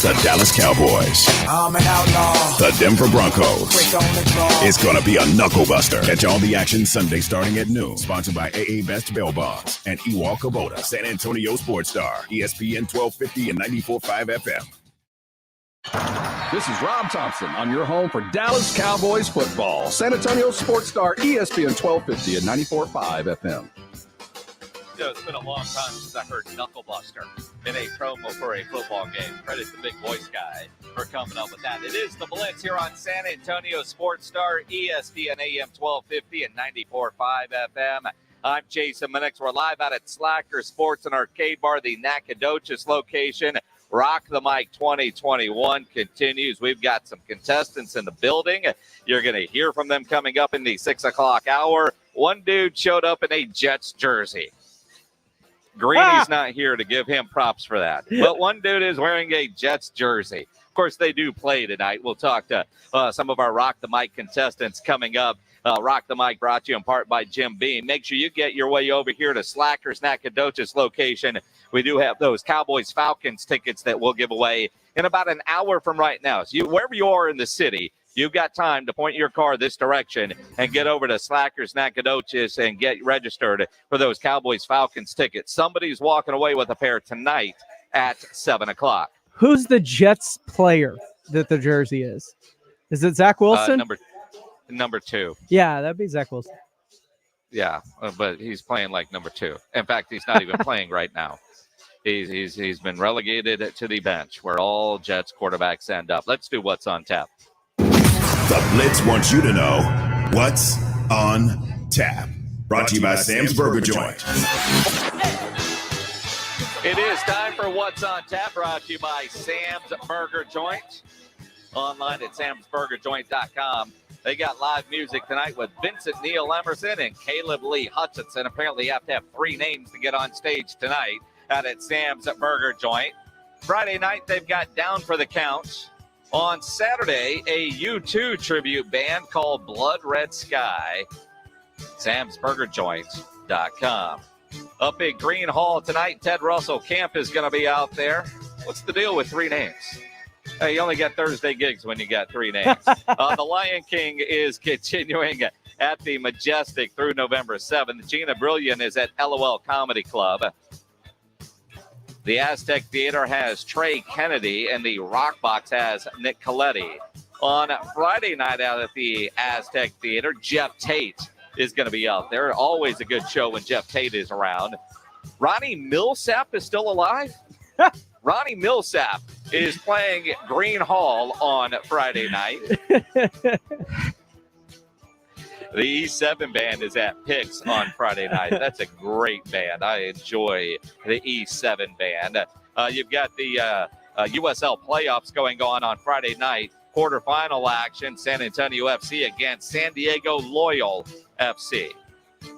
The Dallas Cowboys. I'm an outlaw. The Denver Broncos. Quick on the draw. It's going to be a knuckle buster. Catch all the action Sunday starting at noon. Sponsored by AA Best Bail Bonds and Ewald Kubota, San Antonio Sports Star, ESPN 1250 and 94.5 FM. This is Rob Thompson. I'm your home for Dallas Cowboys football. San Antonio Sports Star, ESPN 1250 and 94.5 FM. It's been a long time since I heard Knuckle Buster in a promo for a football game. Credit the big voice guy for coming up with that. It is the Blitz here on San Antonio Sports Star, ESPN AM 1250 and 94.5 FM. I'm Jason Minix. We're live out at Slacker Sports and Arcade Bar, the Nacodogches location. Rock the Mic 2021 continues. We've got some contestants in the building. You're going to hear from them coming up in the 6 o'clock hour. One dude showed up in a Jets jersey. Greeny's not here to give him props for that. But one dude is wearing a Jets jersey. Of course, they do play tonight. We'll talk to some of our Rock the Mic contestants coming up. Rock the Mic brought to you in part by Jim Beam. Make sure you get your way over here to Slackers Nacodogches location. We do have those Cowboys-Falcons tickets that we'll give away in about an hour from right now. So wherever you are in the city, you've got time to point your car this direction and get over to Slackers Nacodogches and get registered for those Cowboys-Falcons tickets. Somebody's walking away with a pair tonight at 7 o'clock. Who's the Jets player that the jersey is? Is it Zach Wilson? Number 2. Yeah, that'd be Zach Wilson. Yeah, but he's playing like number 2. In fact, he's not even playing right now. He's been relegated to the bench where all Jets quarterbacks end up. Let's do What's on Tap. The Blitz wants you to know what's on tap. Brought to you by Sam's Burger Joint. It is time for What's on Tap, brought to you by Sam's Burger Joint. Online at samsburgerjoint.com. They got live music tonight with Vincent Neil Emerson and Caleb Lee Hutchinson. Apparently you have to have 3 names to get on stage tonight out at Sam's Burger Joint. Friday night, they've got Down for the Count. On Saturday, a U2 tribute band called Blood Red Sky. Sam'sBurgerJoint.com. Up at Green Hall tonight, Ted Russell Camp is going to be out there. What's the deal with 3 names? Hey, you only got Thursday gigs when you got 3 names. The Lion King is continuing at the Majestic through November 7th. Gina Brilliant is at LOL Comedy Club. The Aztec Theater has Trey Kennedy, and the Rock Box has Nick Coletti. On Friday night out at the Aztec Theater, Jeff Tate is going to be out there. Always a good show when Jeff Tate is around. Ronnie Millsap is still alive? Ronnie Millsap is playing Green Hall on Friday night. The E7 band is at Pix on Friday night. That's a great band. I enjoy the E7 band. You've got the USL playoffs going on Friday night. Quarterfinal action, San Antonio FC against San Diego Loyal FC.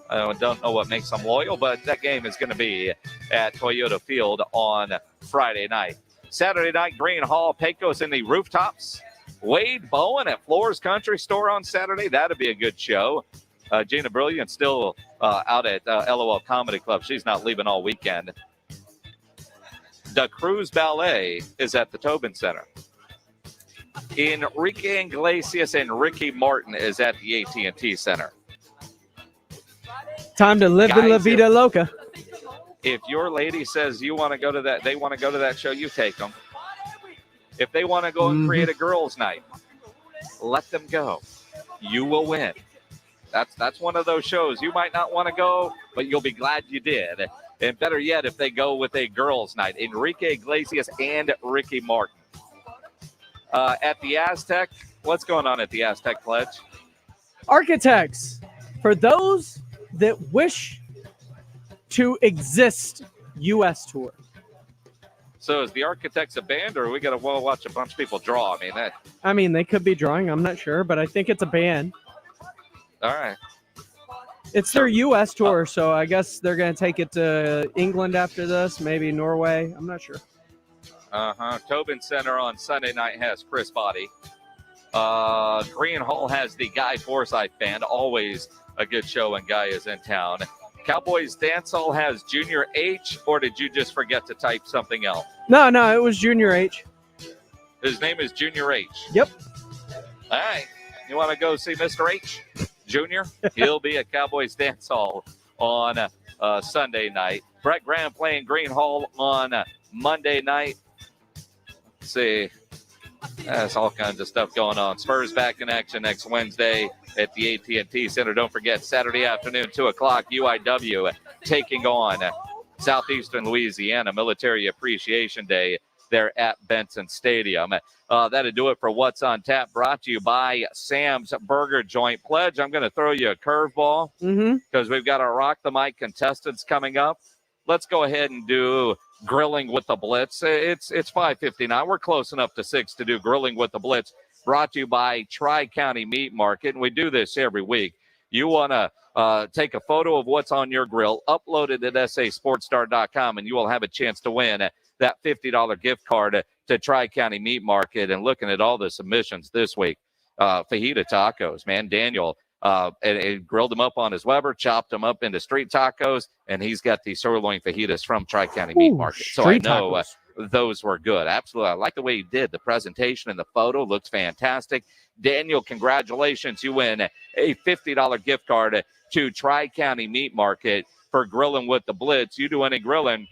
I don't know what makes them loyal, but that game is going to be at Toyota Field on Friday night. Saturday night, Green Hall, Pecos in the Rooftops. Wade Bowen at Floors Country Store on Saturday. That'll be a good show. Gina Brilliant still out at LOL Comedy Club. She's not leaving all weekend. The Cruz Ballet is at the Tobin Center. Enrique Iglesias and Ricky Martin is at the AT&T Center. Time to live in La Vida Loca. If your lady says you want to go to that, they want to go to that show, you take them. If they want to go and create a girls' night, let them go. You will win. That's one of those shows. You might not want to go, but you'll be glad you did. And better yet, if they go with a girls' night, Enrique Iglesias and Ricky Martin. At the Aztec, what's going on at the Aztec, Pledge? Architects, for those that wish to exist, U.S. tour. So is the Architects a band, or are we going to watch a bunch of people draw? I mean, they could be drawing. I'm not sure, but I think it's a band. All right. It's their U.S. tour, so I guess they're going to take it to England after this, maybe Norway. I'm not sure. Tobin Center on Sunday night has Chris Body. Green Hall has the Guy Forsyth Band. Always a good show when Guy is in town. Cowboys Dance Hall has Junior H, or did you just forget to type something else? No, it was Junior H. His name is Junior H. Yep. All right. You want to go see Mr. H, Junior? He'll be at Cowboys Dance Hall on Sunday night. Brett Graham playing Green Hall on Monday night. Let's see. There's all kinds of stuff going on. Spurs back in action next Wednesday at the AT&T Center. Don't forget, Saturday afternoon, 2 o'clock, UIW taking on Southeastern Louisiana Military Appreciation Day there at Benson Stadium. That'll do it for What's on Tap, brought to you by Sam's Burger Joint. Pledge, I'm going to throw you a curveball because we've got our Rock the Mic contestants coming up. Let's go ahead and do Grilling with the Blitz. It's 5:59. We're close enough to 6 to do Grilling with the Blitz, brought to you by Tri-County Meat Market. And we do this every week. You want to take a photo of what's on your grill, upload it at sasportstar.com, and you will have a chance to win that $50 gift card to Tri-County Meat Market. And looking at all the submissions this week, fajita tacos, man. Daniel and grilled them up on his Weber, chopped them up into street tacos, and he's got the sirloin fajitas from Tri-County Meat Market. So I know those were good. Absolutely. I like the way he did the presentation, and the photo looks fantastic. Daniel, congratulations. You win a $50 gift card to Tri-County Meat Market for Grilling with the Blitz. You do any grilling,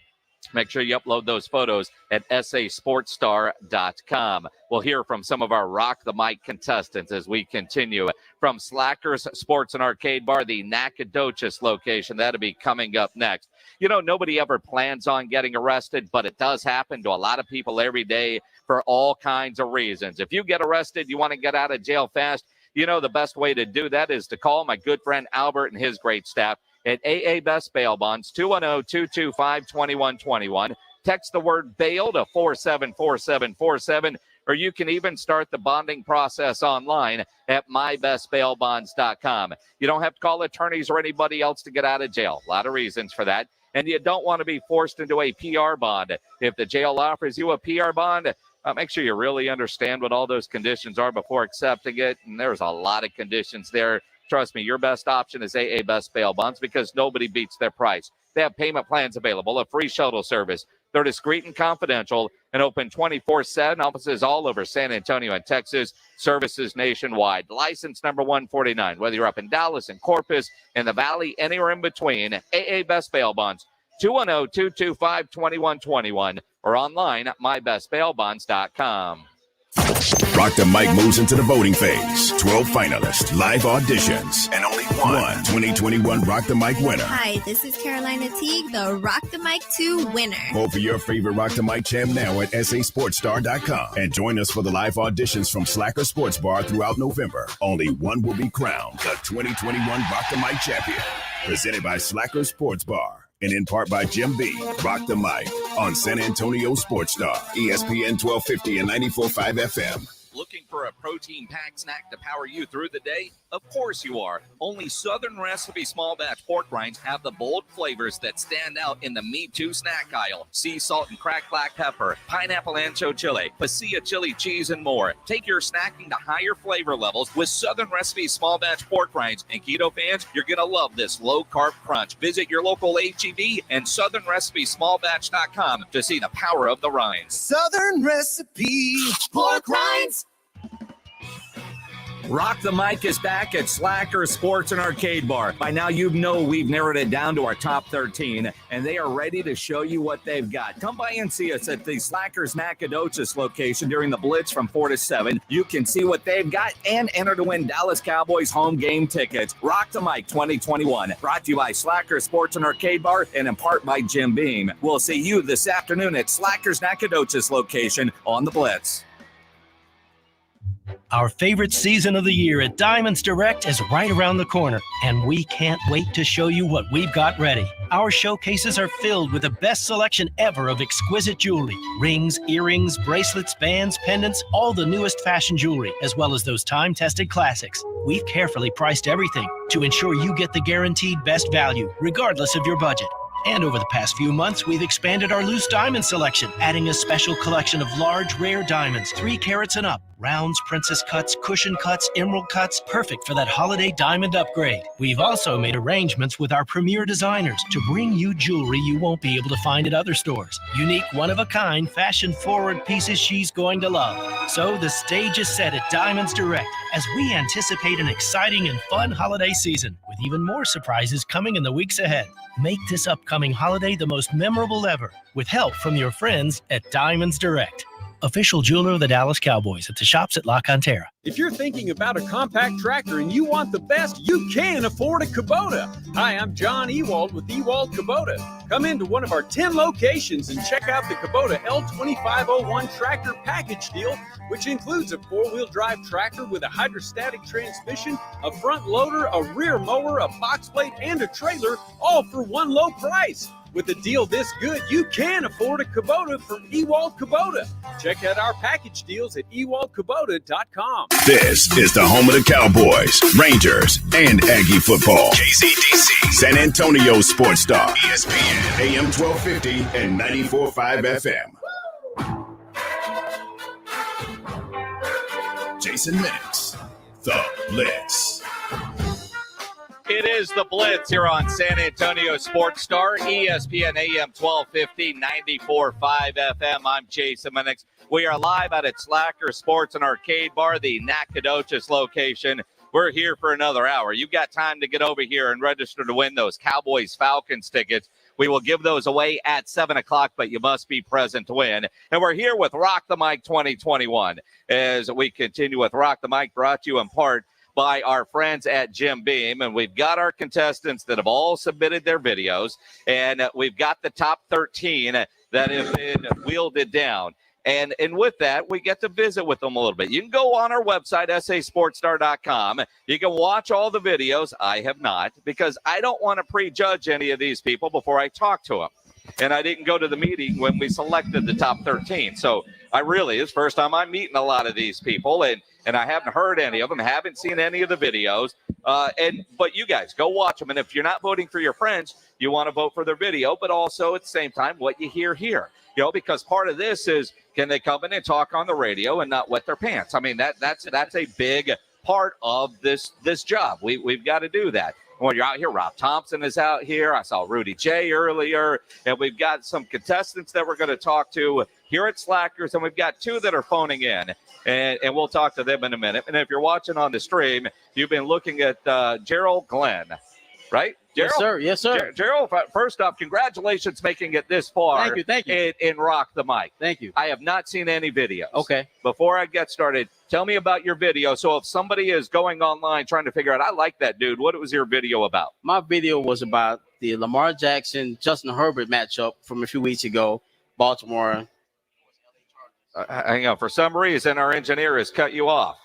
make sure you upload those photos at sasportstar.com. We'll hear from some of our Rock the Mic contestants as we continue. From Slackers Sports and Arcade Bar, the Nacodogches location, that'll be coming up next. You know, nobody ever plans on getting arrested, but it does happen to a lot of people every day for all kinds of reasons. If you get arrested, you want to get out of jail fast, you know the best way to do that is to call my good friend Albert and his great staff at AA Best Bail Bonds, 210-225-2121. Text the word bail to 474747, or you can even start the bonding process online at mybestbailbonds.com. You don't have to call attorneys or anybody else to get out of jail. A lot of reasons for that. And you don't want to be forced into a PR bond. If the jail offers you a PR bond, make sure you really understand what all those conditions are before accepting it. And there's a lot of conditions there. Trust me, your best option is AA Best Bail Bonds because nobody beats their price. They have payment plans available, a free shuttle service. They're discreet and confidential and open 24/7. Offices all over San Antonio and Texas. Services nationwide. License number 149. Whether you're up in Dallas and Corpus, in the Valley, anywhere in between. AA Best Bail Bonds, 210-225-2121 or online at mybestbailbonds.com. Rock the Mic moves into the voting phase. 12 finalists, live auditions, and only one 2021 Rock the Mic winner. Hi, this is Carolina Teague, the Rock the Mic 2 winner. Vote for your favorite Rock the Mic champ now at sasportstar.com. And join us for the live auditions from Slacker Sports Bar throughout November. Only one will be crowned the 2021 Rock the Mic champion. Presented by Slacker Sports Bar. And in part by Jim B. Rock the Mic on San Antonio Sports Star, ESPN 1250 and 94.5 FM. Looking for a protein-packed snack to power you through the day? Of course you are. Only Southern Recipe small batch pork rinds have the bold flavors that stand out in the Me Too snack aisle. Sea salt and cracked black pepper, pineapple ancho chili, pasilla chili cheese, and more. Take your snacking to higher flavor levels with Southern Recipe small batch pork rinds. And keto fans, you're going to love this low-carb crunch. Visit your local H-E-B and southernrecipesmallbatch.com to see the power of the rinds. Southern Recipe pork rinds. Rock the Mic is back at Slacker Sports and Arcade Bar. By now, you know we've narrowed it down to our top 13, and they are ready to show you what they've got. Come by and see us at the Slackers Nacodogches location during the Blitz from 4 to 7. You can see what they've got and enter to win Dallas Cowboys home game tickets. Rock the Mic 2021, brought to you by Slacker Sports and Arcade Bar and in part by Jim Beam. We'll see you this afternoon at Slackers Nacodogches location on the Blitz. Our favorite season of the year at Diamonds Direct is right around the corner, and we can't wait to show you what we've got ready. Our showcases are filled with the best selection ever of exquisite jewelry. Rings, earrings, bracelets, bands, pendants, all the newest fashion jewelry, as well as those time-tested classics. We've carefully priced everything to ensure you get the guaranteed best value, regardless of your budget. And over the past few months, we've expanded our loose diamond selection, adding a special collection of large, rare diamonds, 3 carats and up. Rounds, princess cuts, cushion cuts, emerald cuts, perfect for that holiday diamond upgrade. We've also made arrangements with our premier designers to bring you jewelry you won't be able to find at other stores. Unique, one-of-a-kind, fashion-forward pieces she's going to love. So the stage is set at Diamonds Direct as we anticipate an exciting and fun holiday season, with even more surprises coming in the weeks ahead. Make this upcoming holiday the most memorable ever, with help from your friends at Diamonds Direct. Official jeweler of the Dallas Cowboys at the shops at La Cantera. If you're thinking about a compact tractor and you want the best, you can afford a Kubota. Hi, I'm John Ewald with Ewald Kubota. Come into one of our 10 locations and check out the Kubota L2501 tractor package deal, which includes a 4-wheel drive tractor with a hydrostatic transmission, a front loader, a rear mower, a box plate, and a trailer, all for one low price. With a deal this good, you can afford a Kubota from Ewald Kubota. Check out our package deals at ewaldkubota.com. This is the home of the Cowboys, Rangers, and Aggie football. KZDC, San Antonio Sports Star, ESPN, AM 1250 and 94.5 FM. Jason Minix, the Blitz. It is the Blitz here on San Antonio Sports Star, ESPN AM 1250, 94.5 FM. I'm Jason Minix. We are live out at Slacker Sports and Arcade Bar, the Nacodogches location. We're here for another hour. You've got time to get over here and register to win those Cowboys-Falcons tickets. We will give those away at 7 o'clock, but you must be present to win. And we're here with Rock the Mic 2021 as we continue with Rock the Mic, brought to you in part by our friends at Jim Beam. And we've got our contestants that have all submitted their videos, and we've got the top 13 that have been wielded down. And with that, we get to visit with them a little bit. You can go on our website, sasportstar.com. You can watch all the videos. I have not, because I don't want to prejudge any of these people before I talk to them. And I didn't go to the meeting when we selected the top 13. So it's the first time I'm meeting a lot of these people, and I haven't heard any of them, haven't seen any of the videos. But you guys, go watch them. And if you're not voting for your friends, you want to vote for their video, but also at the same time, what you hear here. Because part of this is, can they come in and talk on the radio and not wet their pants? I mean, that's a big part of this job. We've got to do that. When you're out here, Rob Thompson is out here. I saw Rudy J earlier, and we've got some contestants that we're going to talk to here at Slackers, and we've got 2 that are phoning in, and we'll talk to them in a minute. And if you're watching on the stream, you've been looking at Gerald Glenn, right? Gerald? Yes, sir. Gerald, first off, congratulations making it this far. Thank you. In Rock the Mic. Thank you. I have not seen any videos. Okay. Before I get started, tell me about your video. So if somebody is going online trying to figure out, I like that dude, what was your video about? My video was about the Lamar Jackson, Justin Herbert matchup from a few weeks ago, Baltimore. Hang on. For some reason, our engineer has cut you off.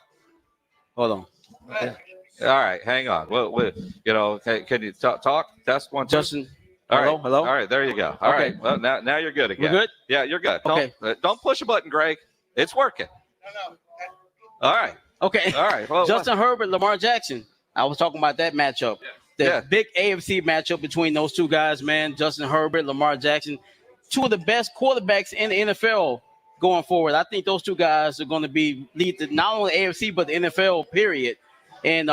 Hold on. Okay. All right, hang on. Can you talk? Test 1, 2. Justin. All right. Hello. All right, there you go. All right. Well, now you're good again. We're good? Yeah, you're good. Okay. Don't push a button, Greg. It's working. No. All right. Okay. All right. Well, Justin Herbert, Lamar Jackson. I was talking about that matchup. The big AFC matchup between those two guys, man. Justin Herbert, Lamar Jackson, 2 of the best quarterbacks in the NFL going forward. I think those 2 guys are going to lead not only AFC but the NFL period. And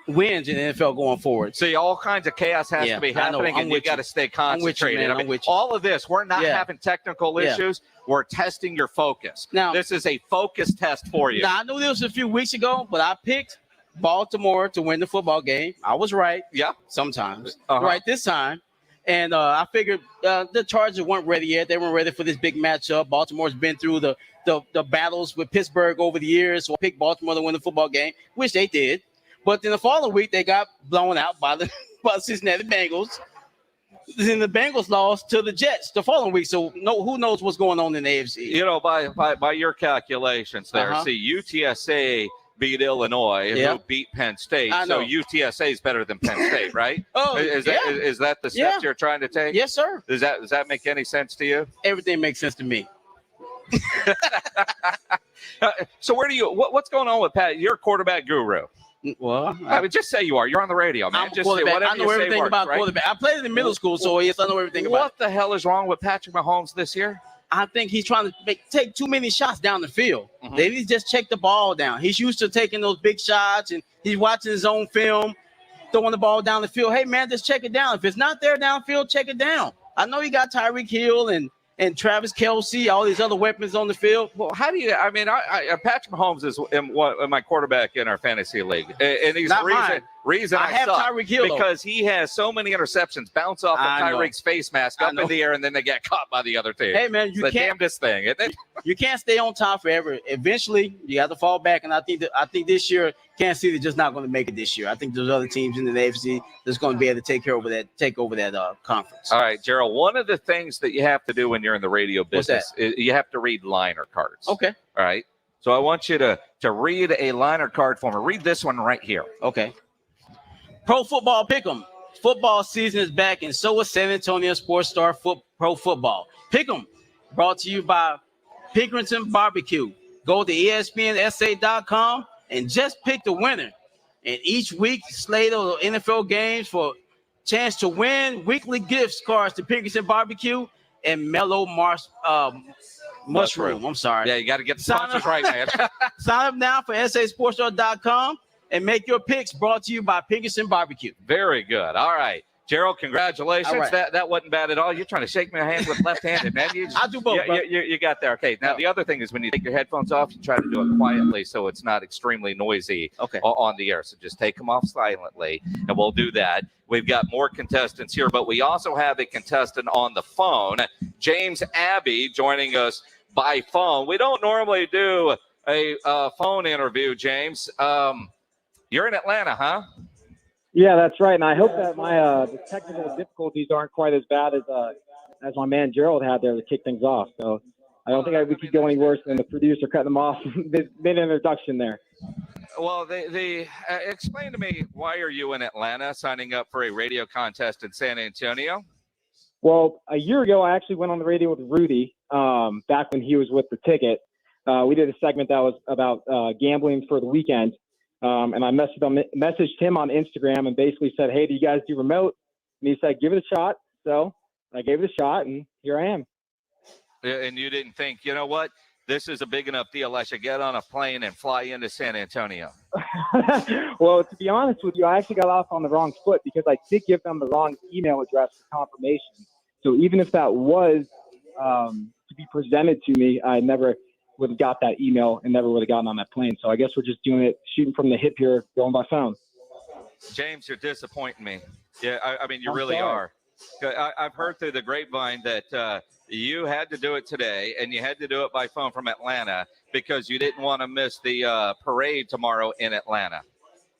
wins in the NFL going forward. See, all kinds of chaos has to be happening, and you got to stay concentrated. I'm with you. All of this, we're not having technical issues. we're testing your focus. Now, this is a focus test for you. Now, I knew this a few weeks ago, but I picked Baltimore to win the football game. I was right. Yeah. Sometimes. Right this time. And I figured the Chargers weren't ready yet. They weren't ready for this big matchup. Baltimore's been through the battles with Pittsburgh over the years, so I picked Baltimore to win the football game, which they did. But in the following week, they got blown out by the Cincinnati Bengals. Then the Bengals lost to the Jets the following week. So who knows what's going on in the AFC? You know, by your calculations there, see, UTSA beat Illinois, who beat Penn State. So UTSA is better than Penn State, right? Is that the steps you're trying to take? Yes, sir. Does that make any sense to you? Everything makes sense to me. So what's going on with Pat? You're a quarterback guru. Well, I mean, just say you are. You're on the radio, man. I'm just say whatever I know everything about quarterback. I played in middle school, so yes, I know everything about it. What the hell is wrong with Patrick Mahomes this year? I think he's trying to take too many shots down the field. They need to just check the ball down. He's used to taking those big shots, and he's watching his own film, throwing the ball down the field. Hey, man, just check it down. If it's not there downfield, check it down. I know you got Tyreek Hill and Travis Kelce, all these other weapons on the field. Well, how do you? I mean, Patrick Mahomes is my quarterback in our fantasy league, and he's the reason I have suck, Tyreek Hill because he has so many interceptions bounce off of Tyreek's face mask up in the air, and then they get caught by the other team. Hey, man, it's the damnedest thing. Isn't it? You can't stay on top forever. Eventually, you got to fall back, and I think this year, Kansas City just not going to make it this year. I think there's other teams in the AFC that's going to be able to take over that conference. All right, Gerald. One of the things that you have to do when you're in the radio business is you have to read liner cards. Okay. All right. So I want you to read a liner card for me. Read this one right here. Okay. Pro Football Pick'em. Football season is back, and so is San Antonio Sports Star Pro Football. Pick'em, brought to you by Pinkerton Barbecue. Go to ESPNSA.com and just pick the winner. And each week, slate of NFL games for chance to win weekly gift cards to Pinkerton Barbecue and Mellow Mushroom. I'm sorry. Yeah, you got to get the sponsors right, man. Sign up now for sasportstar.com and make your picks, brought to you by Pinkerton Barbecue. Very good. All right. Gerald, congratulations. All right. That wasn't bad at all. You're trying to shake my hand with left-handed, man. I do both. You got there. Okay. Now, the other thing is when you take your headphones off, you try to do it quietly so it's not extremely noisy on the air. So just take them off silently, and we'll do that. We've got more contestants here, but we also have a contestant on the phone, James Abbey, joining us by phone. We don't normally do a phone interview, James. You're in Atlanta, huh? Yeah, that's right. And I hope that my the technical difficulties aren't quite as bad as my man Gerald had there to kick things off. So I don't think we could go any worse than the producer cutting them off mid-introduction there. Well, explain to me, why are you in Atlanta signing up for a radio contest in San Antonio? Well, a year ago, I actually went on the radio with Rudy back when he was with the Ticket. We did a segment that was about gambling for the weekend. And I messaged him on Instagram and basically said, hey, do you guys do remote? And he said, give it a shot. So I gave it a shot, and here I am. And you didn't think, you know what? This is a big enough deal. I should get on a plane and fly into San Antonio. Well, to be honest with you, I actually got off on the wrong foot because I did give them the wrong email address for confirmation. So even if that was to be presented to me, I never would have got that email and never would have gotten on that plane. So I guess we're just doing it, shooting from the hip here, going by phone. James, you're disappointing me. Yeah, I mean, you really are. I've heard through the grapevine that you had to do it today, and you had to do it by phone from Atlanta because you didn't want to miss the parade tomorrow in Atlanta.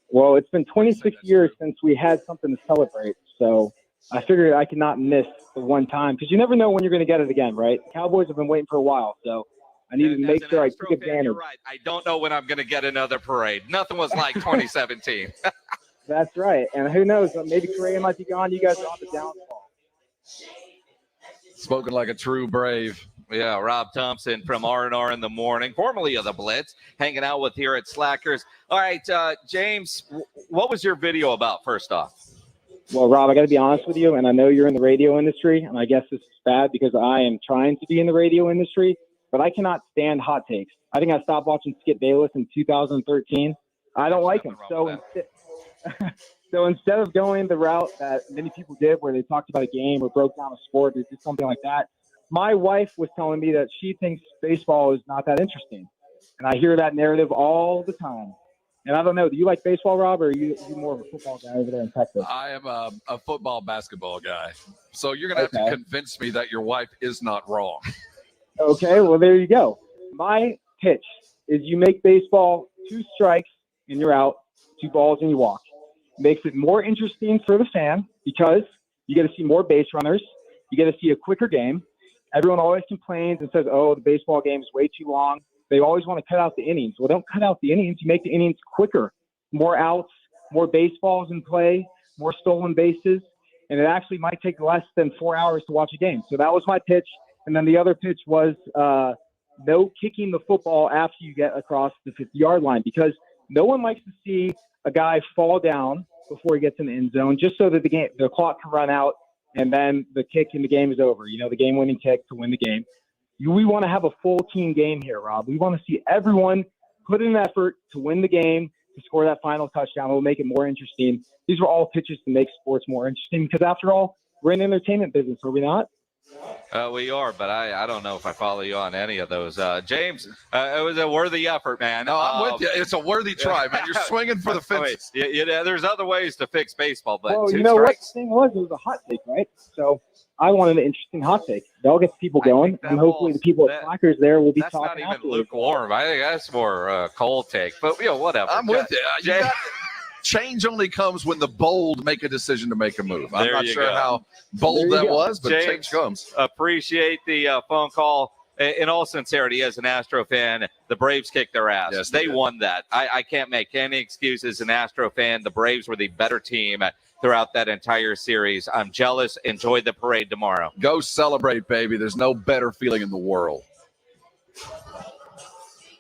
Well, it's been 26 years since we had something to celebrate. So I figured I could not miss the one time because you never know when you're going to get it again, right? Cowboys have been waiting for a while. So I need to make sure I take advantage. You're right. I don't know when I'm going to get another parade. Nothing was like 2017. That's right. And who knows? Maybe Korea might be gone. You guys are on the downfall. Spoken like a true brave. Yeah, Rob Thompson from R&R in the Morning, formerly of the Blitz, hanging out with here at Slackers. All right, James, what was your video about first off? Well, Rob, I got to be honest with you, and I know you're in the radio industry, and I guess this is bad because I am trying to be in the radio industry, but I cannot stand hot takes. I think I stopped watching Skip Bayless in 2013. I don't like him. So instead of going the route that many people did where they talked about a game or broke down a sport or did something like that, my wife was telling me that she thinks baseball is not that interesting. And I hear that narrative all the time. And I don't know, do you like baseball, Rob, or are you more of a football guy over there in Texas? I am a football basketball guy. So you're going to have to convince me that your wife is not wrong. Okay, well, there you go. My pitch is you make baseball 2 strikes and you're out, 2 balls and you walk. Makes it more interesting for the fan because you get to see more base runners. You get to see a quicker game. Everyone always complains and says, oh, the baseball game is way too long. They always want to cut out the innings. Well, don't cut out the innings. You make the innings quicker. More outs, more baseballs in play, more stolen bases. And it actually might take less than 4 hours to watch a game. So that was my pitch. And then the other pitch was no kicking the football after you get across the 50-yard line because no one likes to see a guy fall down before he gets in the end zone just so that the clock can run out and then the kick in the game is over. You know, the game-winning kick to win the game. We want to have a full team game here, Rob. We want to see everyone put in an effort to win the game, to score that final touchdown. It will make it more interesting. These were all pitches to make sports more interesting because, after all, we're in the entertainment business, are we not? We are, but I don't know if I follow you on any of those. James, it was a worthy effort, man. No, I'm with you. It's a worthy try, man. You're swinging for the fences. There's other ways to fix baseball, but well, 2 you know strikes. what the thing was? It was a hot take, right? So I wanted an interesting hot take. That'll get people going, and hopefully the people at Slackers there will be talking That's not even afterwards. lukewarm. I think that's more cold take, but whatever. I'm with you. Change only comes when the bold make a decision to make a move. I'm not sure how bold that was, but James, change comes. Appreciate the phone call. In all sincerity, as an Astro fan, the Braves kicked their ass. Yes, they won that. I can't make any excuses. An Astro fan, the Braves were the better team throughout that entire series. I'm jealous. Enjoy the parade tomorrow. Go celebrate, baby. There's no better feeling in the world.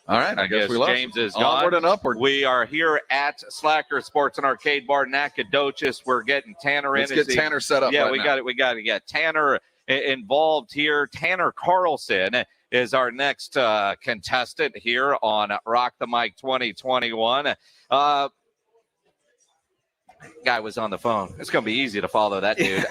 All right, I guess we love James is gone. Onward and upward. We are here at Slacker Sports and Arcade Bar, Nacodogches. We're getting Tanner in. Let's get Tanner set up. Yeah, right we now. got it. We got to get Tanner involved here. Tanner Carlson is our next contestant here on Rock the Mic 2021. Guy was on the phone. It's going to be easy to follow that dude.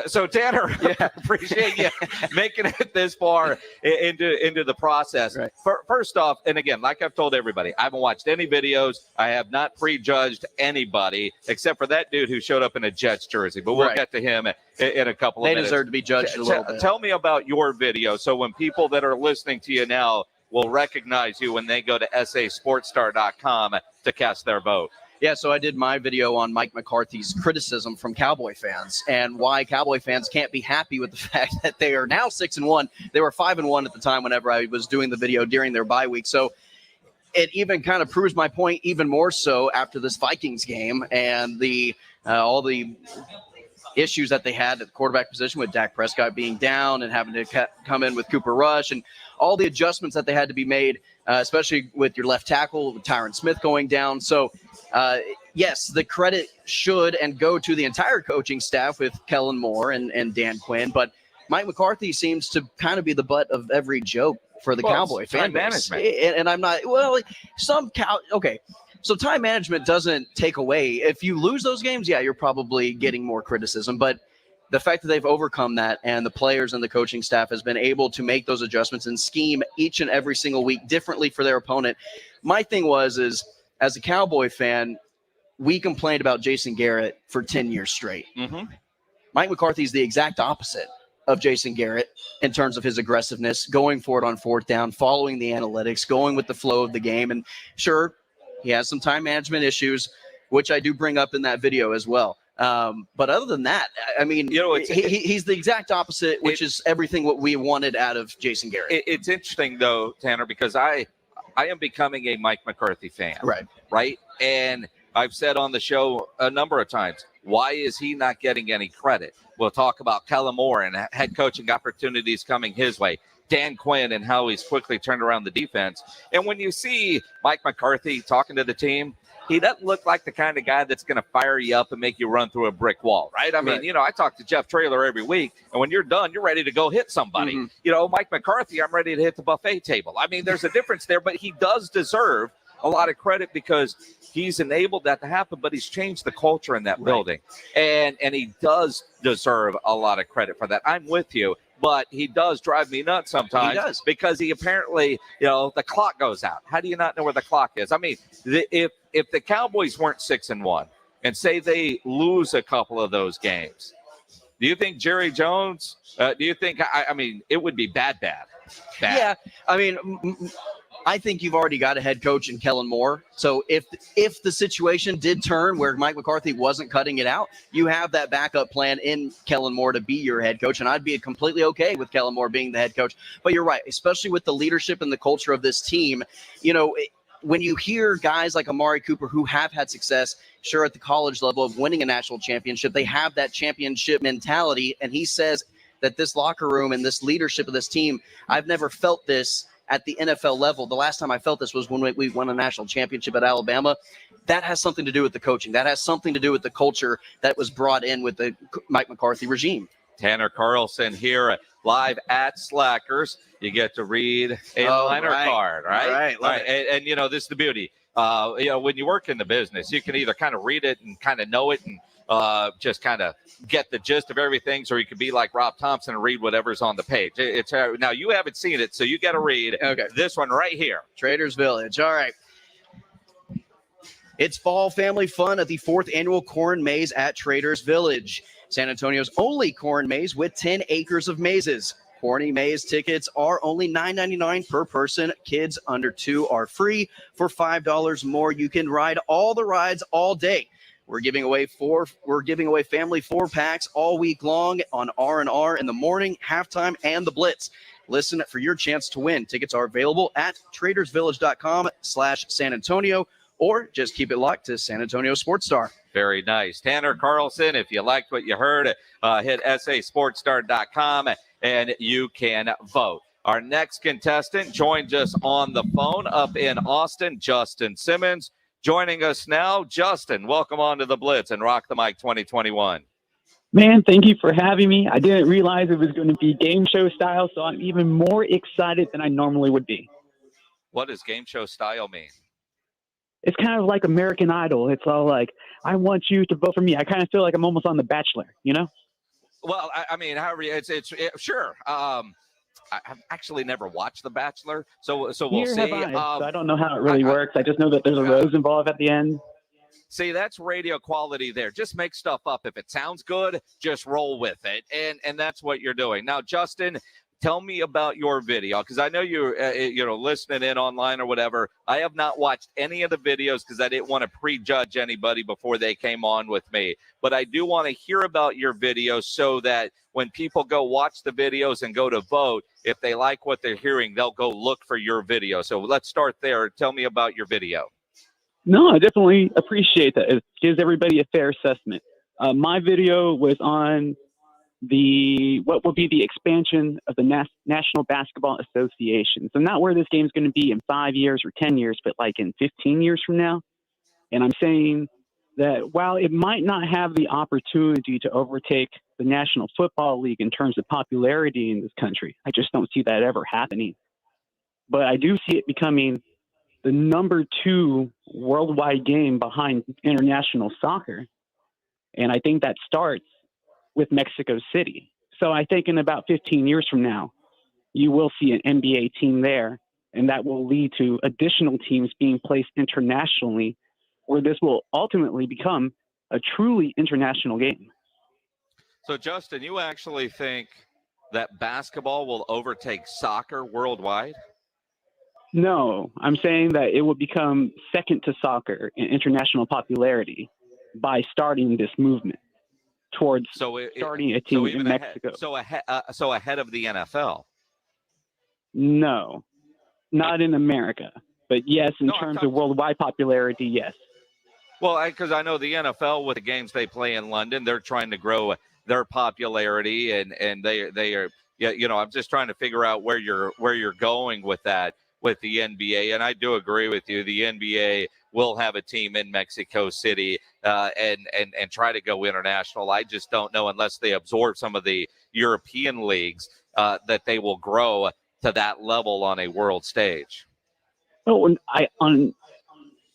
So Tanner, appreciate you making it this far into the process. Right. First off, and again, like I've told everybody, I haven't watched any videos. I have not prejudged anybody except for that dude who showed up in a Jets jersey. But we'll get to him in a couple of minutes. They deserve to be judged a little bit. Tell me about your video. So when people that are listening to you now will recognize you when they go to sasportstar.com to cast their vote. Yeah, so I did my video on Mike McCarthy's criticism from Cowboy fans and why Cowboy fans can't be happy with the fact that they are now 6-1. They were 5-1 at the time whenever I was doing the video during their bye week. So it even kind of proves my point even more so after this Vikings game and the all the issues that they had at the quarterback position with Dak Prescott being down and having to come in with Cooper Rush and all the adjustments that they had to be made, especially with your left tackle, with Tyron Smith going down. So, yes, the credit should and go to the entire coaching staff with Kellen Moore and Dan Quinn. But Mike McCarthy seems to kind of be the butt of every joke for the Cowboy fan base. And I'm not – well, okay. So time management doesn't take away. If you lose those games, yeah, you're probably getting more criticism. But the fact that they've overcome that and the players and the coaching staff has been able to make those adjustments and scheme each and every single week differently for their opponent. My thing is as a Cowboy fan, we complained about Jason Garrett for 10 years straight. Mm-hmm. Mike McCarthy is the exact opposite of Jason Garrett in terms of his aggressiveness, going for it on fourth down, following the analytics, going with the flow of the game. And sure, he has some time management issues, which I do bring up in that video as well. But other than that, I mean, he's the exact opposite, which is everything what we wanted out of Jason Garrett. It's interesting, though, Tanner, because I am becoming a Mike McCarthy fan. Right. And I've said on the show a number of times, why is he not getting any credit? We'll talk about Kellen Moore and head coaching opportunities coming his way. Dan Quinn and how he's quickly turned around the defense. And when you see Mike McCarthy talking to the team, he doesn't look like the kind of guy that's going to fire you up and make you run through a brick wall, right? I mean, I talk to Jeff Traylor every week, and when you're done, you're ready to go hit somebody. Mm-hmm. Mike McCarthy, I'm ready to hit the buffet table. I mean, there's a difference there, but he does deserve a lot of credit because he's enabled that to happen, but he's changed the culture in that building. And he does deserve a lot of credit for that. I'm with you. but he does drive me nuts sometimes. He does. Because he apparently, the clock goes out. How do you not know where the clock is? I mean, if the Cowboys weren't 6-1 and say they lose a couple of those games, do you think Jerry Jones, do you think, I mean, it would be bad. Yeah, I mean, I think you've already got a head coach in Kellen Moore. So if the situation did turn where Mike McCarthy wasn't cutting it out, you have that backup plan in Kellen Moore to be your head coach. And I'd be completely okay with Kellen Moore being the head coach. But you're right, especially with the leadership and the culture of this team. When you hear guys like Amari Cooper who have had success, sure, at the college level of winning a national championship, they have that championship mentality. And he says that this locker room and this leadership of this team, I've never felt this at the NFL level. The last time I felt this was when we won a national championship at Alabama. That has something to do with the coaching. That has something to do with the culture that was brought in with the Mike McCarthy regime. Tanner Carlson here live at Slackers. You get to read a liner card, right? All right. And this is the beauty. When you work in the business, you can either kind of read it and kind of know it and just kind of get the gist of everything, or you could be like Rob Thompson and read whatever's on the page. It's now you haven't seen it, so you got to read this one right here. Traders Village. All right. It's fall family fun at the 4th annual corn maze at Traders Village, San Antonio's only corn maze with 10 acres of mazes. Corny maze tickets are only $9.99 per person. Kids under 2 are free. For $5 more, you can ride all the rides all day. We're giving away family 4-packs all week long on R&R in the morning, halftime, and the Blitz. Listen for your chance to win. Tickets are available at tradersvillage.com/San Antonio, or just keep it locked to San Antonio Sports Star. Very nice. Tanner Carlson, if you liked what you heard, hit sasportstar.com and you can vote. Our next contestant joins us on the phone up in Austin, Justin Simmons. Joining us now, Justin, welcome on to the Blitz and Rock the Mic 2021. Man, thank you for having me. I didn't realize it was going to be game show style, so I'm even more excited than I normally would be. What does game show style mean? It's kind of like American Idol. It's all like, I want you to vote for me. I kind of feel like I'm almost on The Bachelor, Well, I mean, however, sure. I've actually never watched The Bachelor, so we'll Here see. have I. So I don't know how it really works. I just know that there's a rose involved at the end. See, that's radio quality there. Just make stuff up. If it sounds good, just roll with it, and that's what you're doing. Now, Justin, tell me about your video, because I know you're listening in online or whatever. I have not watched any of the videos because I didn't want to prejudge anybody before they came on with me. But I do want to hear about your videos so that when people go watch the videos and go to vote, if they like what they're hearing, they'll go look for your video. So let's start there. Tell me about your video. No, I definitely appreciate that. It gives everybody a fair assessment. My video was on what will be the expansion of the National Basketball Association. So not where this game is going to be in 5 years or 10 years, but like in 15 years from now. And I'm saying that while it might not have the opportunity to overtake the National Football League in terms of popularity in this country, I just don't see that ever happening. But I do see it becoming the number 2 worldwide game behind international soccer. And I think that starts with Mexico City. So I think in about 15 years from now, you will see an NBA team there, and that will lead to additional teams being placed internationally, where this will ultimately become a truly international game. So, Justin, you actually think that basketball will overtake soccer worldwide? No, I'm saying that it will become second to soccer in international popularity by starting this movement towards starting a team in Mexico. So ahead of the NFL? No, not in America. But yes, in terms of worldwide popularity, yes. Well, because I know the NFL, with the games they play in London, they're trying to grow their popularity, and they are. I'm just trying to figure out where you're going with that with the NBA, and I do agree with you. The NBA will have a team in Mexico City and try to go international. I just don't know, unless they absorb some of the European leagues, that they will grow to that level on a world stage. Oh,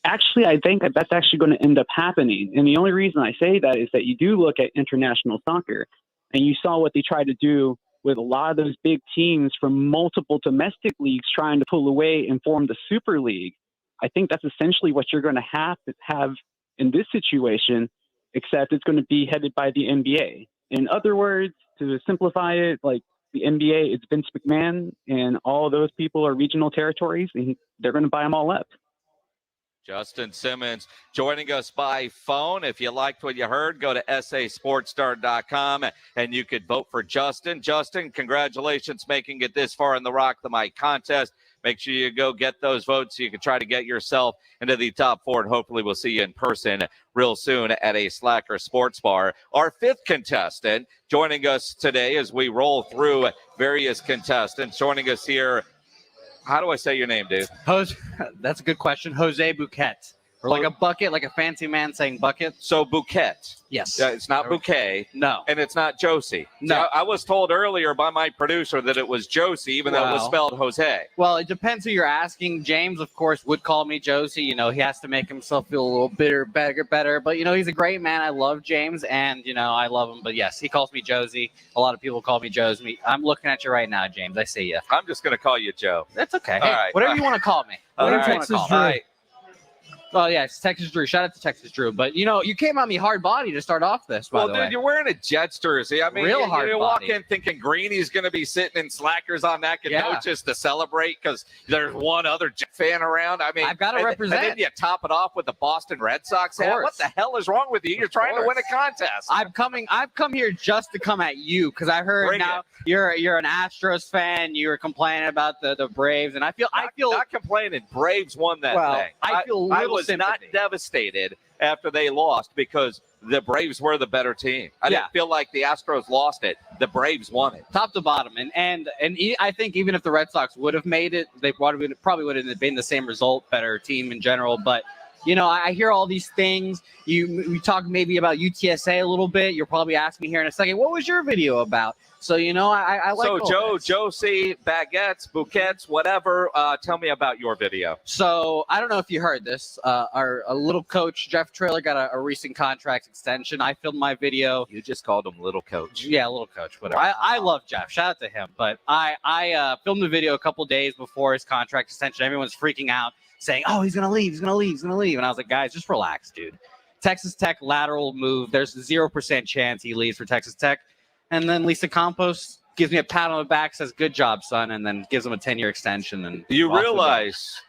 Actually, I think that's actually going to end up happening. And the only reason I say that is that you do look at international soccer, and you saw what they tried to do with a lot of those big teams from multiple domestic leagues trying to pull away and form the Super League. I think that's essentially what you're going to have in this situation, except it's going to be headed by the NBA. In other words, to simplify it, like the NBA, it's Vince McMahon, and all those people are regional territories, and they're going to buy them all up. Justin Simmons joining us by phone. If you liked what you heard, go to sasportstar.com and you could vote for Justin. Justin, congratulations making it this far in the Rock the Mic contest. Make sure you go get those votes so you can try to get yourself into the top 4, and hopefully we'll see you in person real soon at a Slacker Sports Bar. Our 5th contestant joining us today as we roll through various contestants. Joining us here, how do I say your name, dude? That's a good question. Jose Bouquet. Or like a bucket, like a fancy man saying bucket. So Bouquet. Yes. It's not Bouquet. No. And it's not Josie. No. See, I was told earlier by my producer that it was Josie, even though it was spelled Jose. Well, it depends who you're asking. James, of course, would call me Josie. You know, he has to make himself feel a little better. But, you know, he's a great man. I love James, and, you know, I love him. But, yes, he calls me Josie. A lot of people call me Josie. I'm looking at you right now, James. I see you. I'm just going to call you Joe. That's okay. All Hey, right. whatever you want to call me. Whatever you want to call me. All right. Oh, yeah, it's Texas Drew. Shout out to Texas Drew. But, you know, you came on me hard body to start off this, by the way. Well, dude, you're wearing a Jets jersey. I mean, Real hard you walk body. in thinking Greeny's going to be sitting in Slackers on Nacodogches to celebrate because there's one other Jet fan around. I mean, I've got to represent. And then you top it off with the Boston Red Sox hat. What the hell is wrong with you? You're trying to win a contest. I've come here just to come at you because I heard Bring now you're an Astros fan. You were complaining about the Braves, and I feel not complaining. Braves won that thing. I feel I was not devastated after they lost because the Braves were the better team. I didn't feel like the Astros lost it. The Braves won it. Top to bottom. And I think even if the Red Sox would have made it, they probably would have been the same result, better team in general. But, you know, I hear all these things. We talk maybe about UTSA a little bit. You'll probably ask me here in a second, what was your video about? So, you know, I like So, Josie, baguettes, bouquets, whatever. Tell me about your video. So, I don't know if you heard this. Our little coach, Jeff Traylor, got a recent contract extension. I filmed my video. You just called him little coach. Yeah, little coach, whatever. I love Jeff. Shout out to him. But I filmed the video a couple days before his contract extension. Everyone's freaking out, saying, oh, he's going to leave. He's going to leave. He's going to leave. And I was like, guys, just relax, dude. Texas Tech lateral move. There's 0% chance he leaves for Texas Tech. And then Lisa Campos gives me a pat on the back, says, good job, son, and then gives him a 10-year extension. And you realize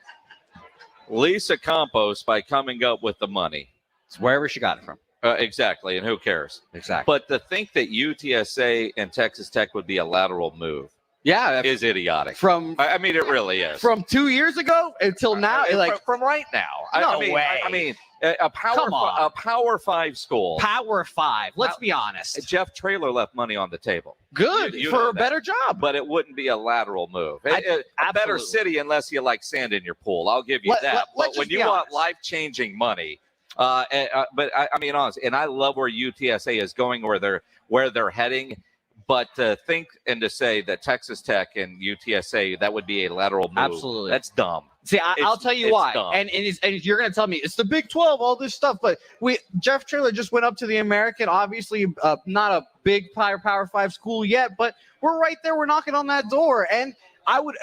Lisa Campos, by coming up with the money. It's wherever she got it from. Exactly, and who cares? Exactly. But to think that UTSA and Texas Tech would be a lateral move is idiotic. I mean, it really is. From 2 years ago until now? From right now. No way. I mean, a Power 5 school. Power 5. Let's be honest. Jeff Traylor left money on the table. Good. You for know a better job. But it wouldn't be a lateral move. A better city unless you like sand in your pool. I'll give you that. But when you want life-changing money, but I mean, honestly, and I love where UTSA is going, where they're heading. But to think and to say that Texas Tech and UTSA, that would be a lateral move. Absolutely. That's dumb. See, I'll tell you why. Dumb. And you're going to tell me it's the Big 12, all this stuff. But Jeff Traylor just went up to the American, obviously not a big Power 5 school yet, but we're right there. We're knocking on that door. And I would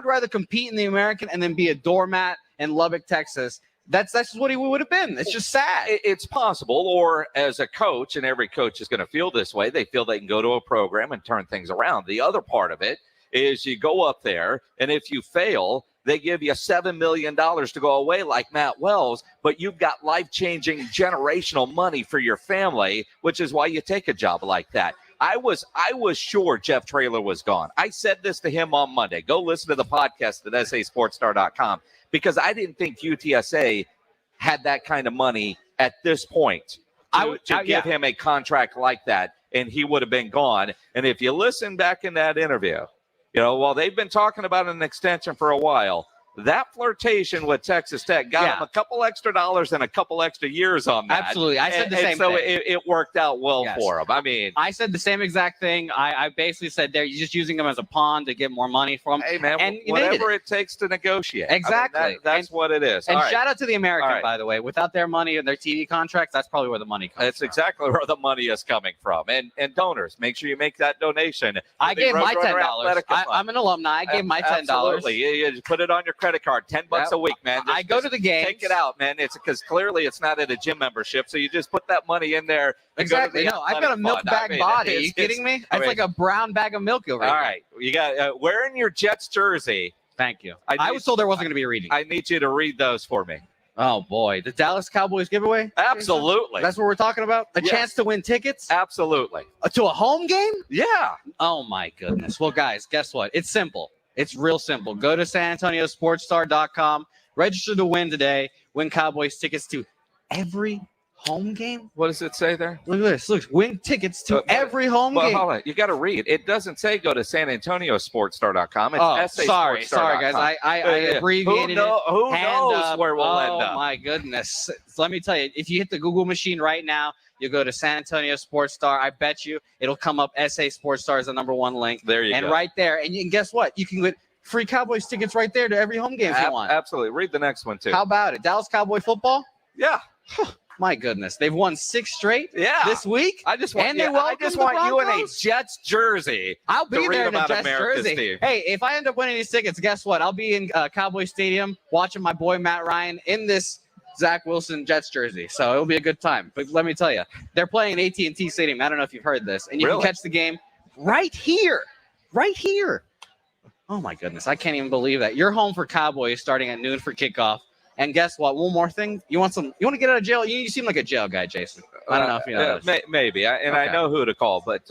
rather compete in the American and then be a doormat in Lubbock, Texas. That's just what he would have been. It's just sad. It's possible. Or as a coach, and every coach is going to feel this way, they feel they can go to a program and turn things around. The other part of it is you go up there, and if you fail, they give you $7 million to go away like Matt Wells, but you've got life-changing generational money for your family, which is why you take a job like that. I was sure Jeff Traylor was gone. I said this to him on Monday. Go listen to the podcast at sasportstar.com. Because I didn't think UTSA had that kind of money at this point to give him a contract like that, and he would have been gone. And if you listen back in that interview, you know, while they've been talking about an extension for a while, that flirtation with Texas Tech got him a couple extra dollars and a couple extra years on that. Absolutely. I said the same so thing. it worked out well for him. I mean, I said the same exact thing. I basically said you're just using them as a pawn to get more money from. Hey, man, and whatever it takes to negotiate. Exactly. I mean, that's what it is. And shout out to the American, by the way. Without their money and their TV contracts, that's probably where the money comes That's exactly where the money is coming from. And donors, make sure you make that donation. I gave my $10. I'm an alumni. I gave my $10. Absolutely. You just put it on your credit card. $10 a week, man. I go to the game. Take it out, man. It's because clearly it's not at a gym membership. So you just put that money in there. Exactly. No, I've got a milk bag body. Are you kidding me? It's like a brown bag of milk over here. All right. You got wearing your Jets jersey. Thank you. I was told there wasn't going to be a reading. I need you to read those for me. Oh, boy. The Dallas Cowboys giveaway? Absolutely. That's what we're talking about? A chance to win tickets? Absolutely. To a home game? Yeah. Oh, my goodness. Well, guys, guess what? It's simple. It's real simple. Go to SanAntonioSportsStar.com. Register to win today. Win Cowboys tickets to every home game. What does it say there? Look at this. Look, win tickets to every home game. Hold on. You got to read. It doesn't say go to SanAntonioSportsStar.com. It's sorry, guys. I abbreviated it. Who knows where we'll end up? Oh, my goodness. So let me tell you, if you hit the Google machine right now, you go to San Antonio Sports Star. I bet you it'll come up. SA Sports Star is the #1 link. There you go. And right there. And guess what? You can get free Cowboys tickets right there to every home game if you want. Absolutely. Read the next one, too. How about it? Dallas Cowboy football? Yeah. My goodness. They've won 6 straight this week. I just want, you in a Jets jersey. I'll be there in a Jets jersey. Team. Hey, if I end up winning these tickets, guess what? I'll be in Cowboy Stadium watching my boy Matt Ryan in this Zach Wilson Jets jersey. So it'll be a good time. But let me tell you, they're playing at AT&T Stadium. I don't know if you've heard this. And you can catch the game right here. Right here. Oh, my goodness. I can't even believe that. You're home for Cowboys starting at noon for kickoff. And guess what? One more thing. You want to get out of jail? You seem like a jail guy, Jason. I don't know if you know that. Maybe. I know who to call. But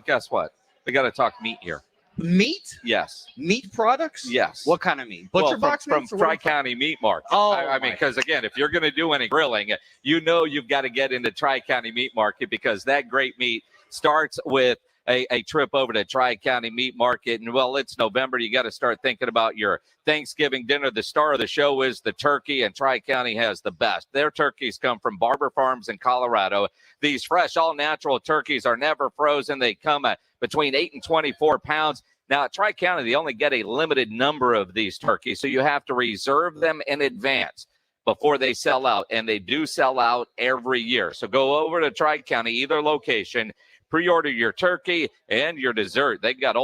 guess what? We got to talk meat here. Meat? Yes. Meat products? Yes. What kind of meat? Butcher box from Tri-County Meat Market. Oh, I mean, because, again, if you're going to do any grilling, you've got to get into Tri-County Meat Market because that great meat starts with a trip over to Tri-County Meat Market. And, well, it's November. You got to start thinking about your Thanksgiving dinner. The star of the show is the turkey, and Tri-County has the best. Their turkeys come from Barber Farms in Colorado. These fresh, all-natural turkeys are never frozen. They come at between 8 and 24 pounds. Now, at Tri-County, they only get a limited number of these turkeys, so you have to reserve them in advance before they sell out, and they do sell out every year. So go over to Tri-County, either location, pre-order your turkey and your dessert. They got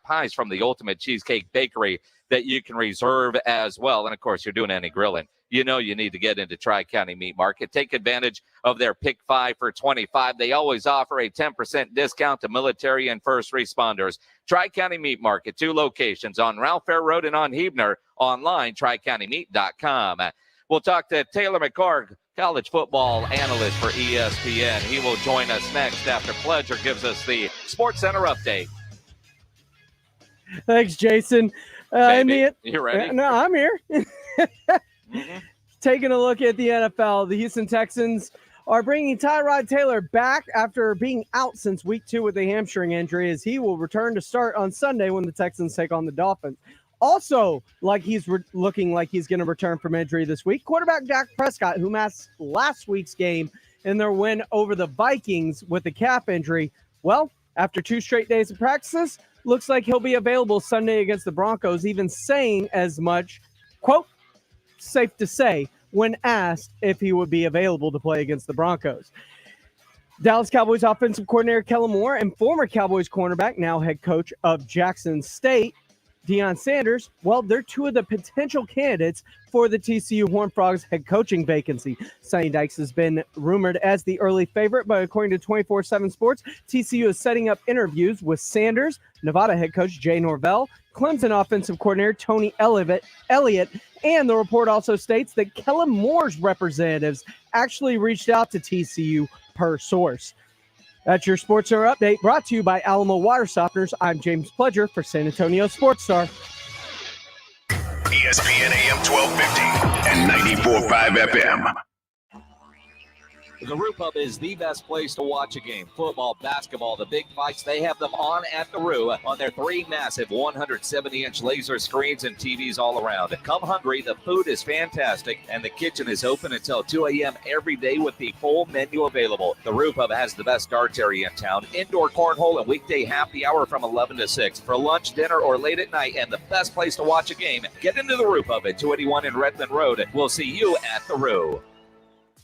pies from the Ultimate Cheesecake Bakery that you can reserve as well. And, of course, you're doing any grilling. You need to get into Tri-County Meat Market. Take advantage of their Pick 5 for 25. They always offer a 10% discount to military and first responders. Tri-County Meat Market, 2 locations on Ralph Fair Road and on Huebner. Online, tricountymeat.com. We'll talk to Taylor McCarg, college football analyst for ESPN. He will join us next after Pledger gives us the Sports Center update. Thanks, Jason. You ready? No, I'm here. Taking a look at the NFL, the Houston Texans are bringing Tyrod Taylor back after being out since week 2 with a hamstring injury, as he will return to start on Sunday when the Texans take on the Dolphins. Also, looking like he's going to return from injury this week, quarterback Dak Prescott, who missed last week's game in their win over the Vikings with a calf injury. Well, after 2 straight days of practices, looks like he'll be available Sunday against the Broncos, even saying as much, quote, safe to say, when asked if he would be available to play against the Broncos. Dallas Cowboys offensive coordinator Kellen Moore and former Cowboys cornerback, now head coach of Jackson State, Deion Sanders, well, they're 2 of the potential candidates for the TCU Horned Frogs head coaching vacancy. Sonny Dykes has been rumored as the early favorite, but according to 24/7 Sports, TCU is setting up interviews with Sanders, Nevada head coach Jay Norvell, Clemson offensive coordinator Tony Elliott, and the report also states that Kellen Moore's representatives actually reached out to TCU per source. That's your Sports Center update, brought to you by Alamo Water Softeners. I'm James Pledger for San Antonio Sports Star. ESPN AM 1250 and 94.5 FM. The Roo Pub is the best place to watch a game. Football, basketball, the big fights, they have them on at the Roo on their 3 massive 170-inch laser screens and TVs all around. Come hungry, the food is fantastic, and the kitchen is open until 2 a.m. every day with the full menu available. The Roo Pub has the best darts area in town, indoor cornhole, and weekday happy hour from 11 to 6. For lunch, dinner, or late at night, and the best place to watch a game, get into the Roo Pub at 281 in Redmond Road. We'll see you at the Roo.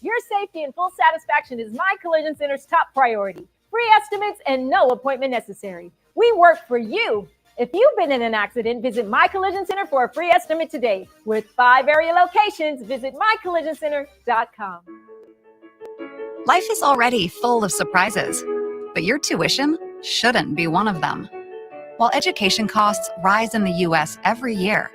Your safety and full satisfaction is My Collision Center's top priority. Free estimates and no appointment necessary. We work for you. If you've been in an accident, visit My Collision Center for a free estimate today. With 5 area locations, visit mycollisioncenter.com. Life is already full of surprises, but your tuition shouldn't be one of them. While education costs rise in the U.S. every year,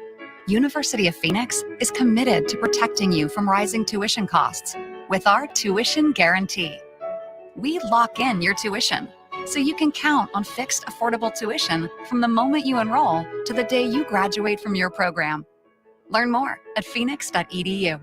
University of Phoenix is committed to protecting you from rising tuition costs with our tuition guarantee. We lock in your tuition so you can count on fixed, affordable tuition from the moment you enroll to the day you graduate from your program. Learn more at phoenix.edu.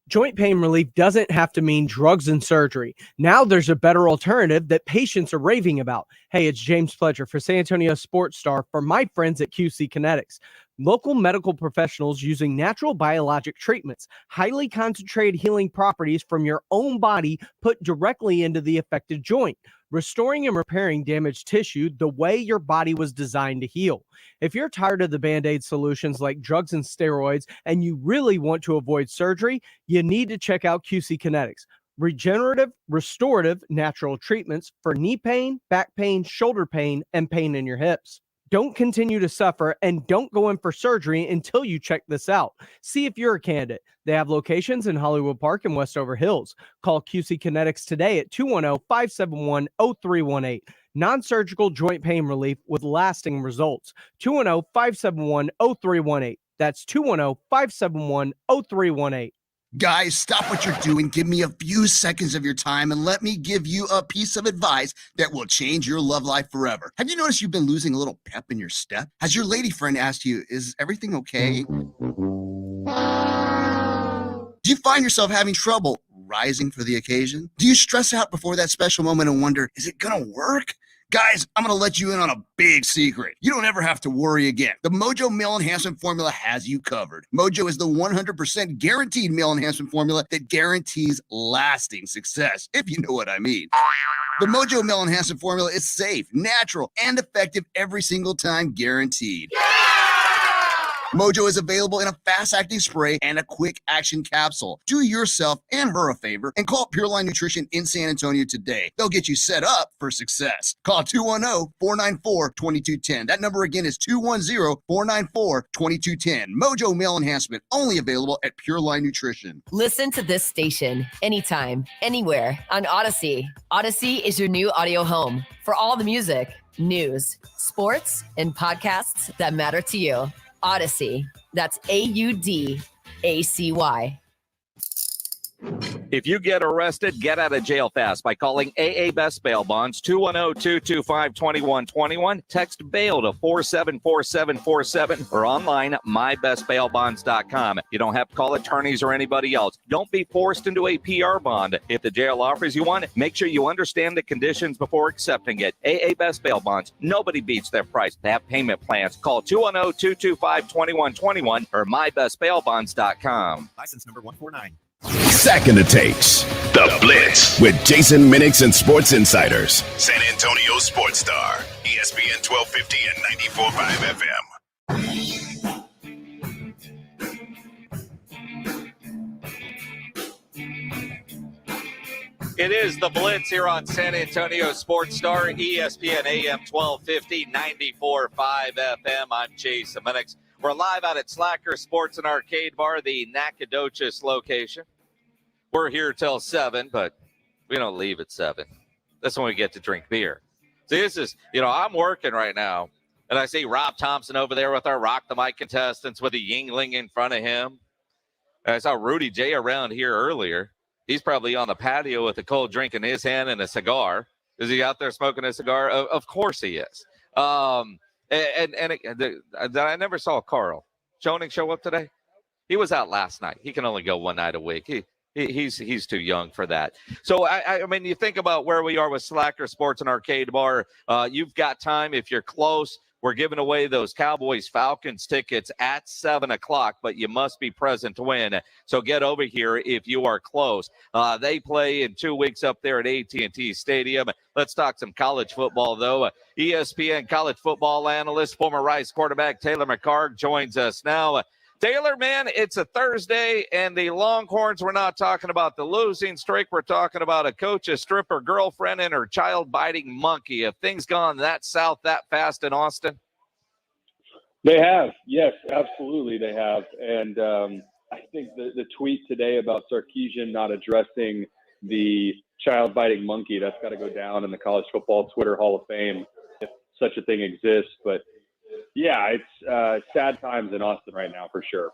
Joint pain relief doesn't have to mean drugs and surgery. Now there's a better alternative that patients are raving about. Hey, it's James Pledger for San Antonio Sports Star for my friends at QC Kinetics. Local medical professionals using natural biologic treatments, highly concentrated healing properties from your own body put directly into the affected joint, restoring and repairing damaged tissue the way your body was designed to heal. If you're tired of the Band-Aid solutions like drugs and steroids and you really want to avoid surgery, you need to check out QC Kinetics. Regenerative, restorative, natural treatments for knee pain, back pain, shoulder pain, and pain in your hips. Don't continue to suffer and don't go in for surgery until you check this out. See if you're a candidate. They have locations in Hollywood Park and Westover Hills. Call QC Kinetics today at 210-571-0318. Non-surgical joint pain relief with lasting results. 210-571-0318. That's 210-571-0318. Guys, stop what you're doing. Give me a few seconds of your time and let me give you a piece of advice that will change your love life forever. Have you noticed you've been losing a little pep in your step? Has your lady friend asked you, is everything okay? Do you find yourself having trouble rising for the occasion? Do you stress out before that special moment and wonder, is it gonna work? Guys, I'm going to let you in on a big secret. You don't ever have to worry again. The Mojo Male Enhancement Formula has you covered. Mojo is the 100% guaranteed male enhancement formula that guarantees lasting success, if you know what I mean. The Mojo Male Enhancement Formula is safe, natural, and effective every single time, guaranteed. Mojo is available in a fast-acting spray and a quick-action capsule. Do yourself and her a favor and call Pure Line Nutrition in San Antonio today. They'll get you set up for success. Call 210-494-2210. That number again is 210-494-2210. Mojo Male Enhancement, only available at Pure Line Nutrition. Listen to this station anytime, anywhere on Odyssey. Odyssey is your new audio home for all the music, news, sports, and podcasts that matter to you. Odyssey. That's AUDACY. If you get arrested, get out of jail fast by calling AA Best Bail Bonds, 210-225-2121. Text bail to 474747 or online at mybestbailbonds.com. You don't have to call attorneys or anybody else. Don't be forced into a PR bond. If the jail offers you one, make sure you understand the conditions before accepting it. AA Best Bail Bonds. Nobody beats their price. They have payment plans. Call 210-225-2121 or mybestbailbonds.com. License number 149. Second it takes. The Blitz with Jason Minix and Sports Insiders. San Antonio Sports Star. ESPN 1250 and 94.5 FM. It is the Blitz here on San Antonio Sports Star, ESPN AM 1250, 94.5 FM. I'm Jason Minix. We're live out at Slacker Sports and Arcade Bar, the Nacodogches location. We're here till 7, but we don't leave at 7. That's when we get to drink beer. See, this is, I'm working right now, and I see Rob Thompson over there with our Rock the Mic contestants with a Yingling in front of him. And I saw Rudy J around here earlier. He's probably on the patio with a cold drink in his hand and a cigar. Is he out there smoking a cigar? Of course he is. I never saw Carl Schoening show up today. He was out last night. He can only go one night a week. He's too young for that. So, I mean, you think about where we are with Slacker Sports and Arcade Bar. You've got time if you're close. We're giving away those Cowboys-Falcons tickets at 7 o'clock, but you must be present to win. So get over here if you are close. They play in 2 weeks up there at AT&T Stadium. Let's talk some college football, though. ESPN college football analyst, former Rice quarterback Taylor McCarg joins us now. Taylor, man, it's a Thursday, and the Longhorns, we're not talking about the losing streak. We're talking about a coach, a stripper girlfriend, and her child-biting monkey. Have things gone that south that fast in Austin? They have. Yes, absolutely they have. And I think the tweet today about Sarkisian not addressing the child-biting monkey, that's got to go down in the college football Twitter Hall of Fame if such a thing exists. But yeah, it's sad times in Austin right now for sure.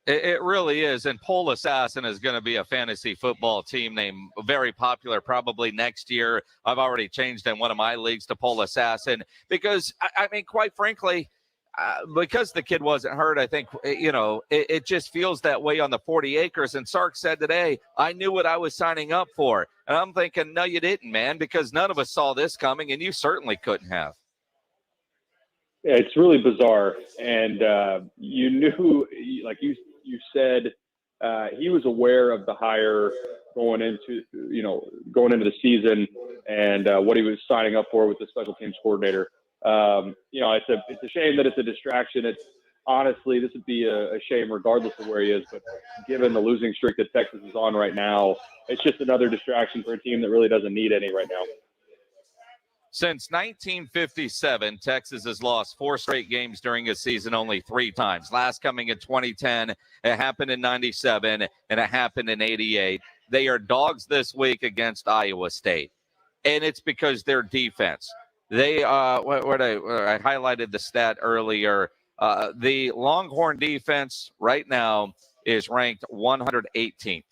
It really is. And Pole Assassin is going to be a fantasy football team name, very popular probably next year. I've already changed in one of my leagues to Pole Assassin because, I mean, quite frankly, because the kid wasn't hurt, I think, it just feels that way on the 40 acres. And Sark said today, I knew what I was signing up for. And I'm thinking, no, you didn't, man, because none of us saw this coming, and you certainly couldn't have. Yeah, it's really bizarre. And you knew, like you said, he was aware of the hire going into the season and what he was signing up for with the special teams coordinator. It's a shame that it's a distraction. It's honestly, this would be a shame regardless of where he is, but given the losing streak that Texas is on right now, it's just another distraction for a team that really doesn't need any right now. Since 1957, Texas has lost 4 straight games during a season only 3 times. Last coming in 2010, it happened in 97, and it happened in 88. They are dogs this week against Iowa State, and it's because their defense. They I highlighted the stat earlier. The Longhorn defense right now is ranked 118th.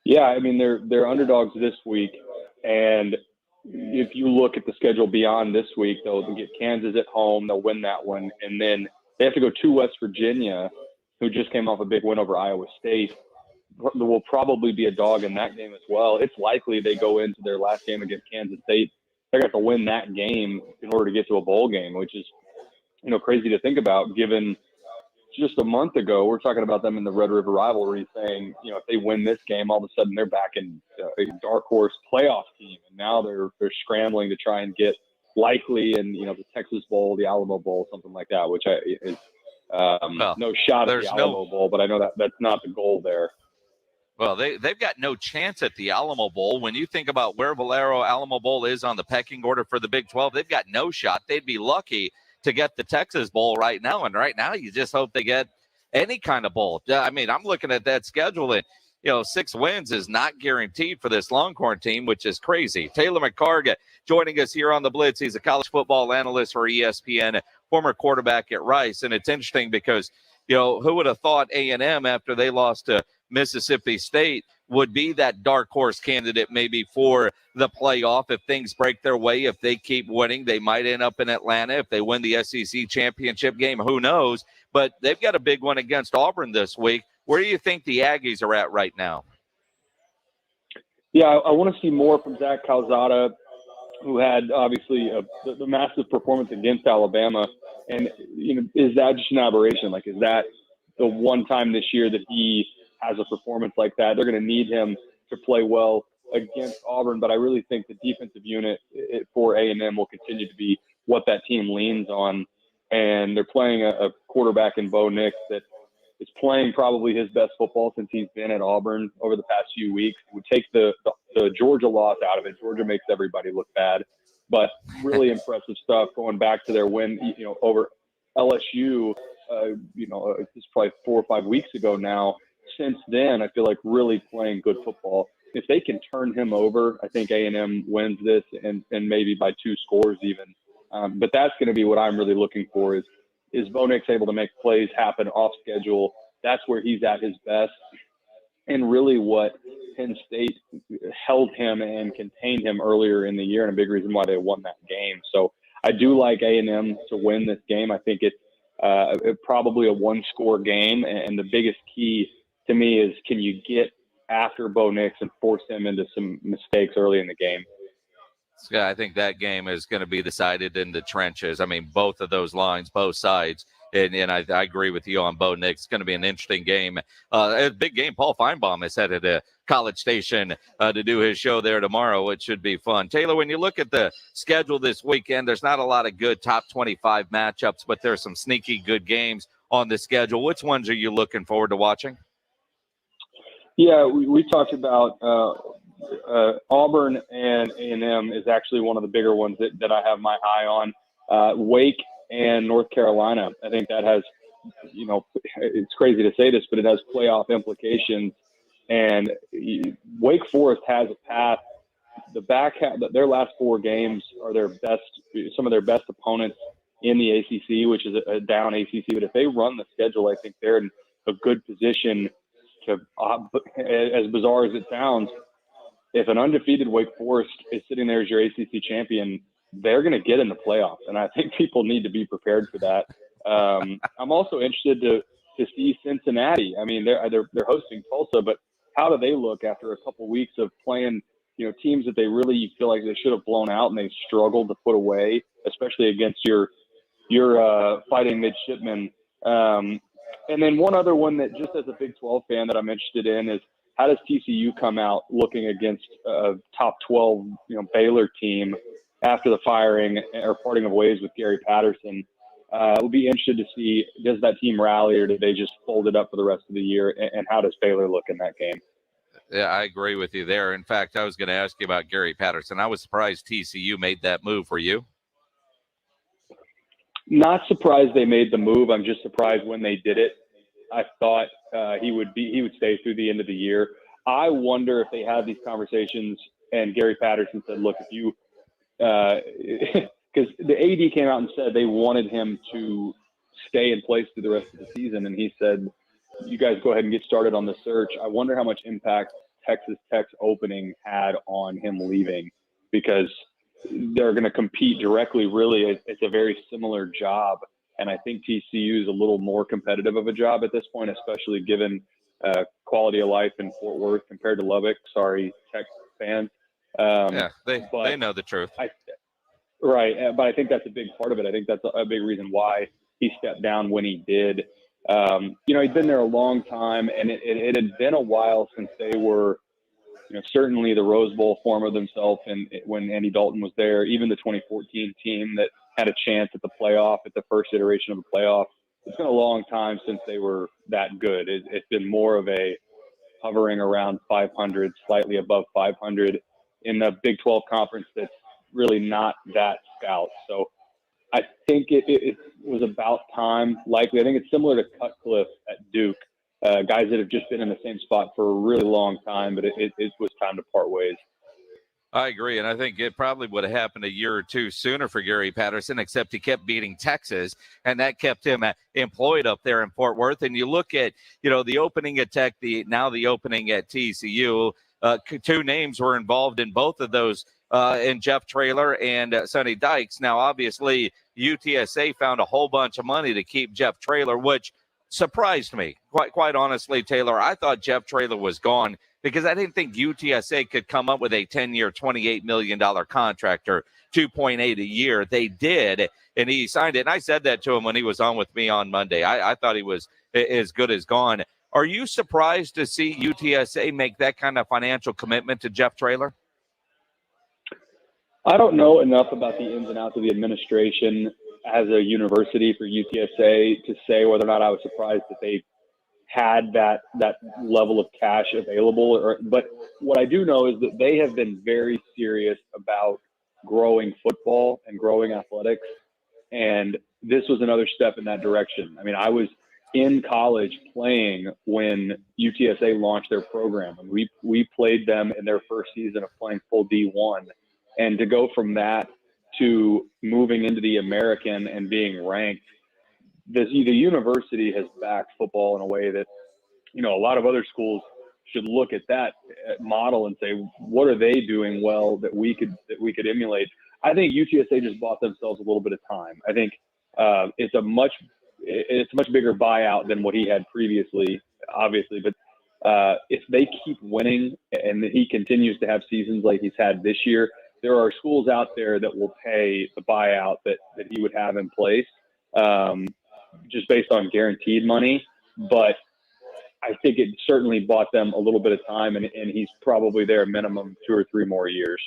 Yeah, I mean they're underdogs this week. And if you look at the schedule beyond this week, they'll get Kansas at home. They'll win that one. And then they have to go to West Virginia, who just came off a big win over Iowa State. There will probably be a dog in that game as well. It's likely they go into their last game against Kansas State. They're going to have to win that game in order to get to a bowl game, which is, crazy to think about given just a month ago, we're talking about them in the Red River rivalry saying, if they win this game, all of a sudden they're back in a dark horse playoff team. And now they're scrambling to try and get likely in, the Texas Bowl, the Alamo Bowl, something like that, which is no shot at the Alamo Bowl, but I know that's not the goal there. Well, they've got no chance at the Alamo Bowl. When you think about where Valero Alamo Bowl is on the pecking order for the Big 12, they've got no shot. They'd be lucky to get the Texas Bowl right now. And right now, you just hope they get any kind of bowl. I mean, I'm looking at that schedule, and, 6 wins is not guaranteed for this Longhorn team, which is crazy. Taylor McCarg joining us here on the Blitz. He's a college football analyst for ESPN, former quarterback at Rice. And it's interesting because, who would have thought A&M after they lost to Mississippi State would be that dark horse candidate maybe for the playoff if things break their way. If they keep winning, they might end up in Atlanta. If they win the SEC championship game, who knows? But they've got a big one against Auburn this week. Where do you think the Aggies are at right now? Yeah, I want to see more from Zach Calzada, who had obviously the massive performance against Alabama. And, is that just an aberration? Like, is that the one time this year that he has a performance like that? They're going to need him to play well against Auburn, but I really think the defensive unit for A&M will continue to be what that team leans on. And they're playing a quarterback in Bo Nix that is playing probably his best football since he's been at Auburn over the past few weeks. It would take the Georgia loss out of it. Georgia makes everybody look bad, but really impressive stuff going back to their win, over LSU. It's probably 4 or 5 weeks ago now. Since then, I feel like really playing good football. If they can turn him over, I think A&M wins this and maybe by 2 scores even. But that's going to be what I'm really looking for is Bo Nix able to make plays happen off schedule. That's where he's at his best. And really what Penn State held him and contained him earlier in the year, and a big reason why they won that game. So I do like A&M to win this game. I think it's probably a 1-score game, and the biggest key to me is, can you get after Bo Nix and force him into some mistakes early in the game? Yeah, I think that game is going to be decided in the trenches. I mean, both of those lines, both sides. And I agree with you on Bo Nix. It's going to be an interesting game. A big game. Paul Feinbaum is headed to College Station to do his show there tomorrow, which should be fun. Taylor, when you look at the schedule this weekend, there's not a lot of good top 25 matchups, but there's some sneaky good games on the schedule. Which ones are you looking forward to watching? Yeah, we talked about Auburn and A&M is actually one of the bigger ones that I have my eye on. Wake and North Carolina. I think that has, it's crazy to say this, but it has playoff implications. And Wake Forest has a path. The back half, their last 4 games are some of their best opponents in the ACC, which is a down ACC. But if they run the schedule, I think they're in a good position to, as bizarre as it sounds, if an undefeated Wake Forest is sitting there as your ACC champion, they're going to get in the playoffs, and I think people need to be prepared for that. I'm also interested to see Cincinnati. I mean, they're hosting Tulsa, but how do they look after a couple weeks of playing, teams that they really feel like they should have blown out and they struggled to put away, especially against your fighting midshipmen. And then one other one that, just as a Big 12 fan, that I'm interested in is, how does TCU come out looking against a top 12, Baylor team after the firing or parting of ways with Gary Patterson? We'll be interested to see, does that team rally, or do they just fold it up for the rest of the year? And how does Baylor look in that game? Yeah, I agree with you there. In fact, I was going to ask you about Gary Patterson. I was surprised TCU made that move. Were you? Not surprised they made the move. I'm just surprised when they did it. I thought he would stay through the end of the year. I wonder if they had these conversations and Gary Patterson said, look, if you because the AD came out and said they wanted him to stay in place through the rest of the season, and he said, you guys go ahead and get started on the search. I wonder how much impact Texas Tech's opening had on him leaving, because they're going to compete directly. Really, it's a very similar job. And I think TCU is a little more competitive of a job at this point, especially given quality of life in Fort Worth compared to Lubbock. Sorry, Tech fans. They know the truth. Right. But I think that's a big part of it. I think that's a big reason why he stepped down when he did. He'd been there a long time, and it had been a while since they were, certainly the Rose Bowl form of themselves. And when Andy Dalton was there, even the 2014 team that had a chance at the playoff, at the first iteration of the playoff, it's been a long time since they were that good. It's been more of a hovering around 500, slightly above 500 in the Big 12 conference. That's really not that stout. So I think it was about time. Likely, I think it's similar to Cutcliffe at Duke, guys that have just been in the same spot for a really long time, but it was time to part ways. I agree, and I think it probably would have happened a year or two sooner for Gary Patterson, except he kept beating Texas, and that kept him employed up there in Fort Worth. And you look at, the opening at Tech, the opening at TCU, 2 names were involved in both of those, in Jeff Traylor and Sonny Dykes. Now, obviously, UTSA found a whole bunch of money to keep Jeff Traylor, which surprised me. Quite honestly, Taylor, I thought Jeff Traylor was gone, because I didn't think UTSA could come up with a 10-year, $28 million contract, or $2.8 a year. They did, and he signed it. And I said that to him when he was on with me on Monday. I thought he was as good as gone. Are you surprised to see UTSA make that kind of financial commitment to Jeff Traylor? I don't know enough about the ins and outs of the administration as a university for UTSA to say whether or not I was surprised that they had that level of cash available. But what I do know is that they have been very serious about growing football and growing athletics. And this was another step in that direction. I mean, I was in college playing when UTSA launched their program, and we played them in their first season of playing full D1. And to go from that to moving into the American and being ranked, the university has backed football in a way that, a lot of other schools should look at that model and say, what are they doing well that we could emulate? I think UTSA just bought themselves a little bit of time. I think it's a much bigger buyout than what he had previously, obviously, but if they keep winning and he continues to have seasons like he's had this year, there are schools out there that will pay the buyout that he would have in place, just based on guaranteed money. But I think it certainly bought them a little bit of time, and he's probably there minimum 2 or 3 more years.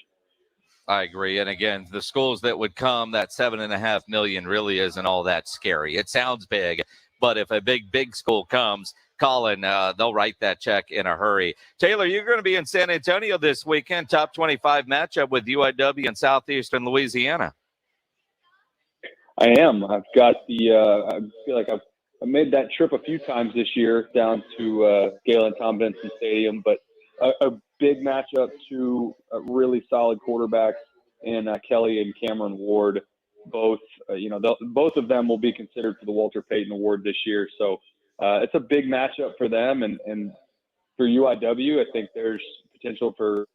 I agree. And again, the schools that would come, that $7.5 million really isn't all that scary. It sounds big, but if a big school comes, Colin, they'll write that check in a hurry. Taylor, you're going to be in San Antonio this weekend, top 25 matchup with UIW and Southeastern Louisiana. I am. I've got I feel like I've made that trip a few times this year down to Galen Tom Benson Stadium, but a big matchup, 2 really solid quarterbacks in Kelly and Cameron Ward. Both, both of them will be considered for the Walter Payton Award this year. So it's a big matchup for them, and for UIW, I think there's potential for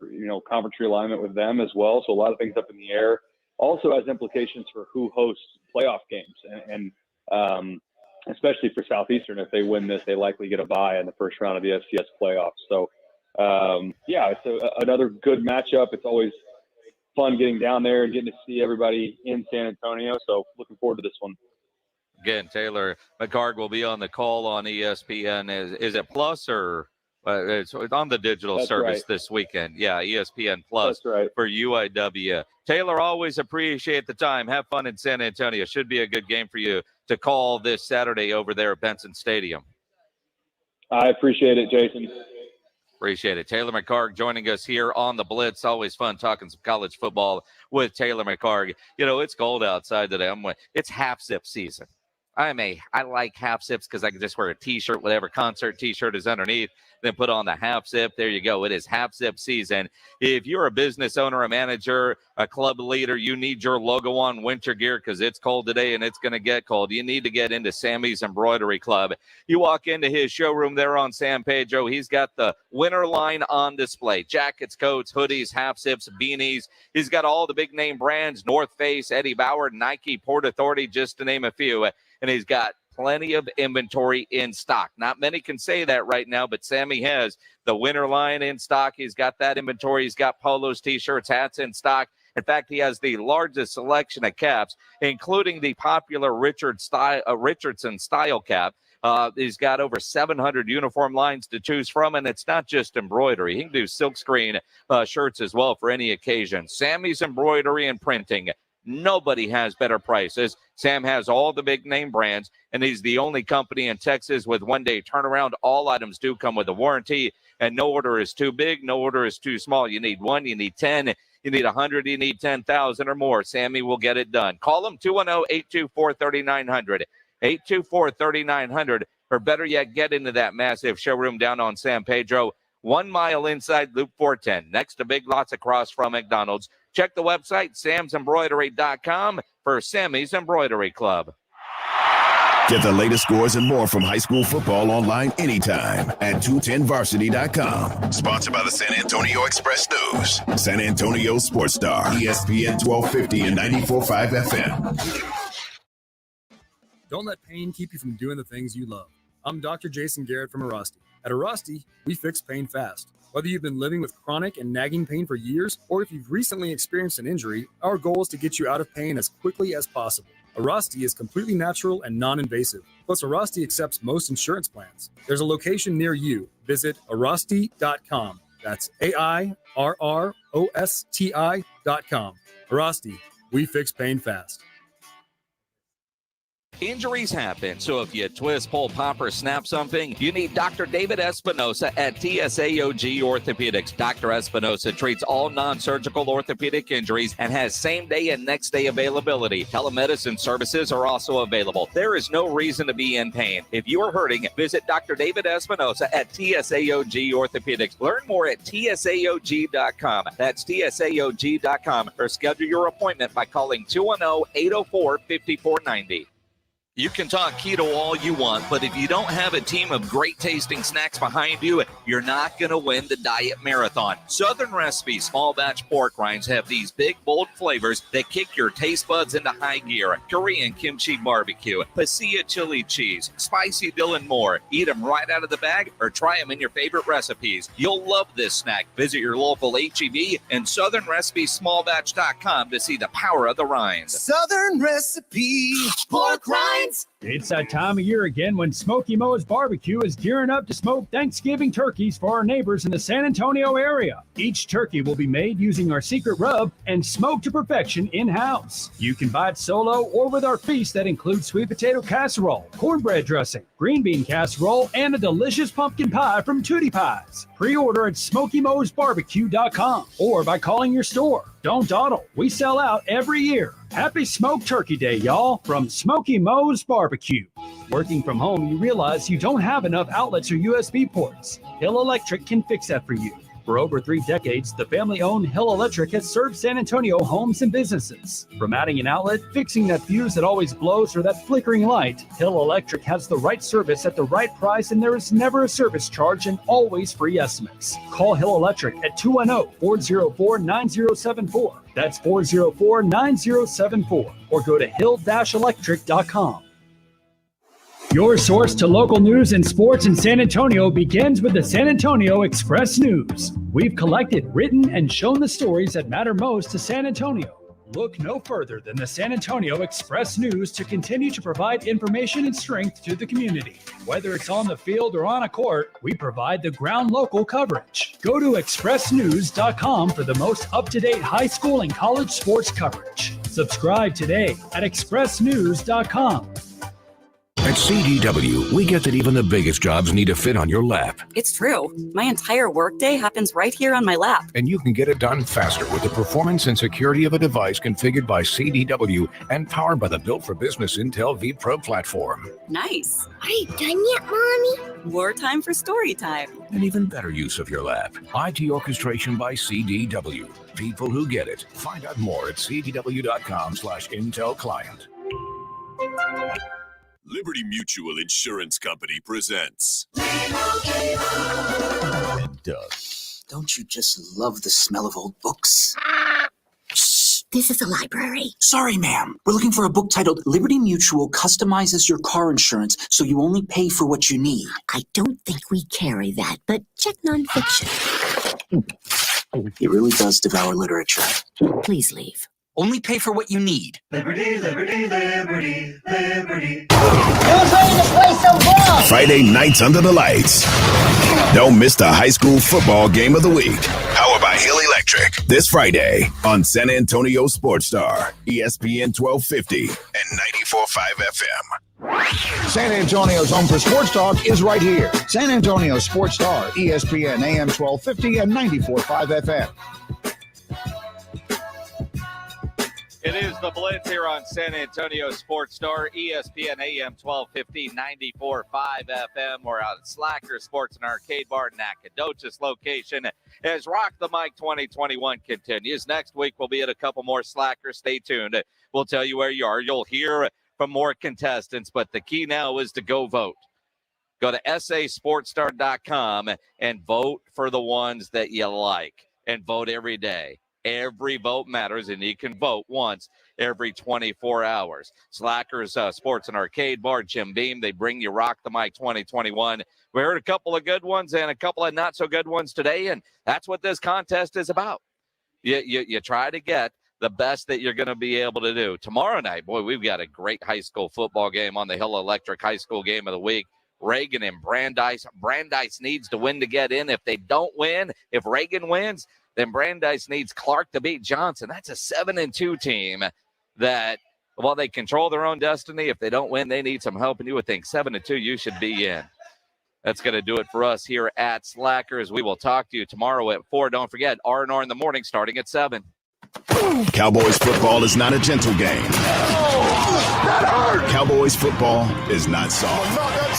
conference realignment with them as well. So a lot of things up in the air. Also has implications for who hosts playoff games, and especially for Southeastern, if they win this, they likely get a bye in the first round of the FCS playoffs. So it's another good matchup. It's always fun getting down there and getting to see everybody in San Antonio. So looking forward to this one. Again, Taylor McCarg will be on the call on ESPN. Is it Plus or it's on the digital service this weekend? Yeah, ESPN Plus for UIW. Taylor, always appreciate the time. Have fun in San Antonio. Should be a good game for you to call this Saturday over there at Benson Stadium. I appreciate it, Jason. Appreciate it. Taylor McCarg joining us here on the Blitz. Always fun talking some college football with Taylor McCarg. It's cold outside today. It's half zip season. I like half zips because I can just wear a T-shirt, whatever concert T-shirt is underneath, then put on the half zip. There you go. It is half zip season. If you're a business owner, a manager, a club leader, you need your logo on winter gear because it's cold today and it's going to get cold. You need to get into Sammy's Embroidery Club. You walk into his showroom there on San Pedro. He's got the winter line on display. Jackets, coats, hoodies, half zips, beanies. He's got all the big name brands, North Face, Eddie Bauer, Nike, Port Authority, just to name a few. And he's got plenty of inventory in stock. Not many can say that right now, but Sammy has the winter line in stock. He's got that inventory. He's got polos, T-shirts, hats in stock. In fact, he has the largest selection of caps, including the popular Richardson style cap. He's got over 700 uniform lines to choose from, and it's not just embroidery. He can do silkscreen shirts as well for any occasion. Sammy's Embroidery and Printing. Nobody has better prices. Sam has all the big name brands, and he's the only company in Texas with one-day turnaround. All items do come with a warranty, and no order is too big. No order is too small. You need 1, you need 10, you need 100, you need 10,000 or more. Sammy will get it done. Call him 210-824-3900, 824-3900, or better yet, get into that massive showroom down on San Pedro, 1 mile inside Loop 410, next to Big Lots across from McDonald's. Check the website, samsembroidery.com, for Sammy's Embroidery Club. Get the latest scores and more from high school football online anytime at 210varsity.com. Sponsored by the San Antonio Express News, San Antonio Sports Star, ESPN 1250 and 94.5 FM. Don't let pain keep you from doing the things you love. I'm Dr. Jason Garrett from Arasti. At Arasti, we fix pain fast. Whether you've been living with chronic and nagging pain for years, or if you've recently experienced an injury, our goal is to get you out of pain as quickly as possible. Arasti is completely natural and non-invasive. Plus, Arasti accepts most insurance plans. There's a location near you. Visit Arasti.com. That's AIRROSTI.com. Arasti, we fix pain fast. Injuries happen, so if you twist, pull, pop, or snap something, you need Dr. David Espinosa at TSAOG Orthopedics. Dr. Espinosa treats all non-surgical orthopedic injuries and has same-day and next-day availability. Telemedicine services are also available. There is no reason to be in pain. If you are hurting, visit Dr. David Espinosa at TSAOG Orthopedics. Learn more at TSAOG.com. That's TSAOG.com, or schedule your appointment by calling 210-804-5490. You can talk keto all you want, but if you don't have a team of great tasting snacks behind you, you're not going to win the diet marathon. Southern Recipe small batch pork rinds have these big, bold flavors that kick your taste buds into high gear. Korean kimchi barbecue, pasilla chili cheese, spicy dill and more. Eat them right out of the bag or try them in your favorite recipes. You'll love this snack. Visit your local H-E-B and southernrecipesmallbatch.com to see the power of the rinds. Southern Recipe pork rinds. It's that time of year again when Smoky Moe's Barbecue is gearing up to smoke Thanksgiving turkeys for our neighbors in the San Antonio area. Each turkey will be made using our secret rub and smoked to perfection in-house. You can buy it solo or with our feast that includes sweet potato casserole, cornbread dressing, green bean casserole, and a delicious pumpkin pie from Tootie Pies. Pre-order at SmokyMoe'sBarbecue.com or by calling your store. Don't dawdle. We sell out every year. Happy Smoked Turkey Day, y'all, from Smoky Moe's Barbecue. Working from home, you realize you don't have enough outlets or USB ports. Hill Electric can fix that for you. For over 3 decades, the family-owned Hill Electric has served San Antonio homes and businesses. From adding an outlet, fixing that fuse that always blows, or that flickering light, Hill Electric has the right service at the right price, and there is never a service charge and always free estimates. Call Hill Electric at 210-404-9074. That's 404-9074. Or go to hill-electric.com. Your source to local news and sports in San Antonio begins with the San Antonio Express News. We've collected, written, and shown the stories that matter most to San Antonio. Look no further than the San Antonio Express News to continue to provide information and strength to the community. Whether it's on the field or on a court, we provide the ground local coverage. Go to expressnews.com for the most up-to-date high school and college sports coverage. Subscribe today at expressnews.com. At CDW, we get that even the biggest jobs need to fit on your lap. It's true. My entire workday happens right here on my lap. And you can get it done faster with the performance and security of a device configured by CDW and powered by the Built for Business Intel vPro platform. Nice. Are you done yet, Mommy? More time for story time. An even better use of your lap. IT orchestration by CDW. People who get it. Find out more at cdw.com/Intel client. Liberty Mutual Insurance Company presents. Doug, don't you just love the smell of old books? Shh, this is a library. Sorry, ma'am. We're looking for a book titled Liberty Mutual Customizes Your Car Insurance so you only pay for what you need. I don't think we carry that, but check nonfiction. It really does devour literature. Please leave. Only pay for what you need. Liberty, liberty, liberty, liberty. Who's ready to play some ball? Friday nights under the lights. Don't miss the high school football game of the week. Powered by Hill Electric. This Friday on San Antonio Sports Star, ESPN 1250 and 94.5 FM. San Antonio's home for sports talk is right here. San Antonio Sports Star, ESPN AM 1250 and 94.5 FM. It is the Blitz here on San Antonio Sports Star, ESPN AM 1250, 94.5 FM. We're out at Slacker Sports and Arcade Bar, Nacodogches location, as Rock the Mic 2021 continues. Next week, we'll be at a couple more Slackers. Stay tuned. We'll tell you where you are. You'll hear from more contestants, but the key now is to go vote. Go to sasportstar.com and vote for the ones that you like, and vote every day. Every vote matters, and you can vote once every 24 hours. Slackers Sports and Arcade Bar, Jim Beam, they bring you Rock the Mic 2021. We heard a couple of good ones and a couple of not so good ones today, and that's what this contest is about. You try to get the best that you're going to be able to do. Tomorrow night, boy, we've got a great high school football game on the Hill Electric High School Game of the Week. Reagan and Brandeis. Brandeis needs to win to get in. If they don't win, if Reagan wins, then Brandeis needs Clark to beat Johnson. That's a 7-2 team that, while they control their own destiny, if they don't win, they need some help. And you would think 7-2, you should be in. That's going to do it for us here at Slackers. We will talk to you tomorrow at 4. Don't forget, R&R in the morning starting at 7. Cowboys football is not a gentle game. Cowboys football is not soft.